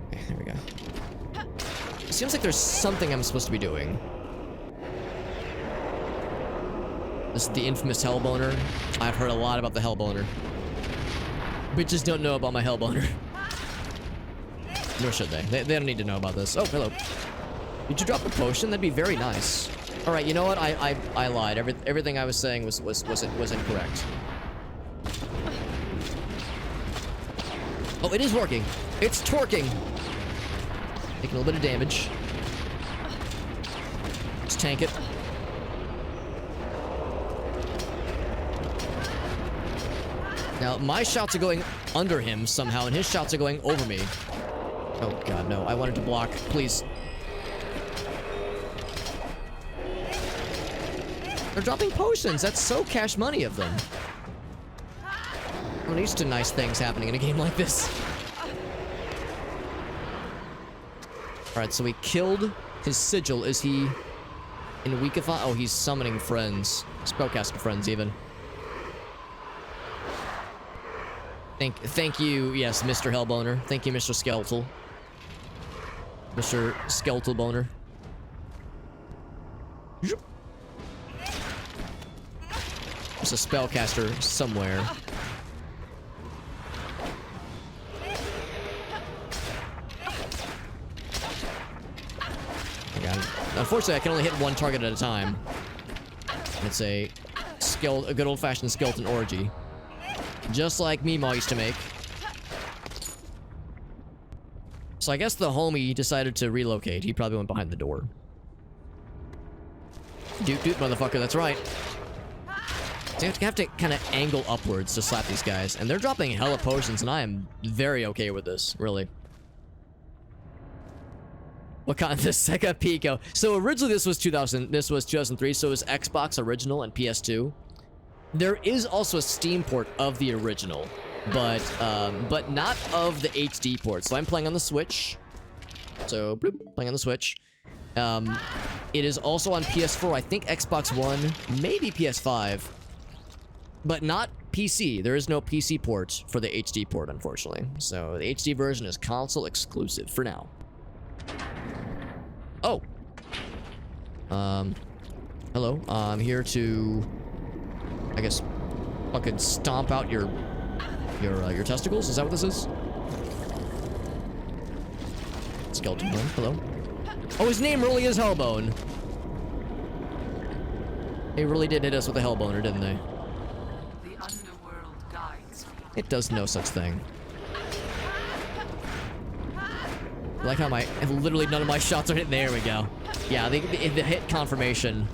Okay, there we go. It seems like there's something I'm supposed to be doing. This is the infamous Hellboner. I've heard a lot about the Hellboner. Bitches don't know about my Hellboner. Nor should they. They don't need to know about this. Oh, hello. Did you drop a potion? That'd be very nice. All right, you know what? I lied. Everything I was saying was incorrect. Oh, it is working. It's twerking. Taking a little bit of damage. Let's tank it. Now, my shots are going under him somehow, and his shots are going over me. Oh, God, no. I wanted to block. Please. They're dropping potions. That's so cash money of them. I'm used to nice things happening in a game like this. Alright, so we killed his sigil. Is he in Weakify? Oh, he's summoning friends. Spellcaster friends, even. Thank you, yes, Mr. Hellboner. Thank you, Mr. Skeletal. Mr. Skeletal Boner. There's a spellcaster somewhere. Unfortunately, I can only hit one target at a time. It's a good old-fashioned skeleton orgy. Just like Meemaw used to make. So I guess the homie decided to relocate. He probably went behind the door. Doot doot, motherfucker, that's right. So you have to kind of angle upwards to slap these guys. And they're dropping hella potions, and I am very okay with this, really. What kind of the Sega Pico? So originally this was 2003, so it was Xbox original and PS2. There is also a Steam port of the original, but not of the HD port. So I'm playing on the Switch. So bloop, playing on the Switch. It is also on PS4, I think Xbox One, maybe PS5, but not PC. There is no PC port for the HD port, unfortunately. So the HD version is console exclusive for now. Oh. Hello. I'm here to, I guess, fucking stomp out your testicles. Is that what this is? Skeleton Bone. Hello. Oh, his name really is Hellbone. They really did hit us with a hellboner, didn't they? The Underworld guides me. It does no such thing. I like how literally none of my shots are hitting. There we go. Yeah, the hit confirmation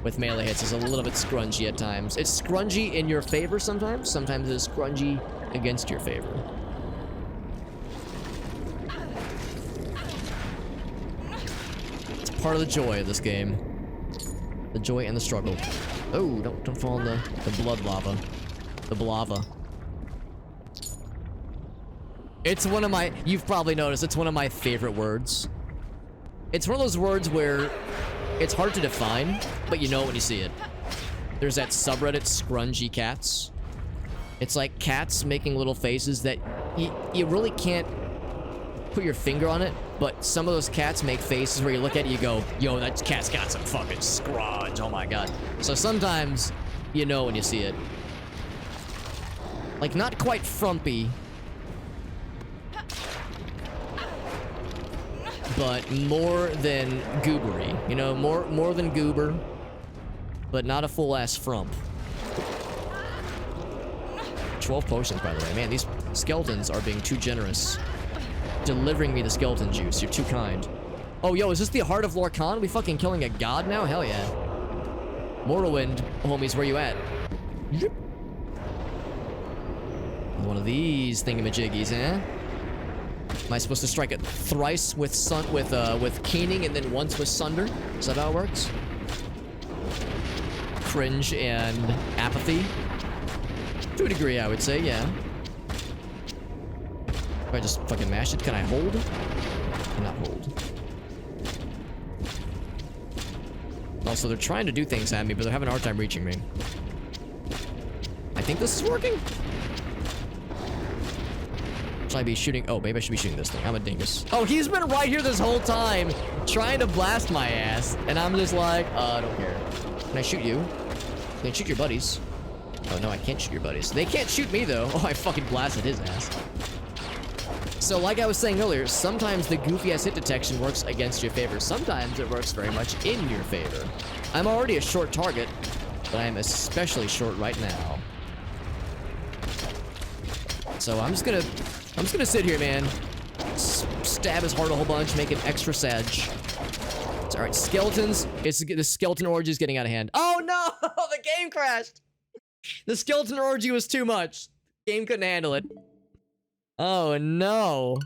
with melee hits is a little bit scrungy at times. It's scrungy in your favor sometimes. Sometimes it's scrungy against your favor. It's part of the joy of this game. The joy and the struggle. Oh, don't fall in the blood lava. The blava. It's one of my, you've probably noticed, it's one of my favorite words. It's one of those words where it's hard to define, but you know it when you see it. There's that subreddit, Scrungy Cats. It's like cats making little faces that you really can't put your finger on it, but some of those cats make faces where you look at it, you go, yo, that cat's got some fucking scrunch, oh my god. So sometimes, you know when you see it. Like, not quite frumpy, but more than goobery. You know, more than goober, but not a full-ass frump. 12 potions, by the way. Man, these skeletons are being too generous. Delivering me the skeleton juice. You're too kind. Oh, yo, is this the Heart of Lorkhan? We fucking killing a god now? Hell yeah. Morrowind, homies, where you at? One of these thingamajiggies, eh? Am I supposed to strike it thrice with Keening and then once with Sunder? Is that how it works? Cringe and apathy? To a degree, I would say, yeah. If I just fucking mash it, can I hold? Cannot hold. Also, they're trying to do things at me, but they're having a hard time reaching me. I think this is working. Should I be shooting? Oh, maybe I should be shooting this thing. I'm a dingus. Oh, he's been right here this whole time, trying to blast my ass, and I'm just like, I don't care. Can I shoot you? Can I shoot your buddies? Oh, no, I can't shoot your buddies. They can't shoot me, though. Oh, I fucking blasted his ass. So, like I was saying earlier, sometimes the goofy-ass hit detection works against your favor. Sometimes it works very much in your favor. I'm already a short target, but I am especially short right now. So I'm just gonna sit here, man. Stab his heart a whole bunch, make it extra sag. It's alright, skeletons. The skeleton orgy is getting out of hand. Oh no! The game crashed! The skeleton orgy was too much. Game couldn't handle it. Oh no.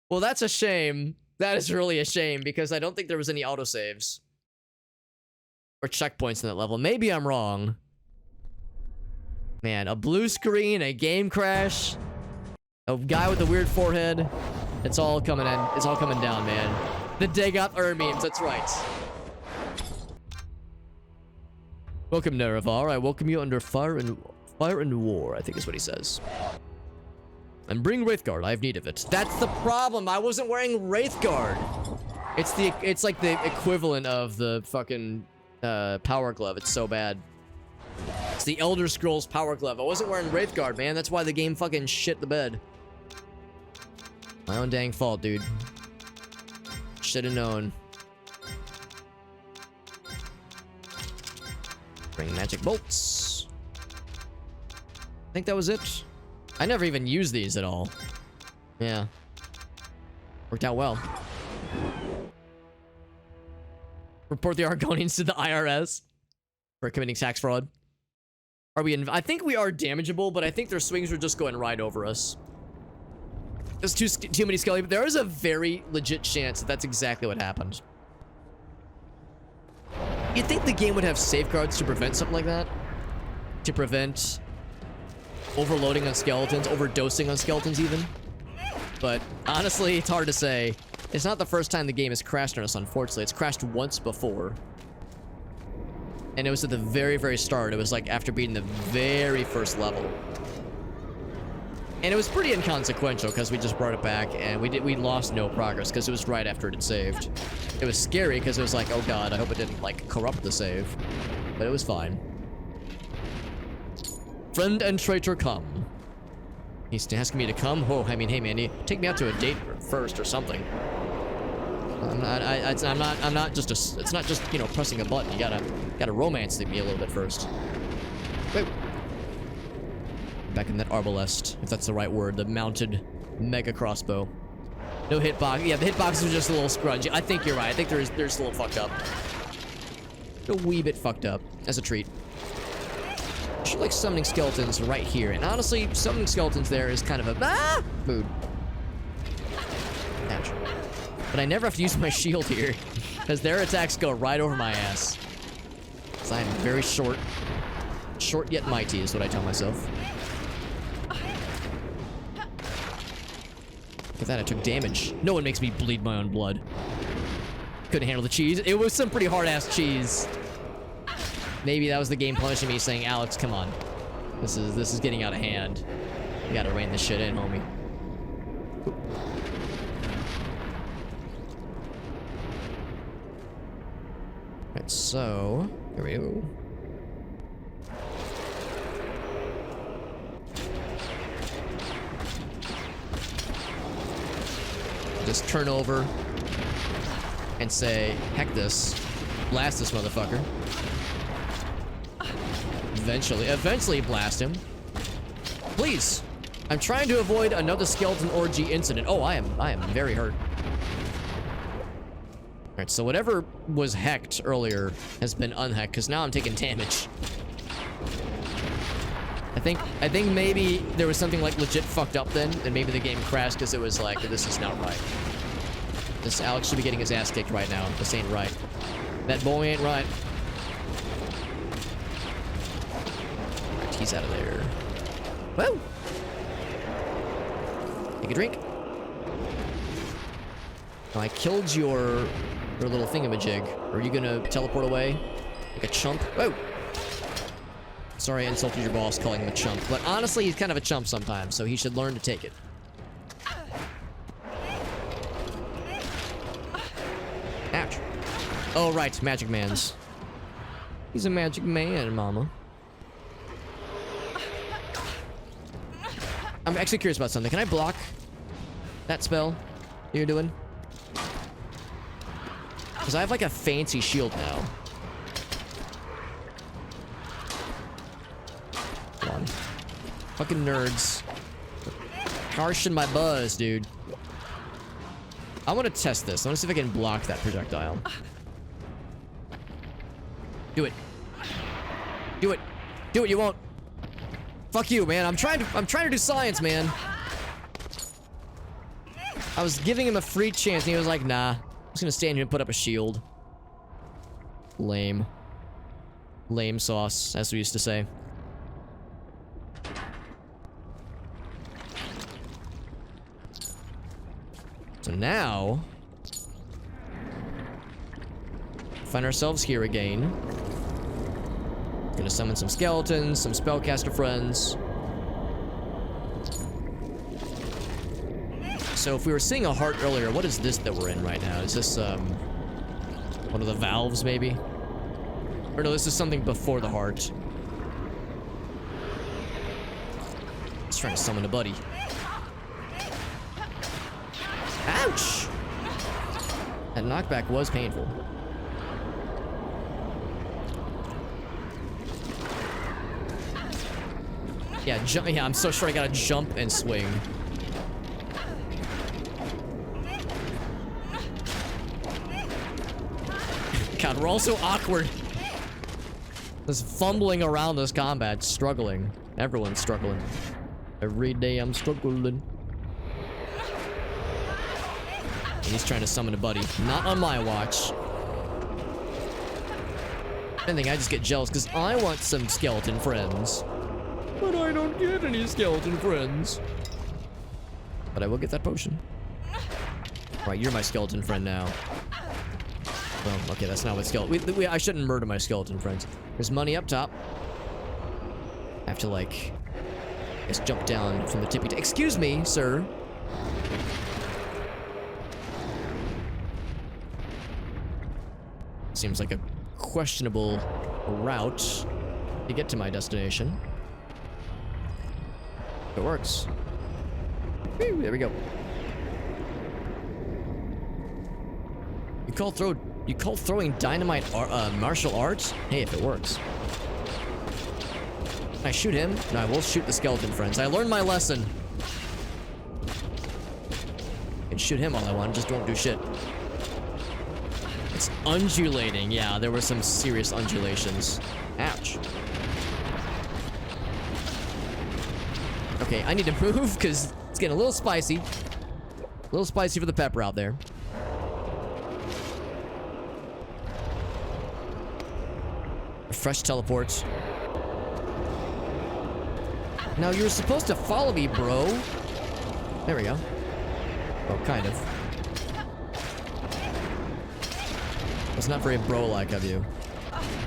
Well, that's a shame. That is really a shame, because I don't think there was any autosaves. Or checkpoints in that level. Maybe I'm wrong. Man, a blue screen, a game crash, a guy with a weird forehead. It's all coming in. It's all coming down, man. The Dagoth memes, that's right. Welcome, Nerevar. I welcome you under fire and war, I think is what he says. And bring Wraithguard, I have need of it. That's the problem, I wasn't wearing Wraithguard. It's like the equivalent of the fucking Power Glove, it's so bad. It's the Elder Scrolls Power Glove. I wasn't wearing Wraithguard, man, that's why the game fucking shit the bed. My own dang fault, dude. Should've known. Bring magic bolts. I think that was it. I never even used these at all. Yeah. Worked out well. Report the Argonians to the IRS for committing tax fraud. Are we in? I think we are damageable, but I think their swings were just going right over us. There's too many skelly, but there is a very legit chance that that's exactly what happened. You'd think the game would have safeguards to prevent something like that? To prevent overloading on skeletons, overdosing on skeletons even? But honestly, it's hard to say. It's not the first time the game has crashed on us, unfortunately. It's crashed once before. And it was at the very, very start. It was like after beating the very first level. And it was pretty inconsequential because we just brought it back and we lost no progress because it was right after it had saved. It was scary because it was like, oh god, I hope it didn't like corrupt the save. But it was fine. Friend and traitor come. He's asking me to come? Oh, I mean, hey man, take me out to a date first or something. I'm not just a, it's not just, you know, pressing a button. You gotta romance me a little bit first. Wait. Back in that arbalest, if that's the right word, the mounted mega crossbow. No hitbox. Yeah, the hitbox is just a little scrungy. I think you're right. I think there's a little fucked up. A wee bit fucked up. As a treat. I should like summoning skeletons right here. And honestly, summoning skeletons there is kind of a mood. Ouch. But I never have to use my shield here, because their attacks go right over my ass. Because I am very short. Short yet mighty is what I tell myself. Look at that, I took damage. No one makes me bleed my own blood. Couldn't handle the cheese. It was some pretty hard-ass cheese. Maybe that was the game punishing me, saying, Alex, come on. This is getting out of hand. You gotta rein this shit in, homie. Right, so here we go. Just turn over and say, heck this. Blast this motherfucker. Eventually blast him. Please. I'm trying to avoid another skeleton orgy incident. Oh, I am very hurt. Alright, so whatever was hecked earlier has been unhecked, because now I'm taking damage. I think maybe there was something like legit fucked up then, and maybe the game crashed because it was like, this is not right. This Alex should be getting his ass kicked right now. This ain't right. That boy ain't right. Right, he's out of there. Woo! Take a drink. Oh, I killed your little thingamajig. Are you gonna teleport away? Like a chump? Whoa! Sorry I insulted your boss calling him a chump, but honestly, he's kind of a chump sometimes, so he should learn to take it. Ouch. Oh, right, Magic Man's. He's a magic man, mama. I'm actually curious about something. Can I block that spell you're doing? Because I have like a fancy shield now. Come on. Fucking nerds. Harshing my buzz, dude. I want to test this. I want to see if I can block that projectile. Do it. Do it. Do it, you won't. Fuck you, man. I'm trying to do science, man. I was giving him a free chance and he was like, nah. I'm just gonna stand here and put up a shield. Lame. Lame sauce, as we used to say. So now, find ourselves here again. Gonna summon some skeletons, some spellcaster friends. So if we were seeing a heart earlier, what is this that we're in right now? Is this one of the valves maybe? Or no, this is something before the heart. It's trying to summon a buddy. Ouch! That knockback was painful. Yeah, yeah, I'm so sure I gotta jump and swing. God, we're all so awkward. Just fumbling around this combat, struggling. Everyone's struggling. Every day I'm struggling. And he's trying to summon a buddy. Not on my watch. I think I just get jealous because I want some skeleton friends. But I don't get any skeleton friends. But I will get that potion. Right, you're my skeleton friend now. Oh, okay, that's not what skeleton... I shouldn't murder my skeleton friends. There's money up top. I have to, like... I guess jump down from the tippy... Excuse me, sir. Seems like a questionable route to get to my destination. It works. Woo, there we go. You call throwing dynamite martial arts? Hey, if it works. Can I shoot him? No, I will shoot the skeleton friends. I learned my lesson. I can shoot him all I want, just don't do shit. It's undulating. Yeah, there were some serious undulations. Ouch. Okay, I need to move because it's getting a little spicy. A little spicy for the pepper out there. Fresh teleports. Now you're supposed to follow me, bro. There we go. Oh, kind of. That's not very bro-like of you.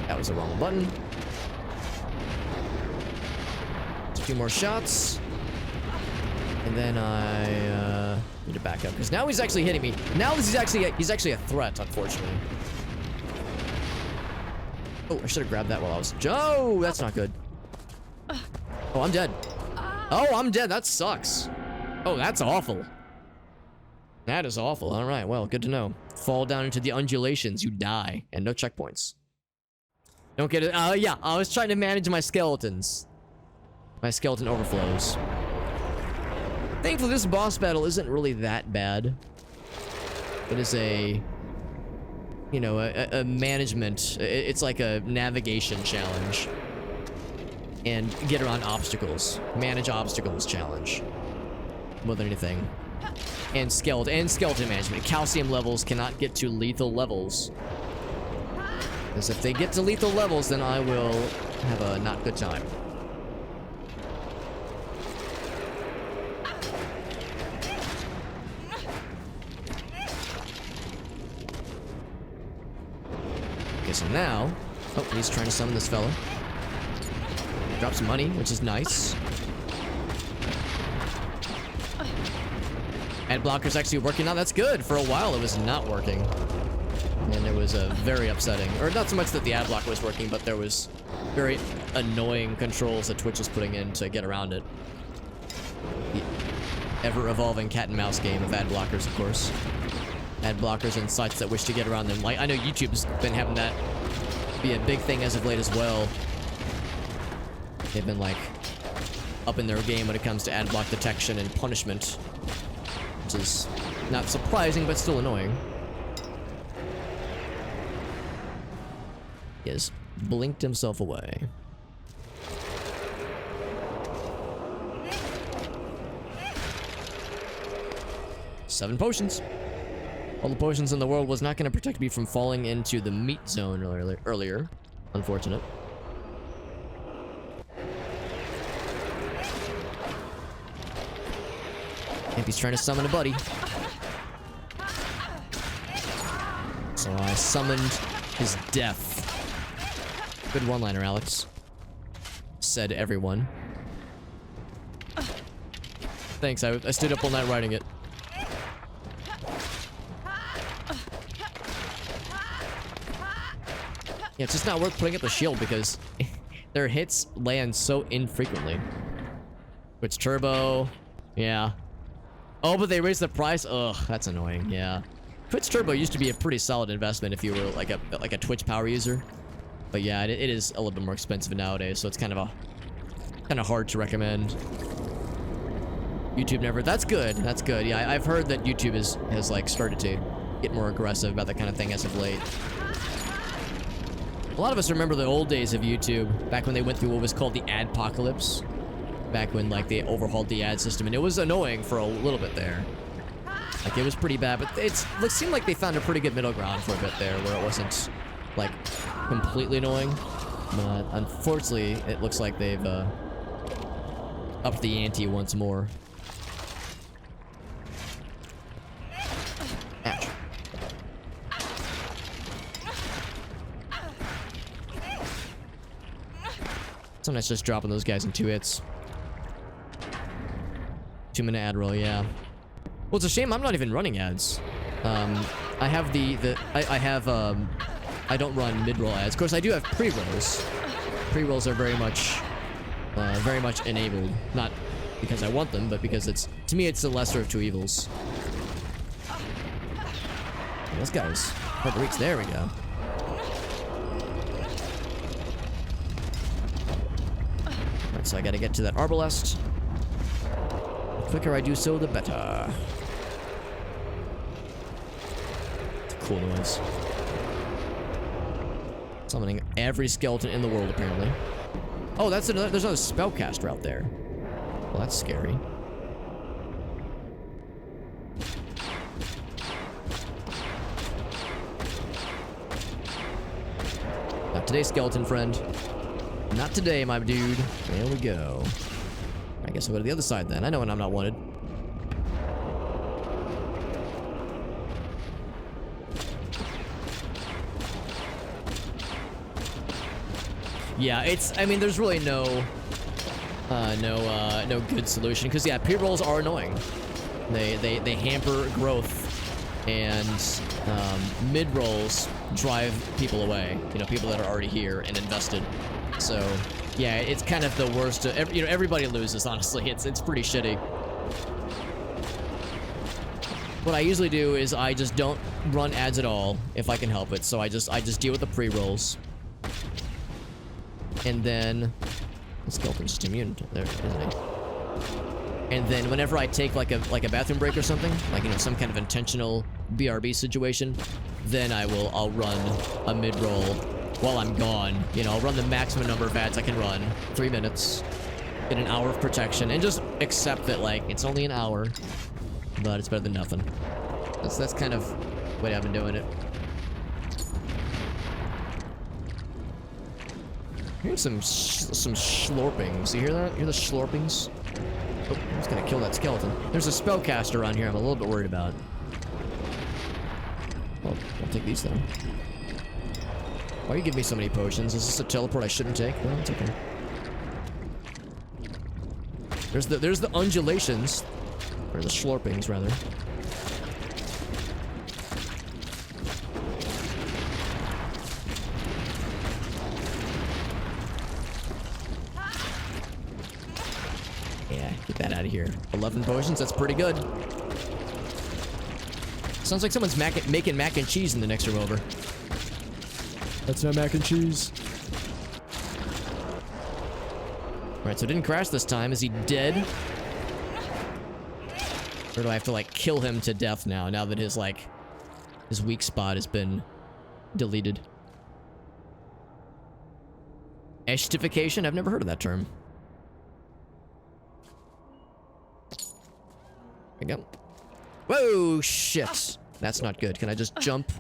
That was the wrong button. Just a few more shots. And then I need to back up because now he's actually hitting me. Now he's actually a threat, unfortunately. Oh, I should have grabbed that while I was. Oh, that's not good. Oh, I'm dead. Oh, I'm dead. That sucks. Oh, that's awful. That is awful. All right, well, good to know. Fall down into the undulations, you die, and no checkpoints. Don't get it. Yeah, I was trying to manage my skeletons. My skeleton overflows. Thankfully, this boss battle isn't really that bad. It is a, you know, a management. It's like a navigation challenge. And get around obstacles. Manage obstacles challenge. More than anything. And skeleton management. Calcium levels cannot get to lethal levels. Because if they get to lethal levels, then I will have a not good time. Okay, so now... Oh, he's trying to summon this fella. Drop some money, which is nice. Ad blocker's actually working now. That's good. For a while, it was not working. And it was very upsetting. Or not so much that the ad blocker was working, but there was very annoying controls that Twitch was putting in to get around it. The ever-evolving cat and mouse game of ad blockers, of course. Ad blockers and sites that wish to get around them. Like, I know YouTube's been having that be a big thing as of late as well. They've been, like, up in their game when it comes to ad block detection and punishment. Which is not surprising, but still annoying. He has blinked himself away. Seven potions. All the potions in the world was not going to protect me from falling into the meat zone earlier. Unfortunate. If he's trying to summon a buddy. So I summoned his death. Good one-liner, Alex. Said everyone. Thanks, I stood up all night writing it. Yeah, it's just not worth putting up the shield because their hits land so infrequently. Which turbo, yeah. Oh, but they raised the price. Ugh, that's annoying. Yeah, Twitch Turbo used to be a pretty solid investment if you were like a Twitch power user. But yeah, it is a little bit more expensive nowadays, so it's kind of hard to recommend. YouTube never. That's good. That's good. Yeah, I've heard that YouTube has like started to get more aggressive about that kind of thing as of late. A lot of us remember the old days of YouTube, back when they went through what was called the adpocalypse. Back when, like, they overhauled the ad system, and it was annoying for a little bit there. Like, it was pretty bad, but it seemed like they found a pretty good middle ground for a bit there, where it wasn't, like, completely annoying. But, unfortunately, it looks like they've, upped the ante once more. Ouch. Sometimes just dropping those guys in 2 hits. 2-minute ad roll, yeah. Well, it's a shame I'm not even running ads. I have I don't run mid-roll ads. Of course, I do have pre-rolls. Pre-rolls are very much enabled. Not because I want them, but because to me, it's the lesser of two evils. Those guys Hard to reach. There we go. Alright, so I gotta get to that arbalest. The quicker I do so, the better. It's a cool noise. Summoning every skeleton in the world, apparently. Oh, there's another spellcaster out there. Well, that's scary. Not today, skeleton friend. Not today, my dude. There we go. I guess I'll go to the other side then. I know when I'm not wanted. Yeah, I mean, there's really no good solution. Because, yeah, pre-rolls are annoying. They hamper growth. And mid-rolls drive people away. You know, people that are already here and invested. So, yeah, it's kind of the worst. You know, everybody loses, honestly. It's pretty shitty. What I usually do is I just don't run ads at all if I can help it. So I just deal with the pre-rolls. And then the skeleton's just immune to there, isn't he? And then whenever I take like a bathroom break or something, like, you know, some kind of intentional BRB situation, then I'll run a mid-roll while I'm gone. You know, I'll run the maximum number of ads I can run, 3 minutes, get an hour of protection, and just accept that, like, it's only an hour, but it's better than nothing. That's kind of the way I've been doing it. Here's some slurpings. You hear that? You hear the slurpings? Oh, I'm just gonna kill that skeleton. There's a spellcaster around here I'm a little bit worried about. Well, I'll take these then. Why you give me so many potions? Is this a teleport I shouldn't take? Well, it's okay. There's the undulations. Or the slurpings, rather. Get that out of here. 11 potions, that's pretty good. Sounds like someone's making mac and cheese in the next room over. That's not mac and cheese. Alright, so it didn't crash this time. Is he dead? Or do I have to, like, kill him to death now that his weak spot has been deleted? Eshtification? I've never heard of that term. There we go. Whoa, shit. That's not good. Can I just jump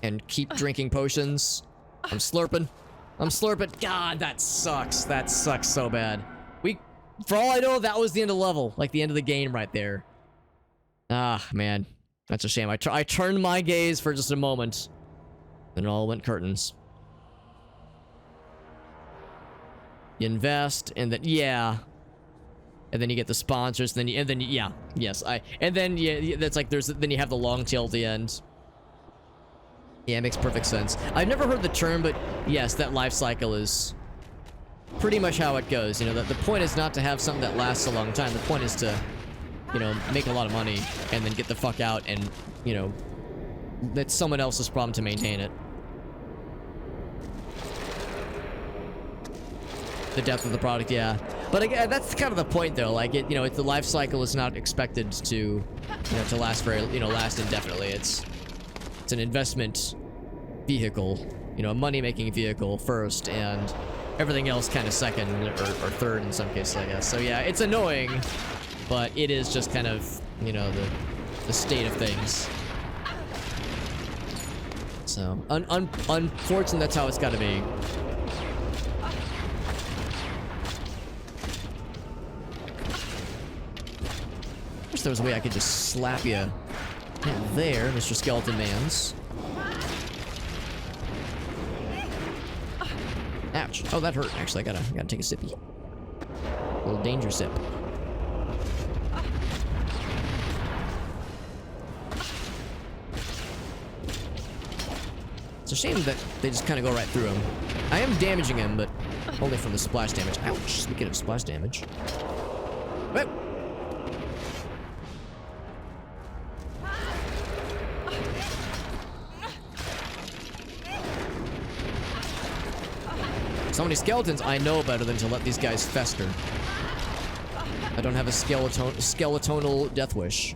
and keep drinking potions? I'm slurping. God, that sucks. That sucks so bad. For all I know, that was the end of the level. Like the end of the game right there. Ah, man. That's a shame. I turned my gaze for just a moment. Then it all went curtains. You invest, and then, yeah. And then you get the sponsors, then that's like, then you have the long tail at the end. Yeah, it makes perfect sense. I've never heard the term, but yes, that life cycle is pretty much how it goes. You know, the point is not to have something that lasts a long time. The point is to, you know, make a lot of money and then get the fuck out and, you know, that's someone else's problem to maintain it. The depth of the product, yeah. But again, that's kind of the point, though. Like, you know, the life cycle is not expected to, you know, to last last indefinitely. It's an investment vehicle, you know, a money-making vehicle first, and everything else kind of second or third in some cases, I guess. So yeah, it's annoying, but it is just kind of, you know, the state of things. So, unfortunately, that's how it's got to be. Wish there was a way I could just slap you there, Mr. Skeleton Mans. Ouch. Oh, that hurt. Actually, I gotta take a sippy. A little danger sip. It's a shame that they just kind of go right through him. I am damaging him, but only from the splash damage. Ouch. Speaking of splash damage. Whoa. So many skeletons, I know better than to let these guys fester. I don't have a skeletonal death wish.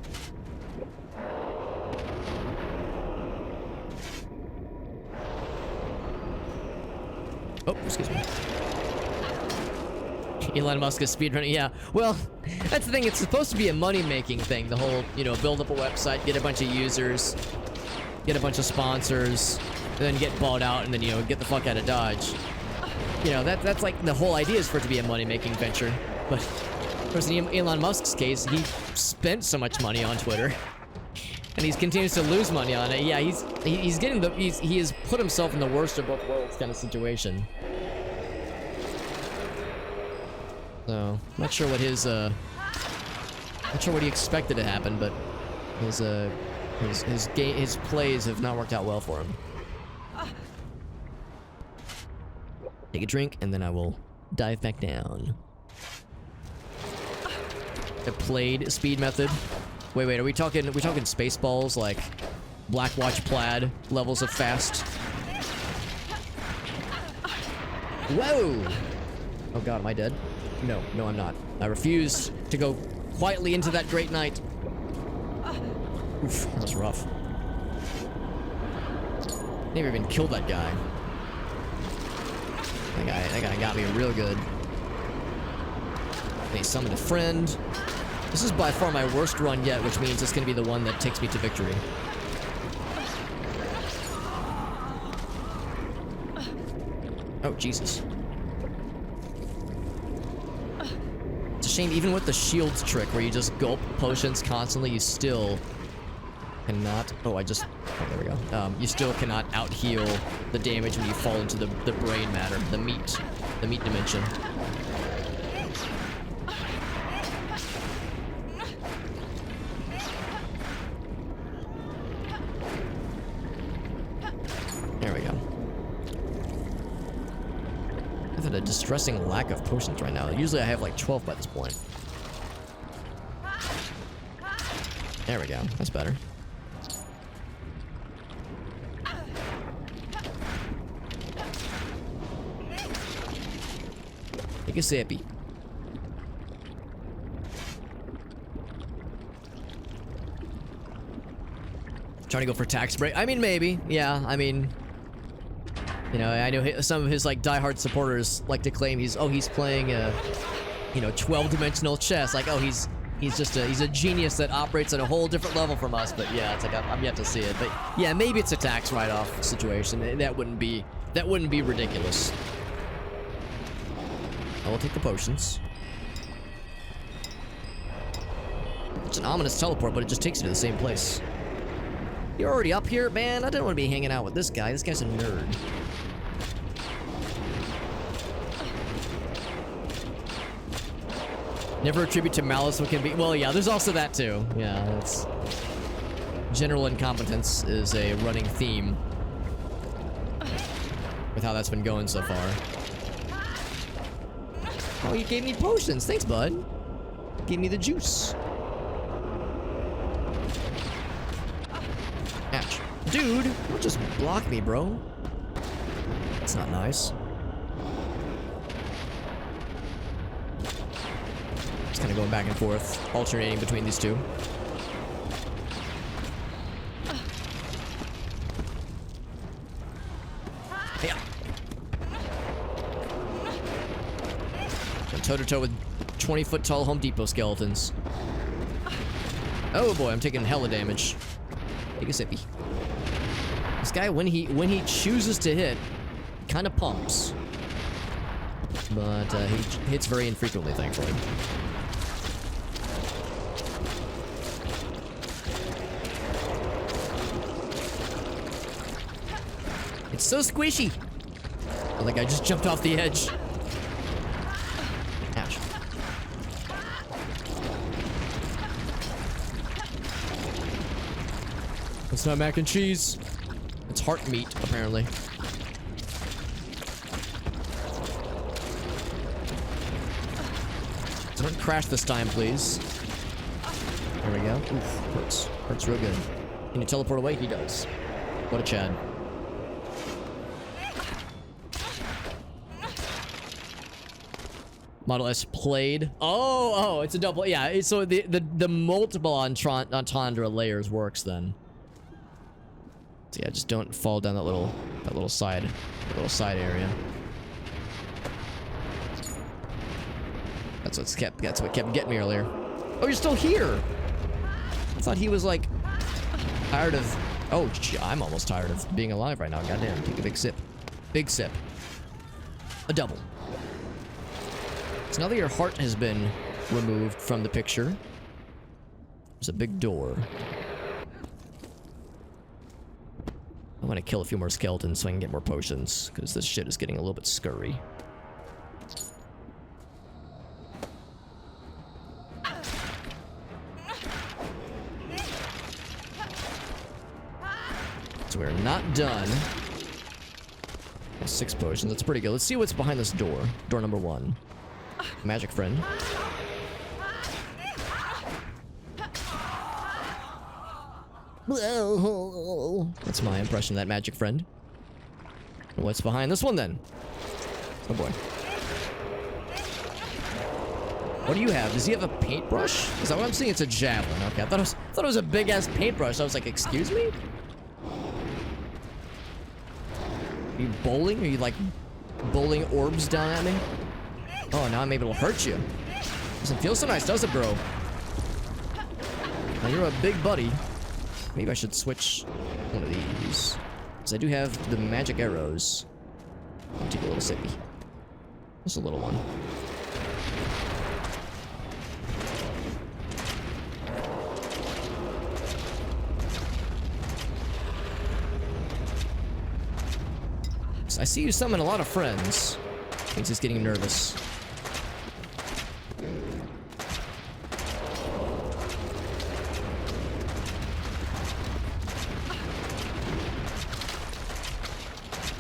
Oh, excuse me. Elon Musk is speedrunning, yeah. Well, that's the thing, it's supposed to be a money-making thing. The whole, you know, build up a website, get a bunch of users, get a bunch of sponsors, and then get bought out, and then, you know, get the fuck out of Dodge. You know, that's like, the whole idea is for it to be a money-making venture. But, of course, in Elon Musk's case, he spent so much money on Twitter. And he continues to lose money on it. Yeah, he's getting the, he has put himself in the worst of both worlds kind of situation. So, not sure what his, not sure what he expected to happen, but his plays have not worked out well for him. Take a drink, and then I will dive back down. The played speed method. Wait, are we talking Spaceballs, like Blackwatch Plaid levels of fast? Whoa! Oh god, am I dead? No, I'm not. I refuse to go quietly into that great night. Oof, that was rough. Never even killed that guy. That guy got me real good. And he summoned a friend. This is by far my worst run yet, which means it's gonna be the one that takes me to victory. Oh, Jesus. It's a shame, even with the shields trick, where you just gulp potions constantly, you still cannot... Oh, there we go. You still cannot out-heal the damage when you fall into the brain matter, the meat dimension. There we go. I've had a distressing lack of potions right now. Usually I have like 12 by this point. There we go. That's better. Take a sippy. Trying to go for tax break. I mean, maybe. Yeah, I mean... You know, I know some of his, like, diehard supporters like to claim he's playing a, you know, 12-dimensional chess. Like, oh, he's a genius that operates at a whole different level from us. But yeah, it's like, I'm yet to see it. But yeah, maybe it's a tax write-off situation. That wouldn't be ridiculous. I will take the potions. It's an ominous teleport, but it just takes you to the same place. You're already up here? Man, I don't want to be hanging out with this guy. This guy's a nerd. Never attribute to malice what can be... Well, yeah, there's also that, too. Yeah, that's... General incompetence is a running theme with how that's been going so far. Oh, you gave me potions. Thanks, bud. Gave me the juice. Ouch. Dude, don't just block me, bro. That's not nice. Just kind of going back and forth, alternating between these two. Yeah. Toe-to-toe with 20-foot-tall Home Depot skeletons. Oh boy, I'm taking hella damage. Take a sippy. This guy, when he chooses to hit, kind of pumps. But he hits very infrequently, thankfully. It's so squishy! I think I just jumped off the edge. Ouch. It's not mac and cheese. It's heart meat, apparently. Don't crash this time, please. There we go. Oof, hurts. Hurts real good. Can you teleport away? He does. What a Chad. Model S played. Oh, it's a double. Yeah, so the multiple entendre layers works then. So yeah, just don't fall down that little side area. That's what kept getting me earlier. Oh, you're still here. I thought he was like tired of. Oh, I'm almost tired of being alive right now. Goddamn, take a big sip. Big sip. A double. So now that your heart has been removed from the picture, there's a big door. I want to kill a few more skeletons so I can get more potions, because this shit is getting a little bit scurry. So we're not done. 6 potions, that's pretty good. Let's see what's behind this door. Door number 1. Magic friend. That's my impression of that magic friend. What's behind this one then? Oh boy. What do you have? Does he have a paintbrush? Is that what I'm seeing? It's a javelin. Okay, I thought it was a big ass paintbrush. I was like, excuse me? Are you bowling? Are you like bowling orbs down at me? Oh, now maybe it'll hurt you. Doesn't feel so nice, does it, bro? Now you're a big buddy. Maybe I should switch one of these. Because I do have the magic arrows. I'll take a little sippy. Just a little one. So I see you summon a lot of friends. He's just getting nervous.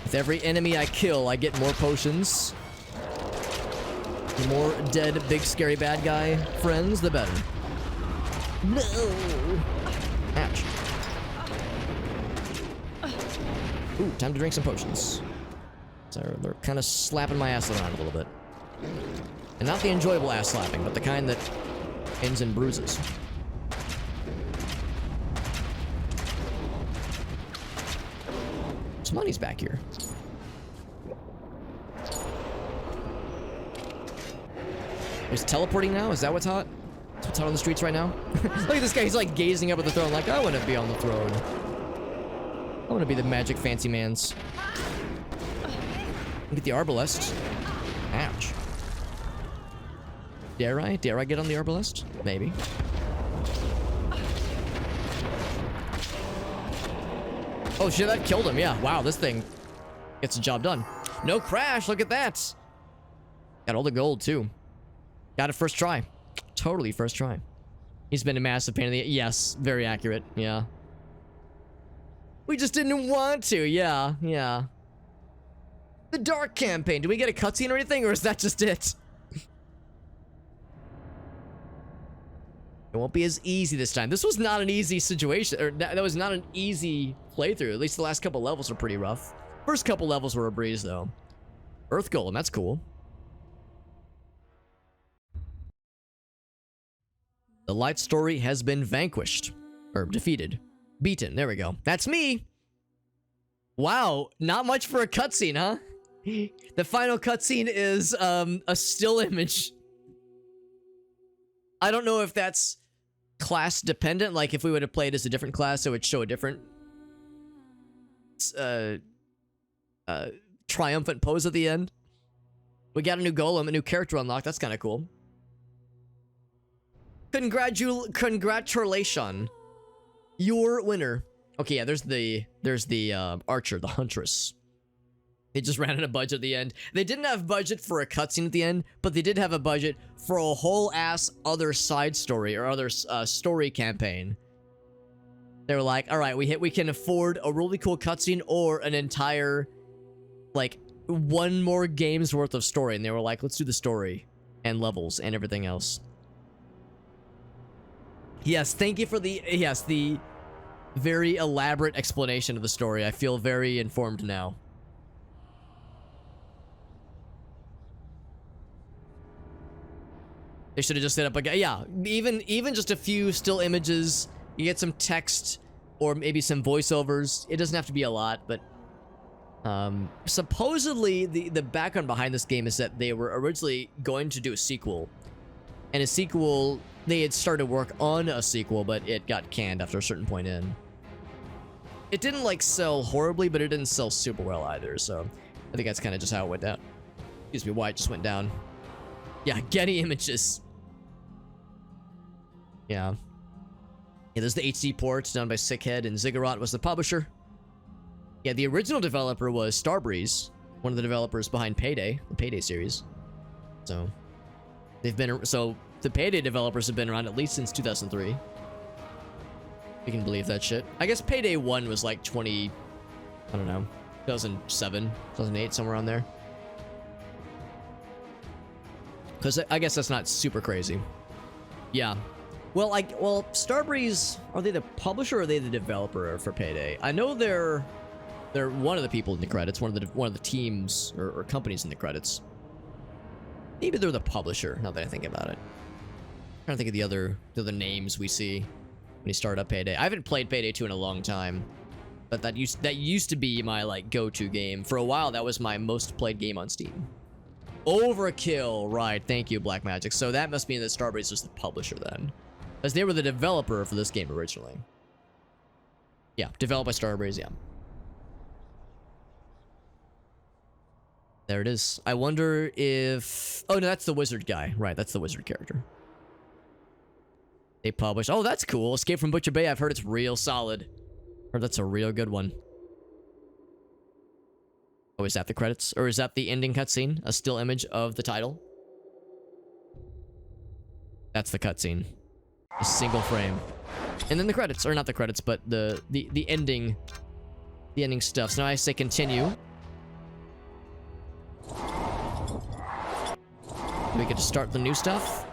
With every enemy I kill, I get more potions. The more dead, big, scary bad guy friends, the better. No! Ouch. Ooh, time to drink some potions. So they're kind of slapping my ass around a little bit. And not the enjoyable ass slapping, but the kind that ends in bruises. Some money's back here. He's teleporting now? Is that what's hot? That's what's hot on the streets right now? Look at this guy, he's like gazing up at the throne like, I want to be on the throne. I want to be the magic fancy mans. Get the arbalest. Ouch. Dare I? Dare I get on the arbalest? Maybe. Oh shit, that killed him. Yeah, wow, this thing gets the job done. No crash, look at that. Got all the gold too. Got it first try. Totally first try. He's been a massive pain in the... Yes, very accurate. Yeah. We just didn't want to. Yeah, yeah. The Dark campaign. Do we get a cutscene or anything, or is that just it? It won't be as easy this time. This was not an easy situation, or that was not an easy playthrough. At least the last couple levels were pretty rough. First couple levels were a breeze, though. Earth Golem, that's cool. The light story has been vanquished. Or defeated. Beaten, there we go. That's me! Wow, not much for a cutscene, huh? The final cutscene is, a still image. I don't know if that's class dependent, like if we would have played as a different class, it would show a different triumphant pose at the end. We got a new golem, a new character unlocked, that's kind of cool. Congratulations. You're winner. Okay, yeah, there's the archer, the huntress. They just ran out of budget at the end. They didn't have budget for a cutscene at the end, but they did have a budget for a whole ass other side story or other story campaign. They were like, all right, we can afford a really cool cutscene or an entire, like, one more game's worth of story. And they were like, let's do the story and levels and everything else. Yes, thank you for the very elaborate explanation of the story. I feel very informed now. They should have just set up a, yeah, even just a few still images. You get some text or maybe some voiceovers. It doesn't have to be a lot, but supposedly the background behind this game is that they were originally going to do a sequel. And a sequel, they had started work on a sequel, but it got canned after a certain point in. It didn't like sell horribly, but it didn't sell super well either, so I think that's kind of just how it went down. Excuse me, why it just went down. Yeah, Getty Images. Yeah. Yeah, there's the HD port done by Sickhead, and Ziggurat was the publisher. Yeah, the original developer was Starbreeze, one of the developers behind Payday, the Payday series. So, the Payday developers have been around at least since 2003. You can believe that shit. I guess Payday 1 was like I don't know, 2007, 2008, somewhere on there. Because I guess that's not super crazy. Yeah. Well, Starbreeze, are they the publisher or are they the developer for Payday? I know they're one of the people in the credits, one of the teams or companies in the credits. Maybe they're the publisher, now that I think about it. I'm trying to think of the other names we see when you start up Payday. I haven't played Payday 2 in a long time, but that used to be my like go-to game. For a while, that was my most played game on Steam. Overkill, right? Thank you, Black Magic. So that must mean that Starbreeze is the publisher then, because they were the developer for this game originally. Yeah, developed by Starbreeze. Yeah. There it is. I wonder if... Oh, no, that's the wizard guy. Right, that's the wizard character. They published... Oh, that's cool. Escape from Butcher Bay. I've heard it's real solid. Heard that's a real good one. Oh, is that the credits? Or is that the ending cutscene? A still image of the title? That's the cutscene. A single frame. And then the credits. Or not the credits, but the ending... The ending stuff. So now I say continue. We get to start the new stuff.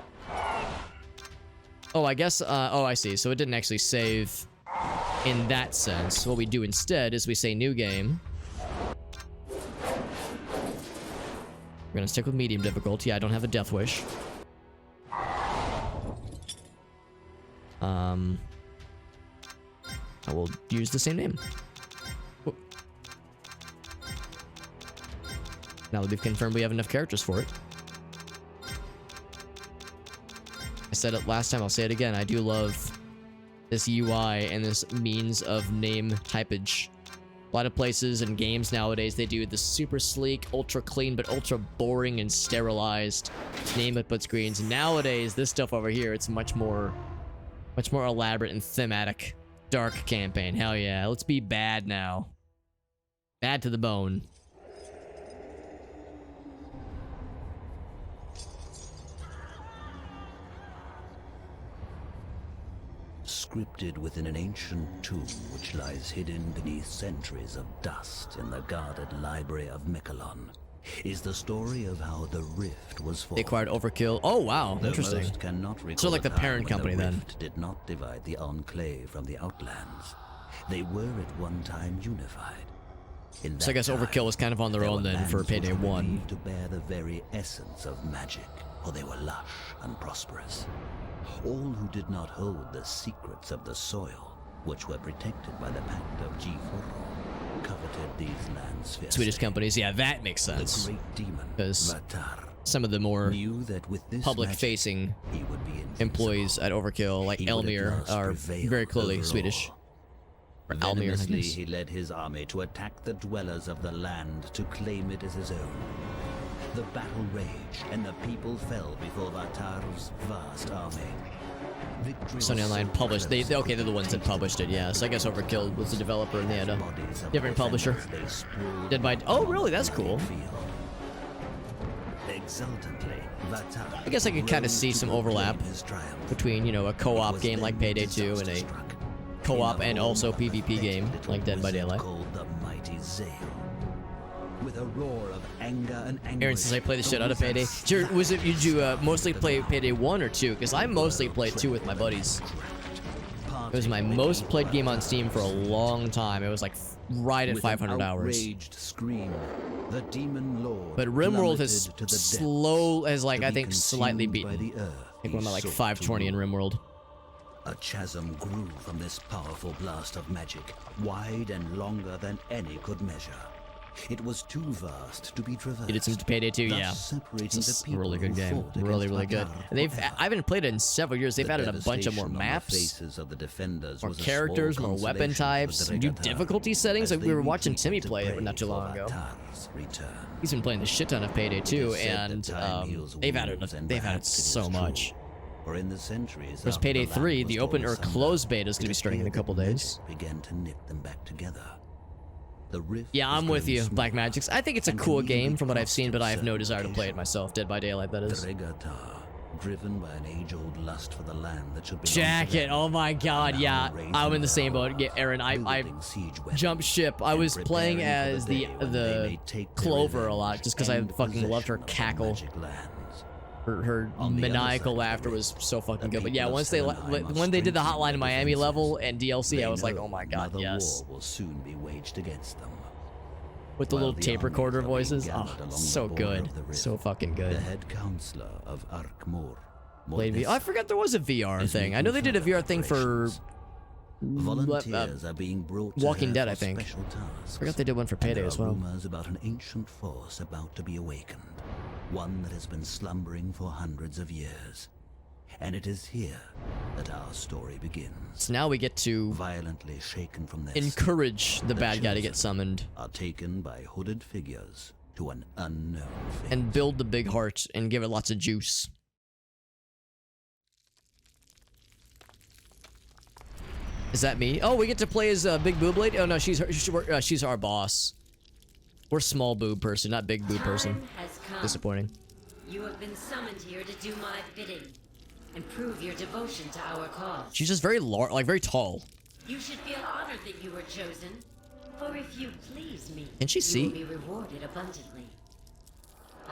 Oh, I guess, oh, I see. So it didn't actually save in that sense. What we do instead is we say new game. We're gonna stick with medium difficulty. I don't have a death wish. I will use the same name. Whoop. Now that we've confirmed we have enough characters for it. I said it last time, I'll say it again. I do love this UI and this means of name typage. A lot of places and games nowadays, they do the super sleek, ultra clean, but ultra boring and sterilized name input screens. Nowadays, this stuff over here, it's much more elaborate and thematic. Dark campaign. Hell yeah. Let's be bad now. Bad to the bone. Scripted within an ancient tomb which lies hidden beneath centuries of dust in the guarded library of Miquelon, is the story of how the Rift was formed. They acquired Overkill. Oh, wow. Though Interesting. most cannot recall So like the a time parent when company the then. Rift did not divide the Enclave from the Outlands. They were at one time unified. In So I that guess Overkill time, was kind of on their there own were then for lands Payday which were 1. believed to bear the very essence of magic, for they were lush and prosperous. All who did not hold the secrets of the soil, which were protected by the Pact of G4, coveted these lands fiercely. Swedish companies. Yeah, that makes The sense. great demon, 'Cause Vatar, some of the more knew that with this public-facing magic, he would be employees at Overkill, like He would at Elmir, last are prevail very clearly over Swedish. all. Or Almir, I Venomously, guess. he led his army to attack the dwellers of the land to claim it as his own. The battle raged, and the people fell before Vatar's vast army. Victory was Sony Online so published. close Okay, they're the ones that published it. Yeah, so I guess Overkill was the developer, and they had a bodies of different publisher. defenders they sprawled Dead by. Oh, really? That's cool. field. Exultantly, Vatar I guess I could kind of rose see to some proclaim overlap his triumph. between, you know, a It co-op was game like then Payday 2 and disaster a struck. co-op In a and home also of a PvP game pathetic like Dead by wizard Daylight. called the Mighty Zale. With a roar of anger and anguish, Aaron says I play the shit out of wizard Payday. Sure, slapped was it? Did you mostly the play ground. Payday 1 or 2? Because I mostly played 2 with my buddies. It was my most played game on Steam for a long time. It was like right at With 500 an hours. outraged scream, the demon lord But RimWorld has plummeted to the depths, slow, has like to I be think slightly consumed by beaten. the earth think one he at like sought 520 to in rule. RimWorld. A chasm grew from this powerful blast of magic, wide and longer than any could measure. It was too vast to be traversed. You did some Payday 2, thus yeah. separating It's the a people really good who game. fought Really, against really good. Vatar And they've forever. I haven't played it in several years. They've The added a bunch of more devastation on the maps, faces of the defenders more was a characters, small more weapon consolation for types, the new Vatar difficulty settings. as Like we they were watching retreated Timmy to play it pray not too for long ago. Vatar's return. He's been playing the shit ton of Payday It 2, is said that and time heals they've added wounds, and they've added perhaps it is so true. much. For in the centuries There's after Payday the land 3, was the open torn or asunder, closed beta is going to it be starting in a appeared couple that days. magic began to knit them back together. The rift Yeah, was I'm with growing you, smaller, Black Magics. I think it's a and cool can easily game from what I've cross seen, but I have no certain desire to play it occasions. myself. Dead by Daylight, that The is. Regatar, driven by an age-old lust for the land that should belong to Jacket, them, oh my god, now yeah. raising I'm in the their same boat. arms, Yeah, Aaron, I wielding siege weapons, jumped ship. I and was playing preparing for as the the day when they may take their Clover a revenge lot, just because I and fucking loved her possession of the cackle. magic lands. Her On the other maniacal side of the laughter rift, was so fucking the good. But yeah, people of once they Selenheim are when they did the strengthening Hotline their Miami defenses. level and DLC, They I was like, know oh my god, another yes. war will soon be waged against them. With the While little the tape armies recorder are being voices, gathered oh, along the so border good, of the rift, so fucking good. The head counselor of Ark Moor, Played VR. Oh, I forgot there was a VR is thing. I making know they did a further VR thing for volunteers are being brought to Walking her Dead, for I think. special tasks. Forgot they did one for And Payday there as are well. rumors about an ancient force about to be awakened, one that has been slumbering for hundreds of years. And it is here that our story begins. So now we get to Violently shaken from their encourage the the bad guy to get chosen summoned are taken by hooded figures to an unknown fate. and build the big heart and give it lots of juice. Is that me? Oh, we get to play as Big Boob Lady? Oh no, she's our boss. We're small boob person, not big boob person. Time has come. Disappointing. You have been summoned here to do my bidding and prove your devotion to our cause. She's just very large, like very tall. You should feel honored that you were chosen. For if you please me, Can she see? you will be rewarded abundantly.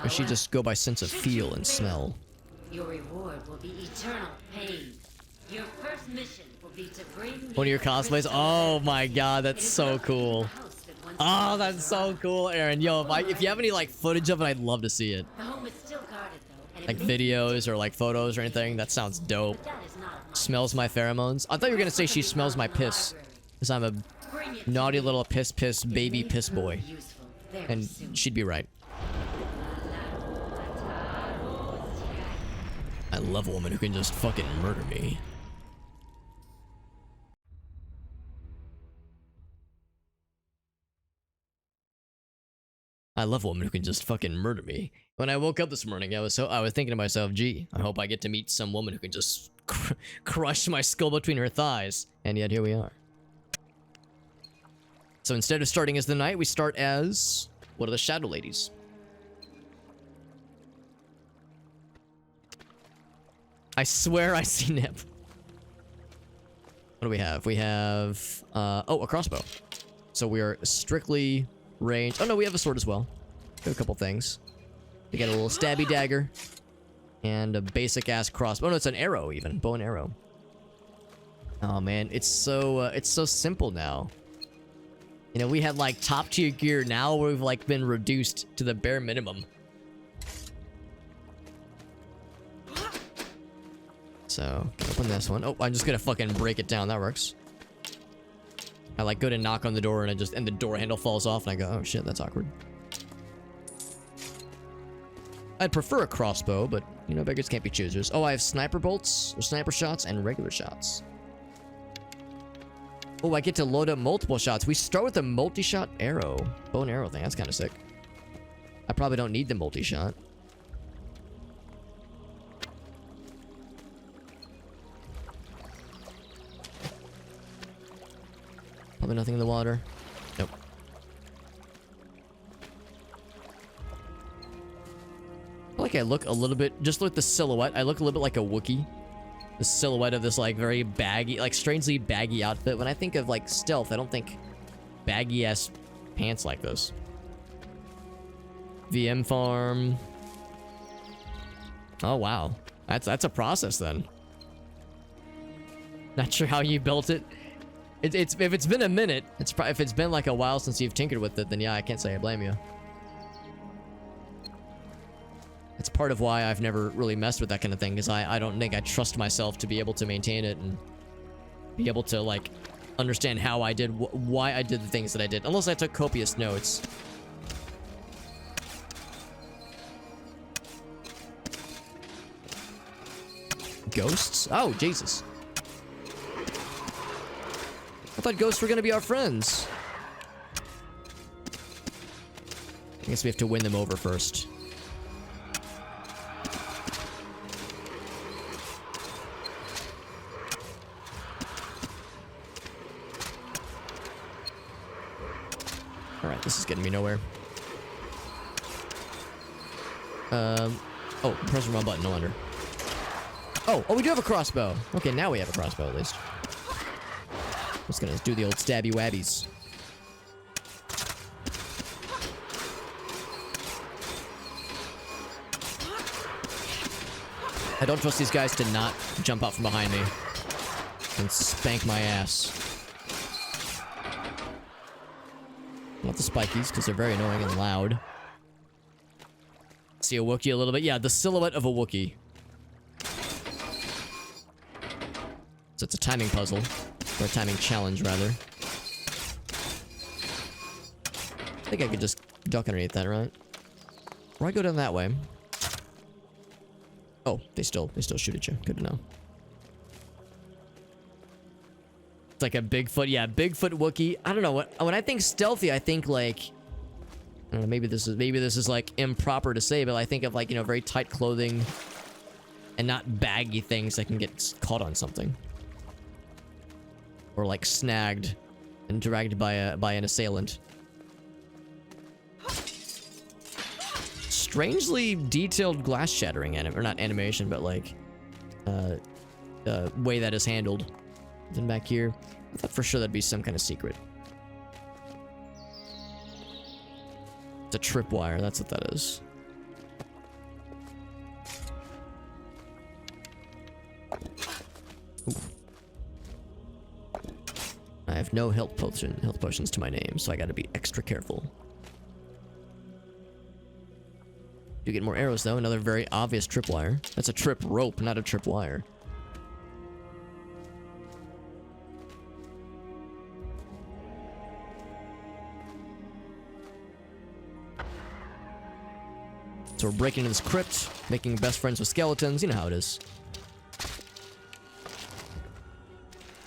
Or she just go by sense of Should feel you and fail, smell. Your reward will be eternal pain. Your first mission will be to bring One of your cosplays? Oh my god, that's so cool. Oh, that's so cool, Aaron. Yo, if you have any like footage of it, I'd love to see it. The home is still guarded though, and it Like may be videos or like photos or anything. That sounds dope. but that is not my Smells my pheromones. I thought you were gonna say she smells my piss. Because I'm a Bring it to naughty me. little piss It baby may piss prove boy. useful very And soon. she'd be right. I love a woman who can just fucking murder me. I love a woman who can just fucking murder me. When I woke up this morning, I was thinking to myself, gee, I hope I get to meet some woman who can just crush my skull between her thighs. And yet here we are. So instead of starting as the knight, we start as one of the shadow ladies. I swear I see Nip. What do we have? We have, oh, a crossbow. So we are strictly ranged. Oh no, we have a sword as well. We have a couple things. We got a little stabby dagger. And a basic ass crossbow. Oh no, it's an arrow even. Bow and arrow. Oh man, it's so simple now. You know, we had like top tier gear. Now we've like been reduced to the bare minimum. So, open this one. Oh, I'm just gonna fucking break it down. That works. I like go to knock on the door and the door handle falls off and I go, oh shit, that's awkward. I'd prefer a crossbow, but you know, beggars can't be choosers. Oh, I have sniper bolts, or sniper shots, and regular shots. Oh, I get to load up multiple shots. We start with a multi-shot arrow. Bow and arrow thing, that's kind of sick. I probably don't need the multi-shot. Probably nothing in the water. Nope. I feel like I look a little bit, just look at the silhouette, I look a little bit like a Wookiee. The silhouette of this like very baggy, like strangely baggy outfit. When I think of like stealth, I don't think baggy ass pants like this. VM farm. Oh wow. That's a process then. Not sure how you built it. It's if it's been a minute, if it's been like a while since you've tinkered with it, then yeah, I can't say I blame you. It's part of why I've never really messed with that kind of thing, because I don't think I trust myself to be able to maintain it and be able to, like, understand how I did, why I did the things that I did, unless I took copious notes. Ghosts? Oh, Jesus. I thought ghosts were gonna be our friends. I guess we have to win them over first. Alright, this is getting me nowhere. Oh, press the wrong button, no wonder. Oh, we do have a crossbow. Okay, now we have a crossbow at least. Just gonna do the old stabby wabbies. I don't trust these guys to not jump out from behind me and spank my ass. Not the spikies, because they're very annoying and loud. See a Wookiee a little bit? Yeah, the silhouette of a Wookiee. So it's a timing puzzle. Or a timing challenge, rather. I think I could just duck underneath that, right? Or I go down that way. Oh, they still shoot at you. Good to know. It's like a Bigfoot. Yeah, Bigfoot Wookiee. I don't know. When I think stealthy, I think like... I don't know, maybe this is like improper to say, but I think of like, you know, very tight clothing and not baggy things that can get caught on something. Or like snagged and dragged by an assailant. Strangely detailed glass shattering or not animation, but like way that is handled. Then back here, I thought for sure that'd be some kind of secret. It's a tripwire, that's what that is. Ooh. I have no health potions to my name, so I gotta be extra careful. You get more arrows though, another very obvious tripwire. That's a trip rope, not a tripwire. So we're breaking into this crypt, making best friends with skeletons. You know how it is.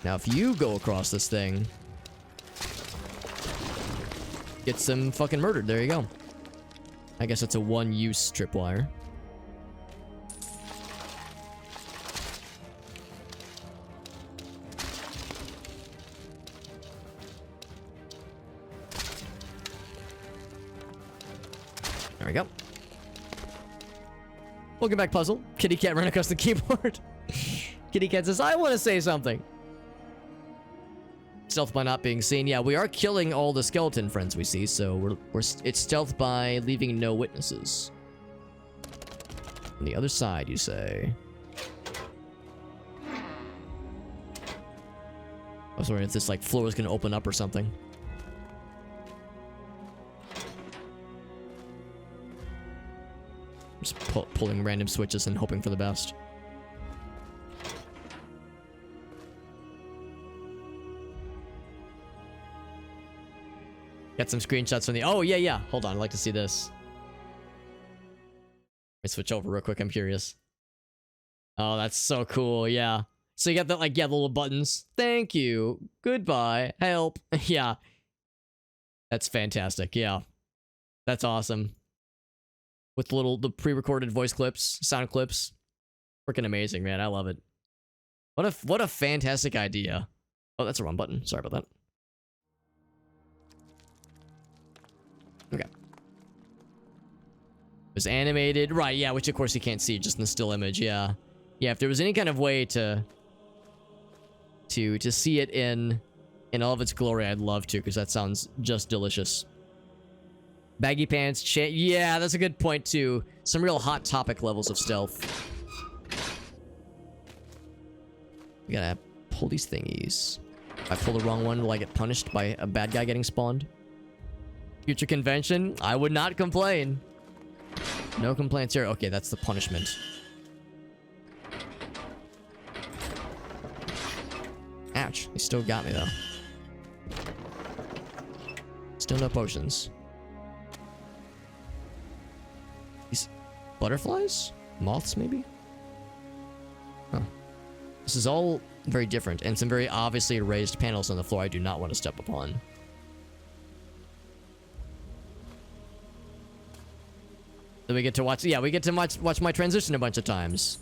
Now, if you go across this thing, get some fucking murdered. There you go. I guess it's a one-use tripwire. There we go. Welcome back, puzzle. Kitty cat ran across the keyboard. Kitty cat says, I want to say something. Stealth by not being seen. Yeah, we are killing all the skeleton friends we see, so it's stealth by leaving no witnesses. On the other side, you say. I was wondering if this like floor is gonna open up or something. Just pulling random switches and hoping for the best. Got some screenshots from the... Oh, yeah. Hold on, I'd like to see this. Let me switch over real quick, I'm curious. Oh, that's so cool, yeah. So you got the, like, yeah, the little buttons. Thank you. Goodbye. Help. Yeah. That's fantastic, yeah. That's awesome. With the pre-recorded voice clips, sound clips. Freaking amazing, man. I love it. What a fantastic idea. Oh, that's the wrong button. Sorry about that. Okay. It was animated. Right, yeah, which of course you can't see just in the still image, yeah. Yeah, if there was any kind of way to see it in all of its glory, I'd love to, because that sounds just delicious. Baggy pants, yeah, that's a good point too. Some real hot topic levels of stealth. We gotta pull these thingies. If I pull the wrong one, will I get punished by a bad guy getting spawned? Future convention? I would not complain. No complaints here. Okay, that's the punishment. Ouch. He still got me, though. Still no potions. These butterflies? Moths, maybe? Huh. This is all very different, and some very obviously raised panels on the floor I do not want to step upon. Then we get to watch, yeah, we get to watch my transition a bunch of times.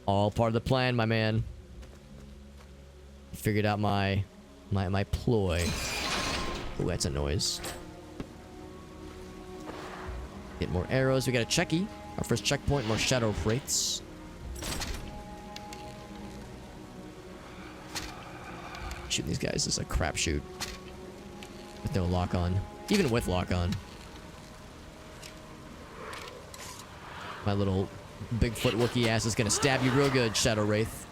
All part of the plan, my man. Figured out my ploy. Oh, that's a noise. Get more arrows. We got a checky. Our first checkpoint, more shadow wraiths. Shooting these guys is a crapshoot. With no lock on. Even with lock on. My little Bigfoot Wookiee ass is gonna stab you real good, Shadow Wraith.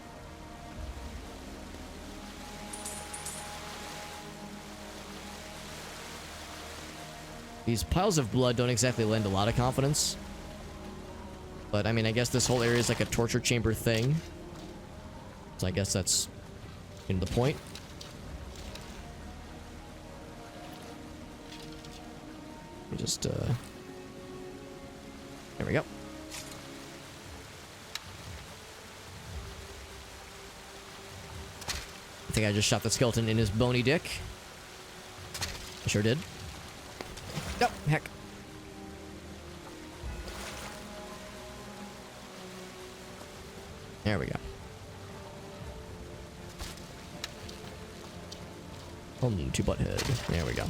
These piles of blood don't exactly lend a lot of confidence. But, I mean, I guess this whole area is like a torture chamber thing. So I guess that's, you know, the point. Just, there we go. I think I just shot the skeleton in his bony dick. I sure did. Oh, heck. There we go. To butthead. There we go.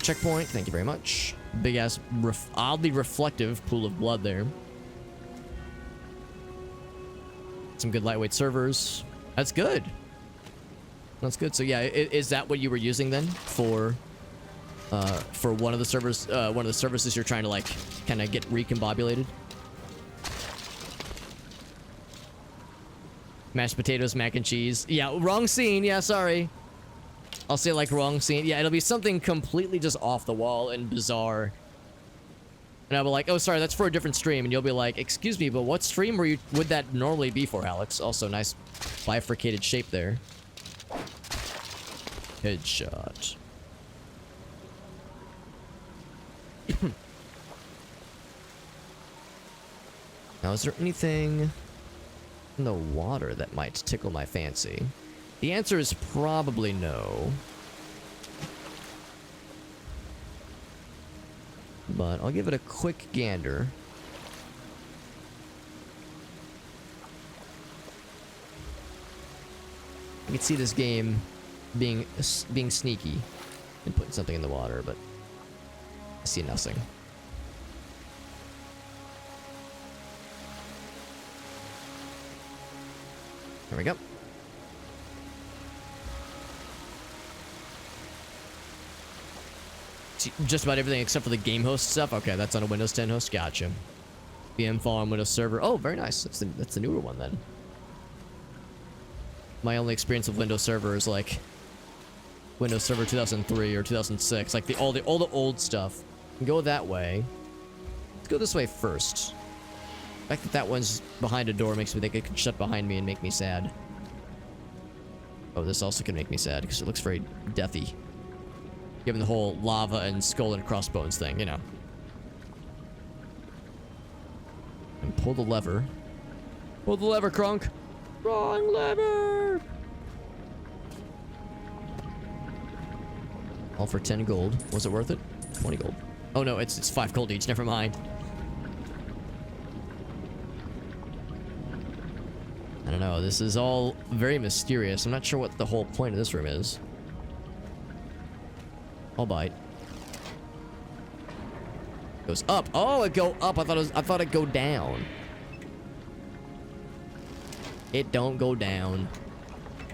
Checkpoint. Thank you very much. Big ass, oddly reflective pool of blood there. Some good lightweight servers. That's good. That's good. So yeah, is that what you were using then for one of the servers, one of the services you're trying to like kind of get recombobulated? Mashed potatoes, mac and cheese. Yeah, wrong scene. Yeah, sorry. I'll say like wrong scene. Yeah, it'll be something completely just off the wall and bizarre. And I'll be like, oh, sorry, that's for a different stream. And you'll be like, excuse me, but what stream would that normally be for, Alex? Also, nice bifurcated shape there. Headshot. Now, is there anything in the water that might tickle my fancy? The answer is probably no. But I'll give it a quick gander. I can see this game being sneaky and putting something in the water, but I see nothing. There we go. See, just about everything except for the game host stuff. Okay, that's on a Windows 10 host. Gotcha. VM file on Windows Server. Oh, very nice. That's the newer one then. My only experience with Windows Server is like Windows Server 2003 or 2006, like all the old stuff. Go that way. Let's go this way first. The fact that one's behind a door makes me think it could shut behind me and make me sad. Oh, this also can make me sad because it looks very deathy. Given the whole lava and skull and crossbones thing, you know. And pull the lever. Pull the lever, Crunk. Wrong lever. All for 10 gold. Was it worth it? 20 gold. Oh no, it's 5 gold each. Never mind. I don't know. This is all very mysterious. I'm not sure what the whole point of this room is. I'll bite. Goes up. Oh, it go up. I thought it'd go down. It don't go down.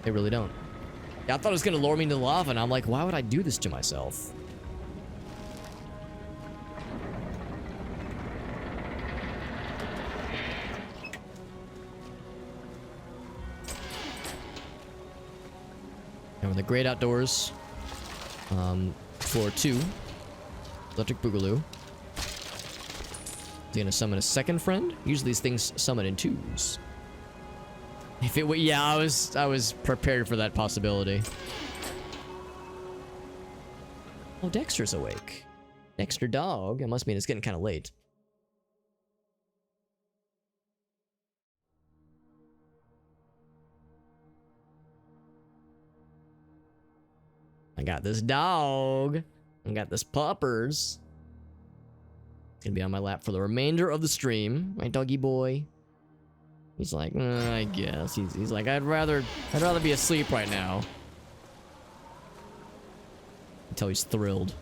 It really don't. Yeah, I thought it was gonna lower me into the lava, and I'm like, why would I do this to myself? And in the great outdoors. Floor 2. Electric Boogaloo. Is he gonna summon a second friend? Usually these things summon in twos. If it yeah, I was prepared for that possibility. Oh, Dexter's awake. Dexter dog. It must mean it's getting kind of late. I got this dog. I got this puppers. It's gonna be on my lap for the remainder of the stream. My doggy boy. He's like, I guess. He's like, I'd rather be asleep right now. Until he's thrilled.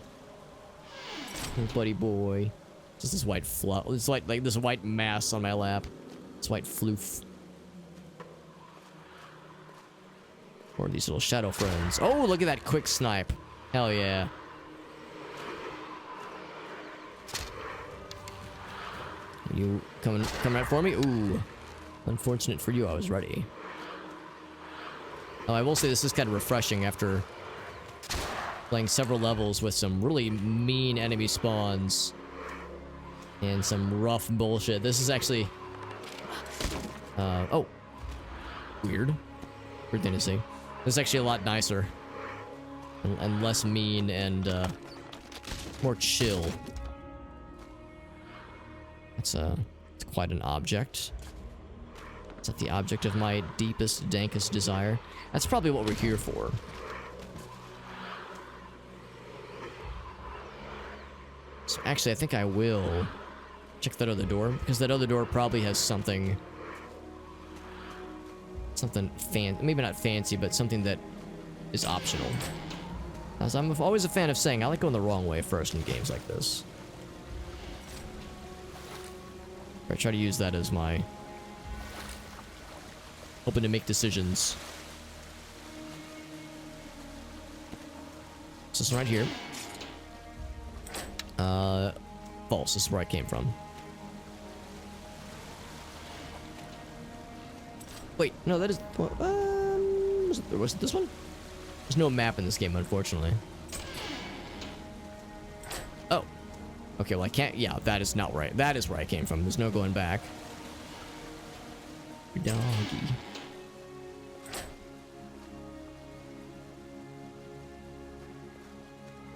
Oh, buddy boy. Just this white fluff. It's like this white mass on my lap. This white floof. Or these little shadow friends. Oh, look at that quick snipe. Hell yeah. You coming out for me? Ooh. Unfortunate for you, I was ready. Oh, I will say this is kind of refreshing after playing several levels with some really mean enemy spawns and some rough bullshit. This is actually oh, weird thing to see. This is actually a lot nicer and less mean and more chill. It's quite an object. Is that the object of my deepest, dankest desire? That's probably what we're here for. So actually, I think I will check that other door, because that other door probably has something maybe not fancy, but something that is optional. As I'm always a fan of saying, I like going the wrong way first in games like this. I try to use that as my hoping to make decisions. So this one right here. False. This is where I came from. Wait, no, that is... was it this one? There's no map in this game, unfortunately. Oh. Okay, well, I can't... Yeah, that is not right. That is where I came from. There's no going back. Doggy.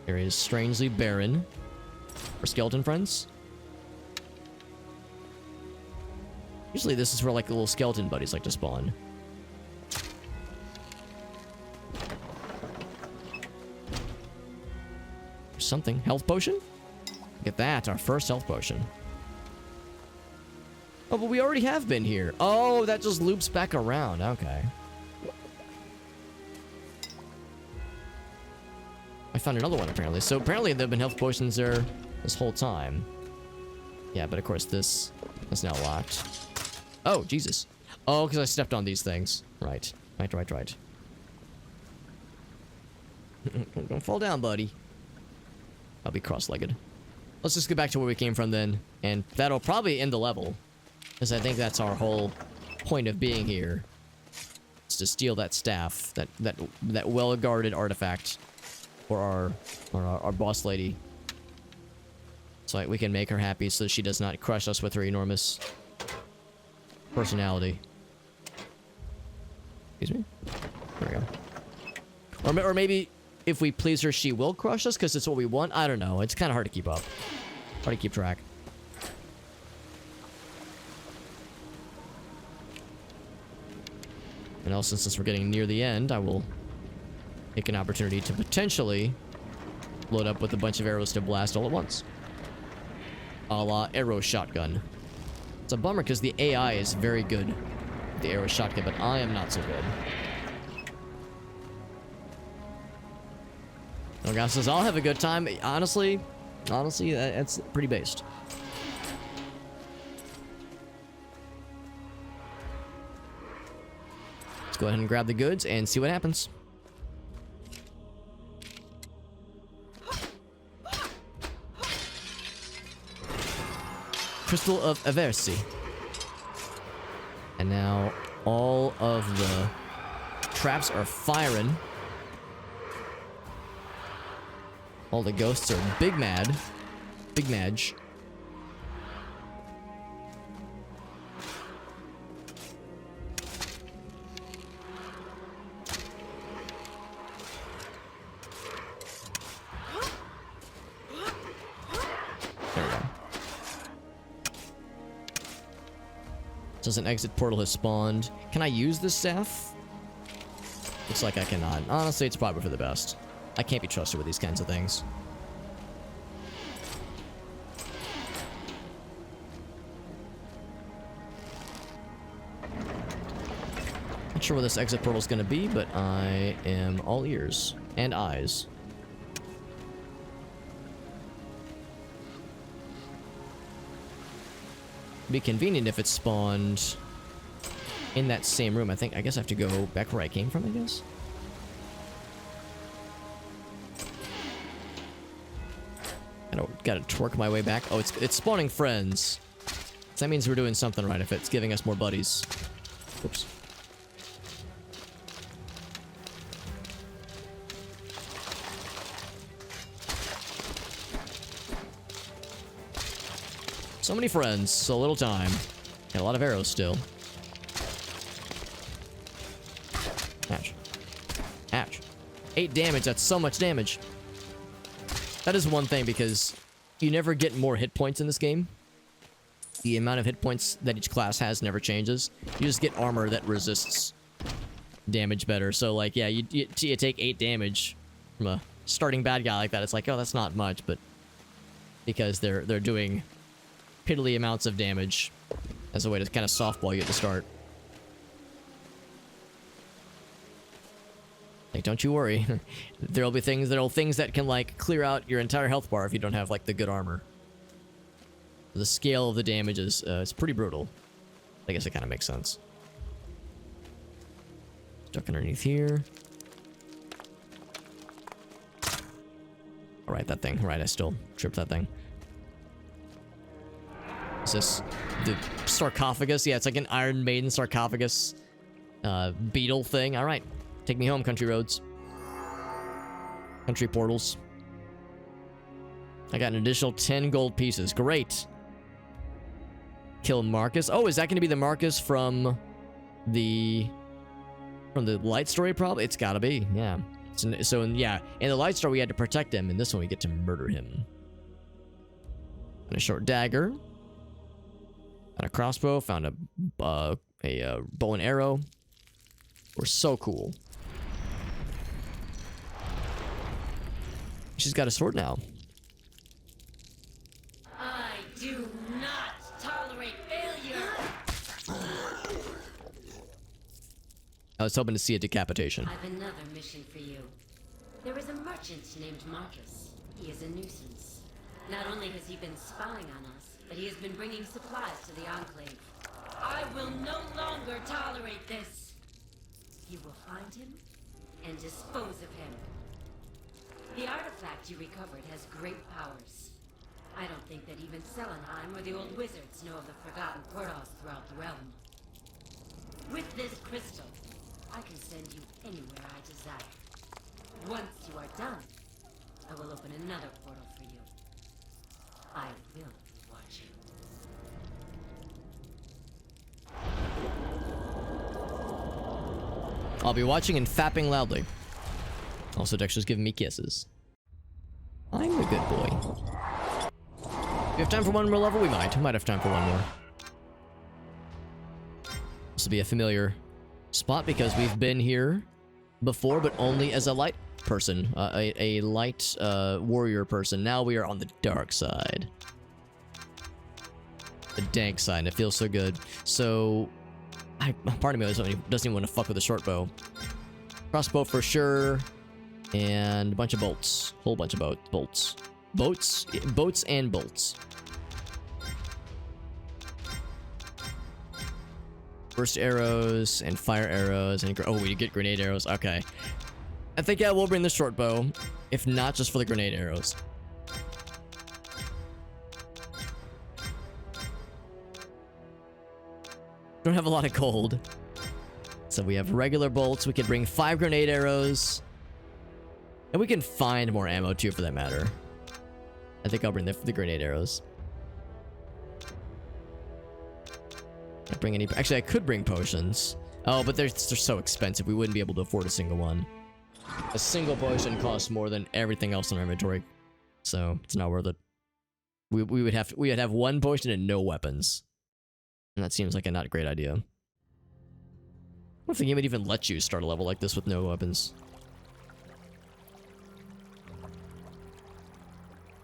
Area is strangely barren. For skeleton friends. Usually this is where like the little skeleton buddies like to spawn. Something. Health potion? Get that, our first health potion. Oh, but we already have been here. Oh, that just loops back around. Okay. I found another one apparently. So apparently there have been health potions there this whole time. Yeah, but of course this is now locked. Oh, Jesus. Oh, because I stepped on these things. Right. Right. Don't fall down, buddy. I'll be cross-legged. Let's just get back to where we came from then. And that'll probably end the level. Because I think that's our whole point of being here. It's to steal that staff. That well-guarded artifact. For our boss lady. So we can make her happy so she does not crush us with her enormous personality. Excuse me? There we go. Or maybe if we please her, she will crush us because it's what we want. I don't know. It's kind of hard to keep up. Hard to keep track. And also, since we're getting near the end, I will take an opportunity to potentially load up with a bunch of arrows to blast all at once. A la arrow shotgun. It's a bummer because the AI is very good with the arrow shotgun, but I am not so good. No guy says, I'll have a good time. Honestly, that's pretty based. Let's go ahead and grab the goods and see what happens. Crystal of Aversi. And now all of the traps are firing. All the ghosts are big mad. Big madge. There we go. Says an exit portal has spawned. Can I use this staff? Looks like I cannot. Honestly, it's probably for the best. I can't be trusted with these kinds of things. Not sure where this exit portal is going to be, but I am all ears and eyes. Be convenient if it spawned in that same room. I guess I have to go back where I came from, I guess. Gotta twerk my way back. Oh, it's spawning friends. So that means we're doing something right if it's giving us more buddies. Oops. So many friends, so little time. And a lot of arrows still. Ouch. Ouch. 8 damage, that's so much damage. That is one thing, because you never get more hit points in this game. The amount of hit points that each class has never changes. You just get armor that resists damage better. So, like, yeah, you take 8 damage from a starting bad guy like that. It's like, oh, that's not much, but because they're doing piddly amounts of damage as a way to kind of softball you at the start. Like, don't you worry. There'll be things that can, like, clear out your entire health bar if you don't have, like, the good armor. The scale of the damage is it's pretty brutal. I guess it kind of makes sense. Stuck underneath here. Alright, that thing. Right, I still tripped that thing. Is this the sarcophagus? Yeah, it's like an Iron Maiden sarcophagus beetle thing. Alright. Take me home, country roads. Country portals. I got an additional 10 gold pieces. Great. Kill Marcus. Oh, is that going to be the Marcus from the light story? Probably. It's got to be. Yeah. So yeah, in the light story we had to protect him. In this one we get to murder him. And a short dagger. And a crossbow. Found a bow and arrow. We're so cool. She's got a sword now. I do not tolerate failure. I was hoping to see a decapitation. I've another mission for you. There is a merchant named Marcus. He is a nuisance. Not only has he been spying on us, but he has been bringing supplies to the Enclave. I will no longer tolerate this. You will find him and dispose of him. The artifact you recovered has great powers. I don't think that even Celenheim or the old wizards know of the forgotten portals throughout the realm. With this crystal, I can send you anywhere I desire. Once you are done, I will open another portal for you. I will watch you. I'll be watching and fapping loudly. Also, Dexter's giving me kisses. I'm a good boy. If we have time for one more level, we might. We might have time for one more. This will be a familiar spot because we've been here before, but only as a light person. A light warrior person. Now we are on the dark side. The dank side, and it feels so good. So, part of me doesn't even want to fuck with a short bow. Crossbow for sure. And a bunch of bolts. Whole bunch of bolts. Boats and bolts. Burst arrows and fire arrows. And oh, we get grenade arrows. Okay. I think, yeah, we'll bring the short bow. If not, just for the grenade arrows. Don't have a lot of gold. So we have regular bolts. We could bring 5 grenade arrows. And we can find more ammo too, for that matter. I think I'll bring the grenade arrows. Can't bring any. Actually, I could bring potions. Oh, but they're so expensive. We wouldn't be able to afford a single one. A single potion costs more than everything else in our inventory, so it's not worth it. We would have one potion and no weapons, and that seems like a not great idea. What if the game would even let you start a level like this with no weapons?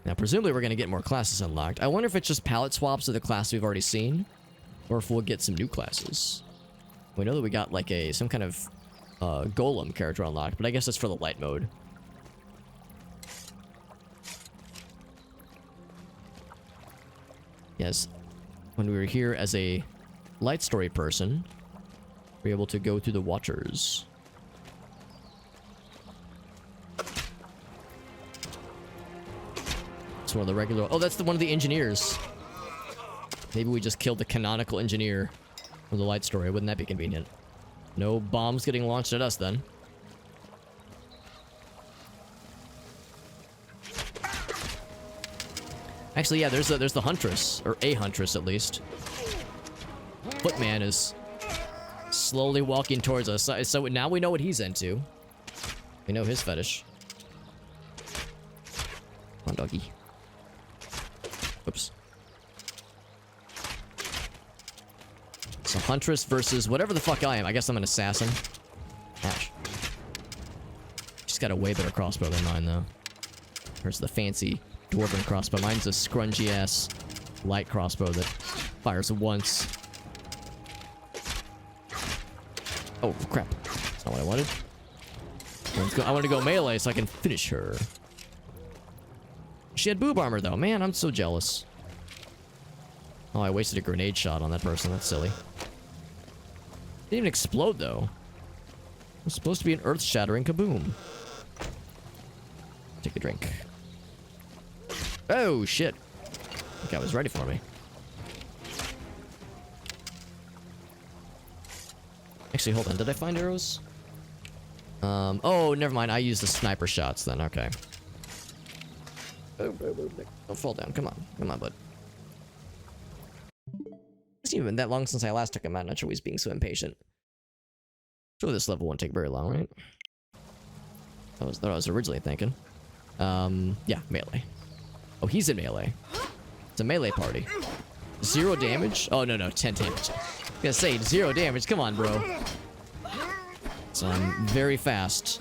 Now, presumably we're going to get more classes unlocked. I wonder if it's just palette swaps of the class we've already seen, or if we'll get some new classes. We know that we got like some kind of golem character unlocked, but I guess that's for the light mode. Yes, when we were here as a light story person, we were able to go through the waters. It's one of the regular. Oh, that's one of the engineers. Maybe we just killed the canonical engineer of the light story. Wouldn't that be convenient? No bombs getting launched at us then. Actually, yeah, there's the huntress, or a huntress at least. Footman is slowly walking towards us. So now we know what he's into. We know his fetish. Come on, doggy. Oops. So huntress versus whatever the fuck I am. I guess I'm an assassin. Ouch. She's got a way better crossbow than mine, though. Hers the fancy dwarven crossbow. Mine's a scrungy ass light crossbow that fires once. Oh crap! That's not what I wanted. I want to go melee so I can finish her. She had boob armor though. Man, I'm so jealous. Oh, I wasted a grenade shot on that person. That's silly. Didn't even explode though. It was supposed to be an earth-shattering kaboom. Take a drink. Oh shit! I think I was ready for me. Actually, hold on. Did I find arrows? Oh, never mind. I used the sniper shots then. Okay. Don't fall down. Come on. Come on, bud. It's even been that long since I last took him out. Not sure he's being so impatient. Sure, this level won't take very long, right? That was what I was originally thinking. Yeah, melee. Oh, he's in melee. It's a melee party. 0 damage? Oh, no, 10 damage. I was gonna say, 0 damage. Come on, bro. So I'm very fast,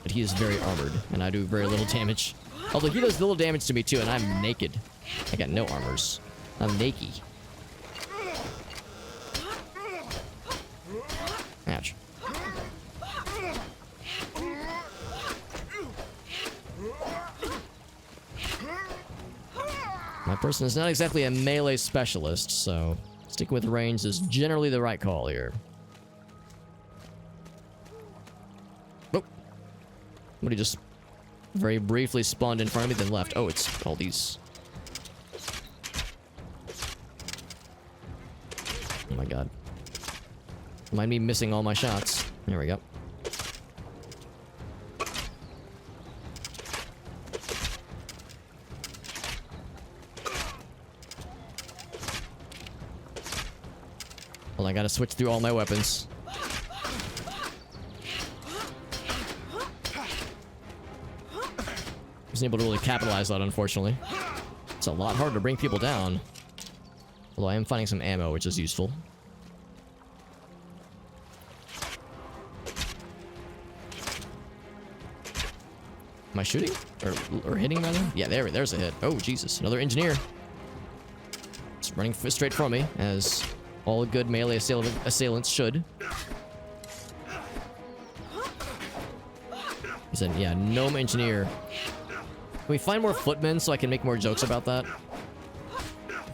but he is very armored, and I do very little damage. Although he does little damage to me, too, and I'm naked. I got no armors. I'm naked. Ouch. My person is not exactly a melee specialist, so sticking with range is generally the right call here. Oh. Somebody just very briefly spawned in front of me, then left. Oh, it's all these. Oh my god. Mind me missing all my shots. There we go. Well, I gotta switch through all my weapons. Wasn't able to really capitalize on it, unfortunately. It's a lot harder to bring people down. Although I am finding some ammo, which is useful. Am I shooting? Or hitting, rather? Yeah, there's a hit. Oh, Jesus. Another engineer. Just running straight from me, as all good melee assailants should. He said, yeah, gnome engineer. Can we find more footmen so I can make more jokes about that?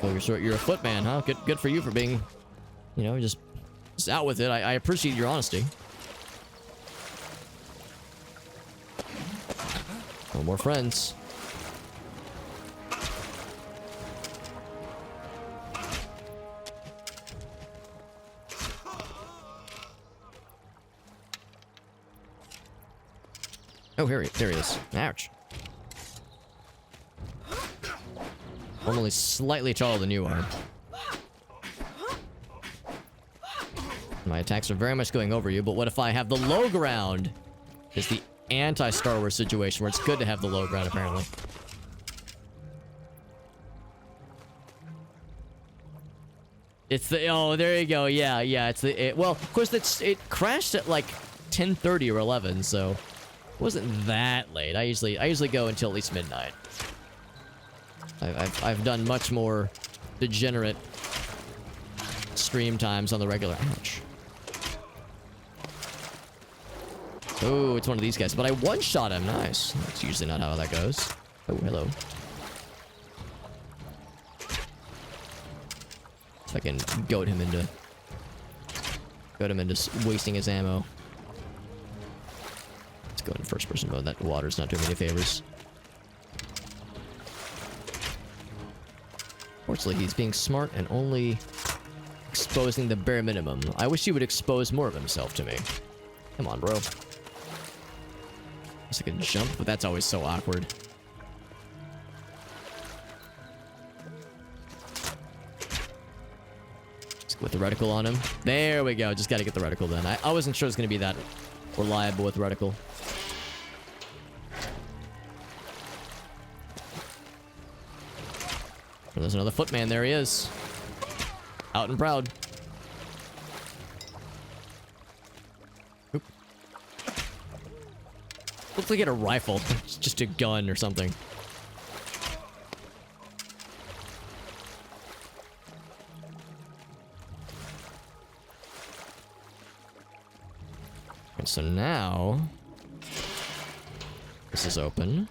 Oh, you're a footman, huh? Good for you for being, you know, just out with it. I appreciate your honesty. No more friends. Oh, there he is. Ouch. I'm only slightly taller than you are. My attacks are very much going over you, but what if I have the low ground? It's the anti-Star Wars situation where it's good to have the low ground, apparently. It's the, oh, there you go. Yeah, it's the, well, of course, it crashed at like 10:30 or 11, so it wasn't that late. I usually go until at least midnight. I've done much more degenerate stream times on the regular. Ouch. Oh, it's one of these guys, but I one-shot him. Nice. That's usually not how that goes. Oh, hello. So I can goad him into wasting his ammo. Let's go in first-person mode. That water's not doing me any favors. Fortunately, he's being smart and only exposing the bare minimum. I wish he would expose more of himself to me. Come on, bro. Guess I can jump, but that's always so awkward. Let's go with the reticle on him. There we go. Just gotta get the reticle then. I wasn't sure it was gonna be that reliable with reticle. Oh, there's another footman. There he is. Out and proud. Oop. Looks like he had a rifle. It's just a gun or something. And so now this is open.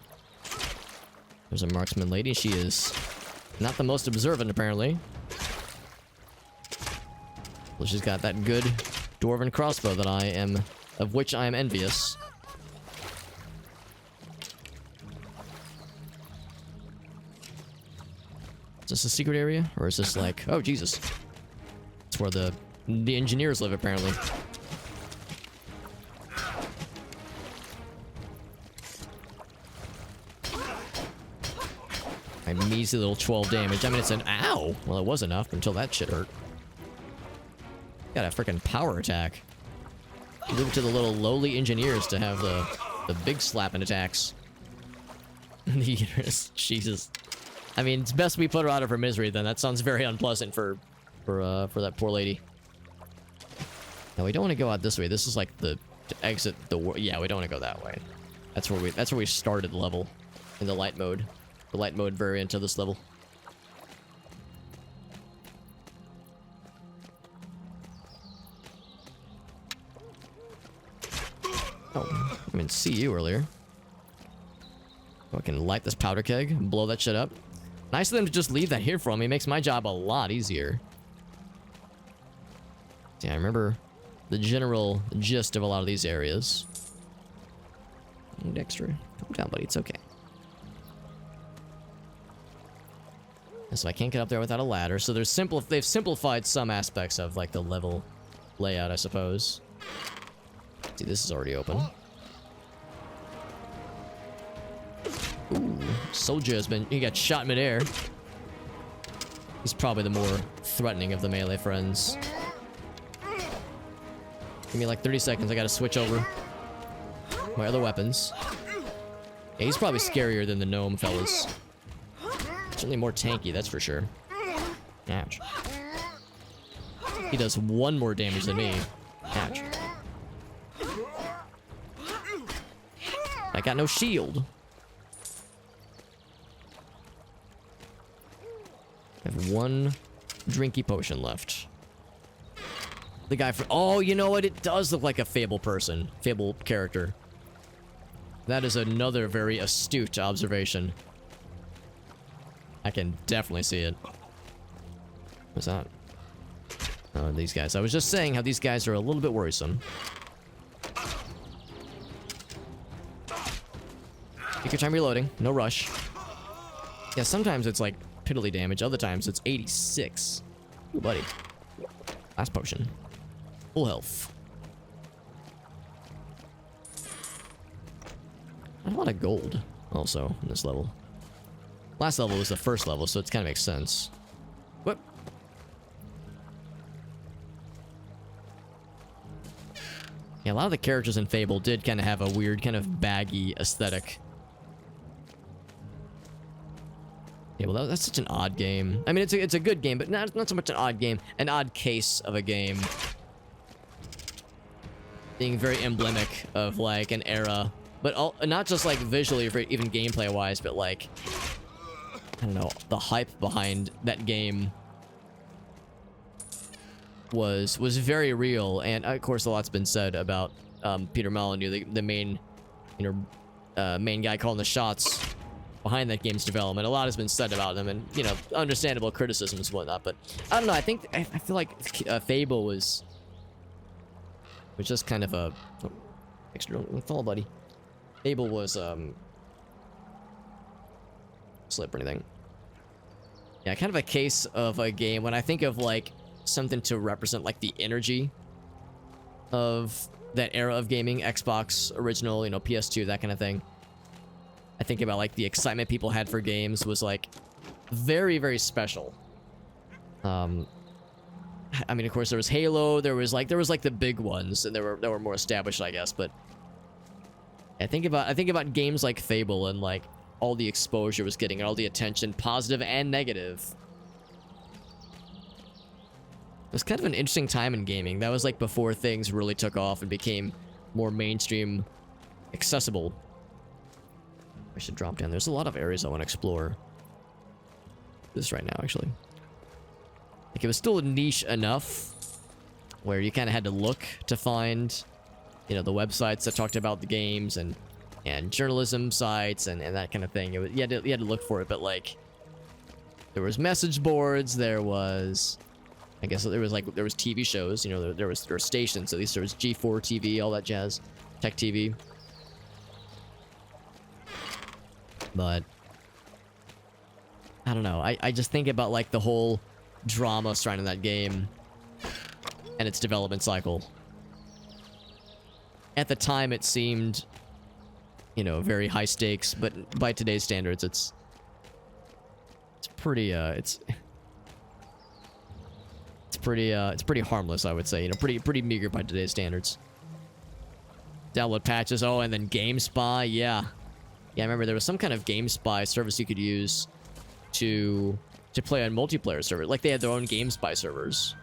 There's a marksman lady. She is not the most observant, apparently. Well, she's got that good dwarven crossbow that of which I am envious. Is this a secret area? Or is this like, oh, Jesus. It's where the engineers live, apparently. My measly little 12 damage. I mean, it's an ow. Well, it was enough until that shit hurt. Got a freaking power attack. Leave it to the little lowly engineers to have the big slapping attacks. The uterus. Jesus. I mean, it's best we put her out of her misery then. That sounds very unpleasant for that poor lady. No, we don't want to go out this way. This is like to exit the world. Yeah, we don't want to go that way. That's where we started the level in the light mode. The light mode variant of this level. Oh, I didn't see you earlier. Oh, I can light this powder keg and blow that shit up. Nice of them to just leave that here for me. It makes my job a lot easier. Yeah, I remember the general gist of a lot of these areas. Extra. Calm down, buddy. It's okay. So I can't get up there without a ladder. So they've simplified some aspects of like the level layout, I suppose. See, this is already open. Ooh, soldier he got shot midair. He's probably the more threatening of the melee friends. Give me like 30 seconds. I gotta switch over my other weapons. Yeah, he's probably scarier than the gnome fellas. Certainly more tanky, that's for sure. Ouch. He does one more damage than me. Ouch. I got no shield. I have one drinky potion left. The guy for... Oh, you know what? It does look like a Fable person. Fable character. That is another very astute observation. I can definitely see it. What's that? Oh, these guys. I was just saying how these guys are a little bit worrisome. Take your time reloading. No rush. Yeah, sometimes it's like piddly damage. Other times it's 86. Ooh, buddy. Last potion. Full health. a lot of gold also in this level. Last level was the first level, so it kind of makes sense. What? Yeah, a lot of the characters in Fable did kind of have a weird, kind of baggy aesthetic. Yeah, well, that's such an odd game. I mean, it's a good game, but not so much an odd game. An odd case of a game. Being very emblematic of, like, an era. But not just, like, visually or even gameplay-wise, but, like, I don't know, the hype behind that game was very real. And, of course, a lot's been said about Peter Molyneux, the main, main guy calling the shots behind that game's development. A lot has been said about him, and understandable criticisms and whatnot. But I don't know. I feel like Fable was just kind of a extra. Don't fall, buddy. Fable was slip or anything. Yeah, kind of a case of a game when I think of like something to represent like the energy of that era of gaming, Xbox original, PS2, that kind of thing. I think about like the excitement people had for games was like very, very special. I mean, of course, there was Halo. There was like the big ones, and they were more established, I guess. But I think about games like Fable and like all the exposure it was getting, and all the attention, positive and negative. It was kind of an interesting time in gaming. That was like before things really took off and became more mainstream, accessible. I should drop down. There's a lot of areas I want to explore. This right now, actually. Like, it was still niche enough where you kind of had to look to find, the websites that talked about the games and journalism sites and that kind of thing. You had to look for it, but like, there was message boards. There was, I guess there was TV shows. There were stations. At least there was G4 TV, all that jazz, Tech TV. But I don't know. I just think about like the whole drama surrounding that game and its development cycle. At the time, it seemed, very high stakes, but by today's standards, it's pretty pretty harmless, I would say. Pretty meager by today's standards. Download patches. Oh, and then GameSpy. Yeah. Yeah, I remember there was some kind of GameSpy service you could use to play on multiplayer servers. Like, they had their own GameSpy servers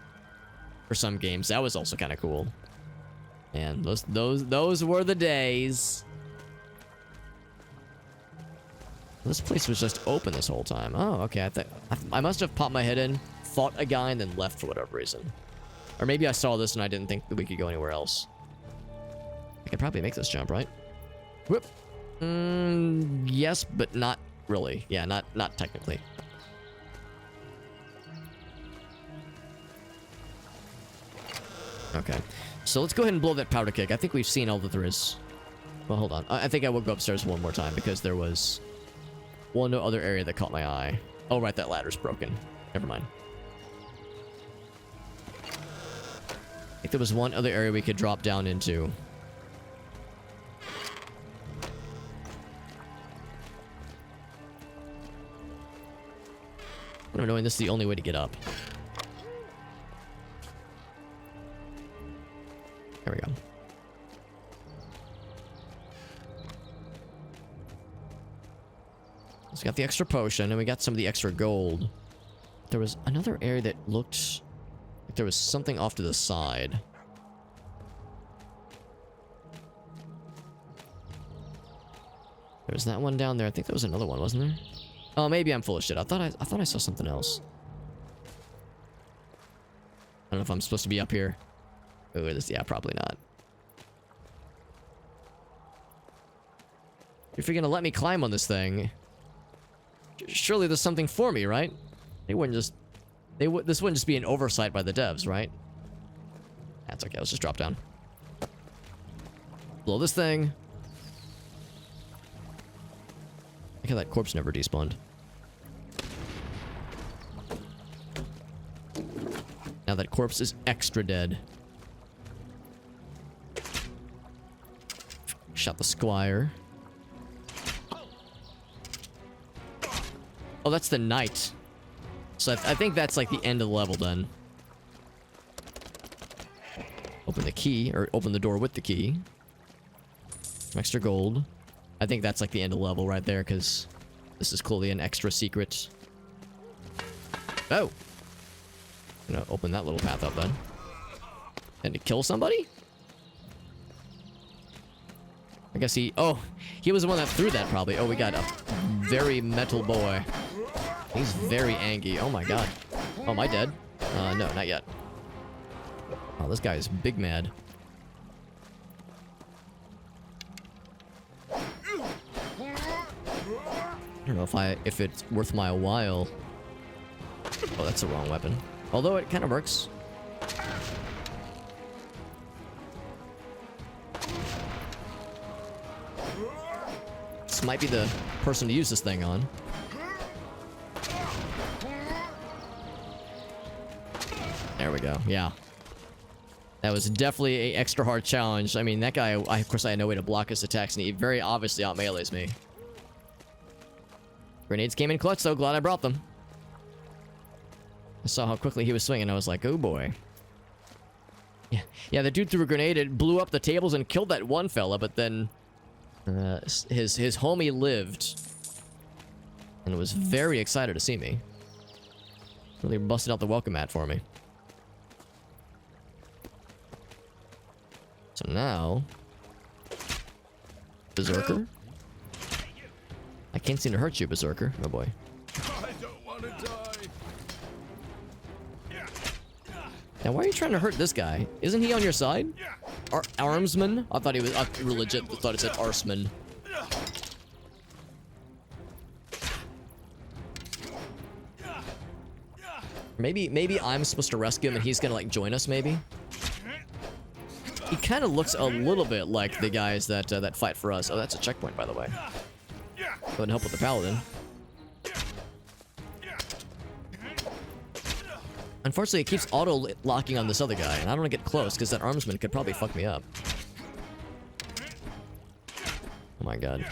for some games. That was also kind of cool. And those were the days. This place was just open this whole time. Oh, okay. I must have popped my head in, fought a guy, and then left for whatever reason. Or maybe I saw this and I didn't think that we could go anywhere else. I could probably make this jump, right? Whoop. Yes, but not really. Yeah, not technically. Okay. So let's go ahead and blow that powder keg. I think we've seen all that there is. Well, hold on. I think I will go upstairs one more time because there was one other area that caught my eye. Oh, right, that ladder's broken. Never mind. I think there was one other area we could drop down into. I don't know, and this is the only way to get up. There we go. So we got the extra potion, and we got some of the extra gold. There was another area that looked like there was something off to the side. There's that one down there. I think there was another one, wasn't there? Oh, maybe I'm full of shit. I thought I saw something else. I don't know if I'm supposed to be up here. Oh, yeah, probably not. If you're gonna let me climb on this thing, surely there's something for me, right? This wouldn't just be an oversight by the devs, right? That's okay. Let's just drop down. Blow this thing. Look how that corpse never despawned. Now that corpse is extra dead. Shot the squire. Oh, that's the night. So I think that's like the end of the level then. Open the key, or open the door with the key. Some extra gold. I think that's like the end of the level right there, because this is clearly an extra secret. Oh! I'm gonna open that little path up then. And to kill somebody? I guess he... Oh! He was the one that threw that, probably. Oh, we got a very metal boy. He's very angry. Oh my god. Oh, am I dead? No, not yet. Oh, this guy is big mad. I don't know if it's worth my while. Oh, that's the wrong weapon. Although it kind of works. This might be the person to use this thing on. There we go. Yeah. That was definitely an extra hard challenge. I mean, that guy, of course, I had no way to block his attacks, and he very obviously out-melees me. Grenades came in clutch, though. Glad I brought them. I saw how quickly he was swinging. I was like, oh boy. Yeah, the dude threw a grenade. It blew up the tables and killed that one fella, but then his homie lived and was very excited to see me. Really busted out the welcome mat for me. So now... Berserker? I can't seem to hurt you, Berserker. Oh boy. I don't want to die. Now, why are you trying to hurt this guy? Isn't he on your side? Armsman? I thought he was... I legit thought it said Arsman. Maybe I'm supposed to rescue him and he's gonna, like, join us, maybe? He kind of looks a little bit like the guys that that fight for us. Oh, that's a checkpoint, by the way. Go ahead and help with the paladin. Unfortunately, it keeps auto-locking on this other guy, and I don't want to get close, because that armsman could probably fuck me up. Oh my god.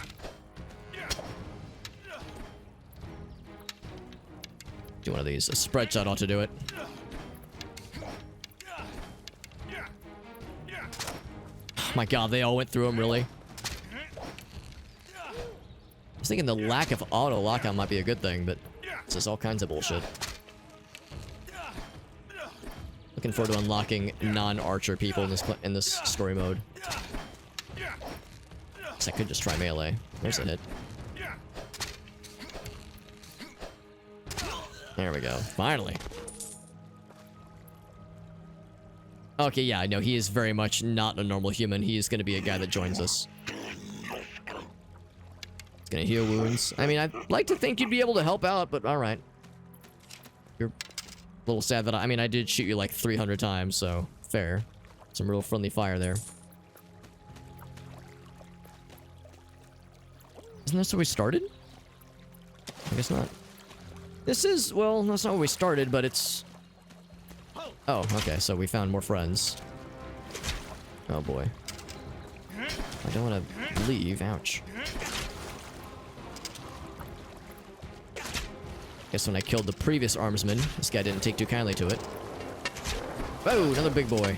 Do one of these. A spread shot ought to do it. Oh my god, they all went through him, really? I was thinking the lack of auto-lock-on might be a good thing, but this is all kinds of bullshit. Looking forward to unlocking non-archer people in this story mode. Guess I could just try melee. There's a hit. There we go. Finally. Okay, yeah, I know he is very much not a normal human. He is going to be a guy that joins us. He's going to heal wounds. I mean, I'd like to think you'd be able to help out, but alright. You're a little sad that I mean, I did shoot you like 300 times, so fair. Some real friendly fire there. Isn't this where we started? I guess not. This is, well, that's not where we started, but it's... Oh, okay, so we found more friends. Oh boy. I don't want to leave, ouch. Guess when I killed the previous armsman, this guy didn't take too kindly to it. Oh, another big boy.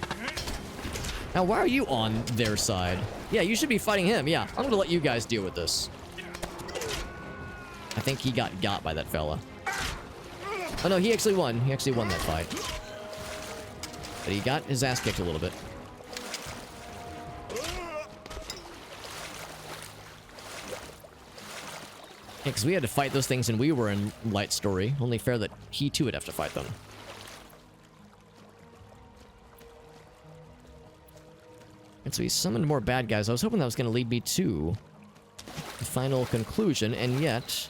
Now, why are you on their side? Yeah, you should be fighting him, yeah. I'm gonna let you guys deal with this. I think he got by that fella. Oh no, he actually won. He actually won that fight. But he got his ass kicked a little bit. Yeah, because we had to fight those things and we were in light story. Only fair that he too would have to fight them. And so he summoned more bad guys. I was hoping that was going to lead me to the final conclusion, and yet...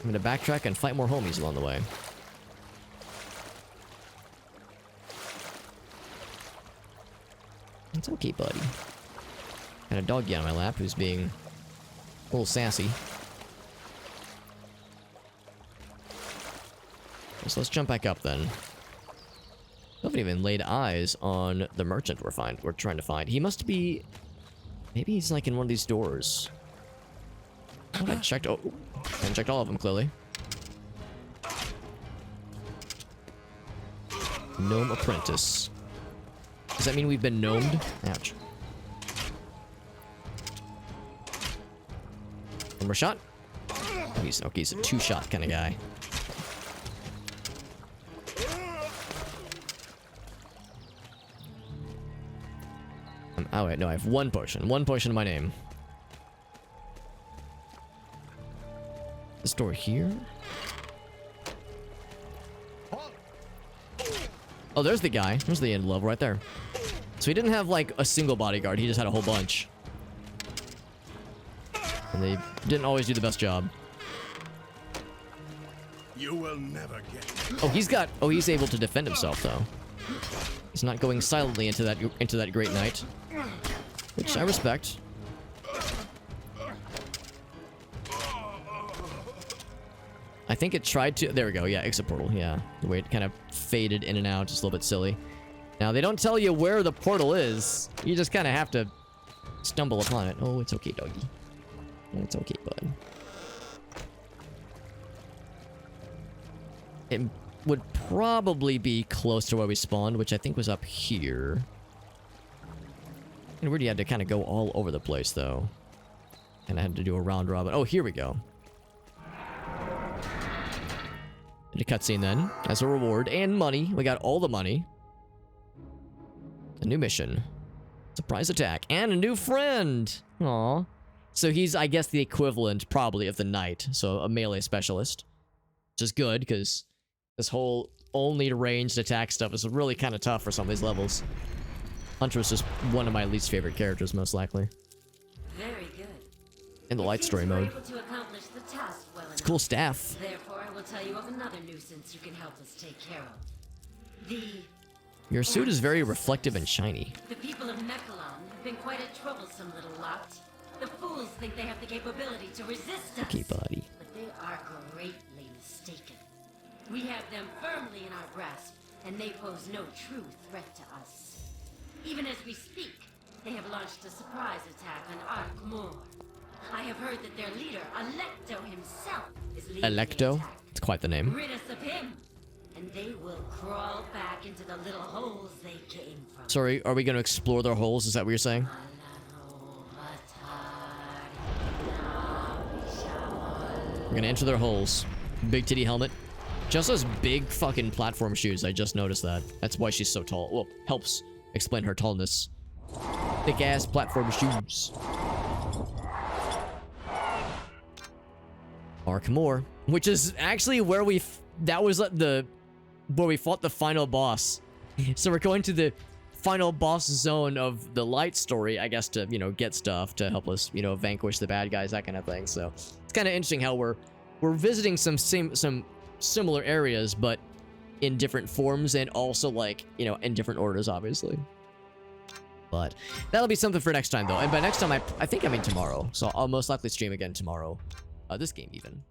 I'm going to backtrack and fight more homies along the way. It's okay, buddy. Got a doggy on my lap who's being a little sassy. So let's jump back up then. I haven't even laid eyes on the merchant we're trying to find. He must be... Maybe he's like in one of these doors. I checked. Oh, I checked all of them clearly. Gnome apprentice. Does that mean we've been gnomed? Ouch. One more shot. He's okay. He's a two-shot kind of guy. Oh wait, no, I have one potion. One potion in my name. This door here? Oh, there's the guy. There's the end level right there. So he didn't have like a single bodyguard. He just had a whole bunch. And they didn't always do the best job. You will never get it. Oh, he's able to defend himself though. He's not going silently into that great knight, which I respect. I think it tried to. There we go. Yeah, exit portal. Yeah, the way it kind of faded in and out, just a little bit silly. Now they don't tell you where the portal is. You just kind of have to stumble upon it. Oh, it's okay, doggy. It's okay, bud. It would probably be close to where we spawned, which I think was up here. And we really had to kind of go all over the place, though. And I had to do a round robin. Oh, here we go. And a cutscene then, as a reward. And money. We got all the money. A new mission. Surprise attack. And a new friend! Aww. So he's, I guess, the equivalent, probably, of the knight. So a melee specialist. Which is good, because this whole only ranged attack stuff is really kind of tough for some of these levels. Hunter is just one of my least favorite characters, most likely. Very good. In the light story mode. Able to accomplish the task well It's cool staff. Therefore, I will tell you of another nuisance you can help us take care of. Your suit is very reflective and shiny. The people of Mechalon have been quite a troublesome little lot. The fools think they have the capability to resist us. Okay, buddy. But they are greatly mistaken. We have them firmly in our grasp, and they pose no true threat to us. Even as we speak, they have launched a surprise attack on Ark Moor. I have heard that their leader, Electo himself, is leading the Electo? attack. It's quite the name. Rid us of him, and they will crawl back into the little holes they came from. Sorry, are we going to explore their holes? Is that what you're saying? We're going to enter their holes. Big titty helmet. She also has big fucking platform shoes. I just noticed that. That's why she's so tall. Well, helps explain her tallness. Thick ass platform shoes. Ark Moor, which is actually where we where we fought the final boss. So we're going to the final boss zone of the light story, I guess, to, you know, get stuff to help us, you know, vanquish the bad guys, that kind of thing. So it's kind of interesting how we're visiting some similar areas, but in different forms, and also, like, you know, in different orders, obviously. But that'll be something for next time, though. And by next time, I think I mean tomorrow. So I'll most likely stream again tomorrow. This game, even.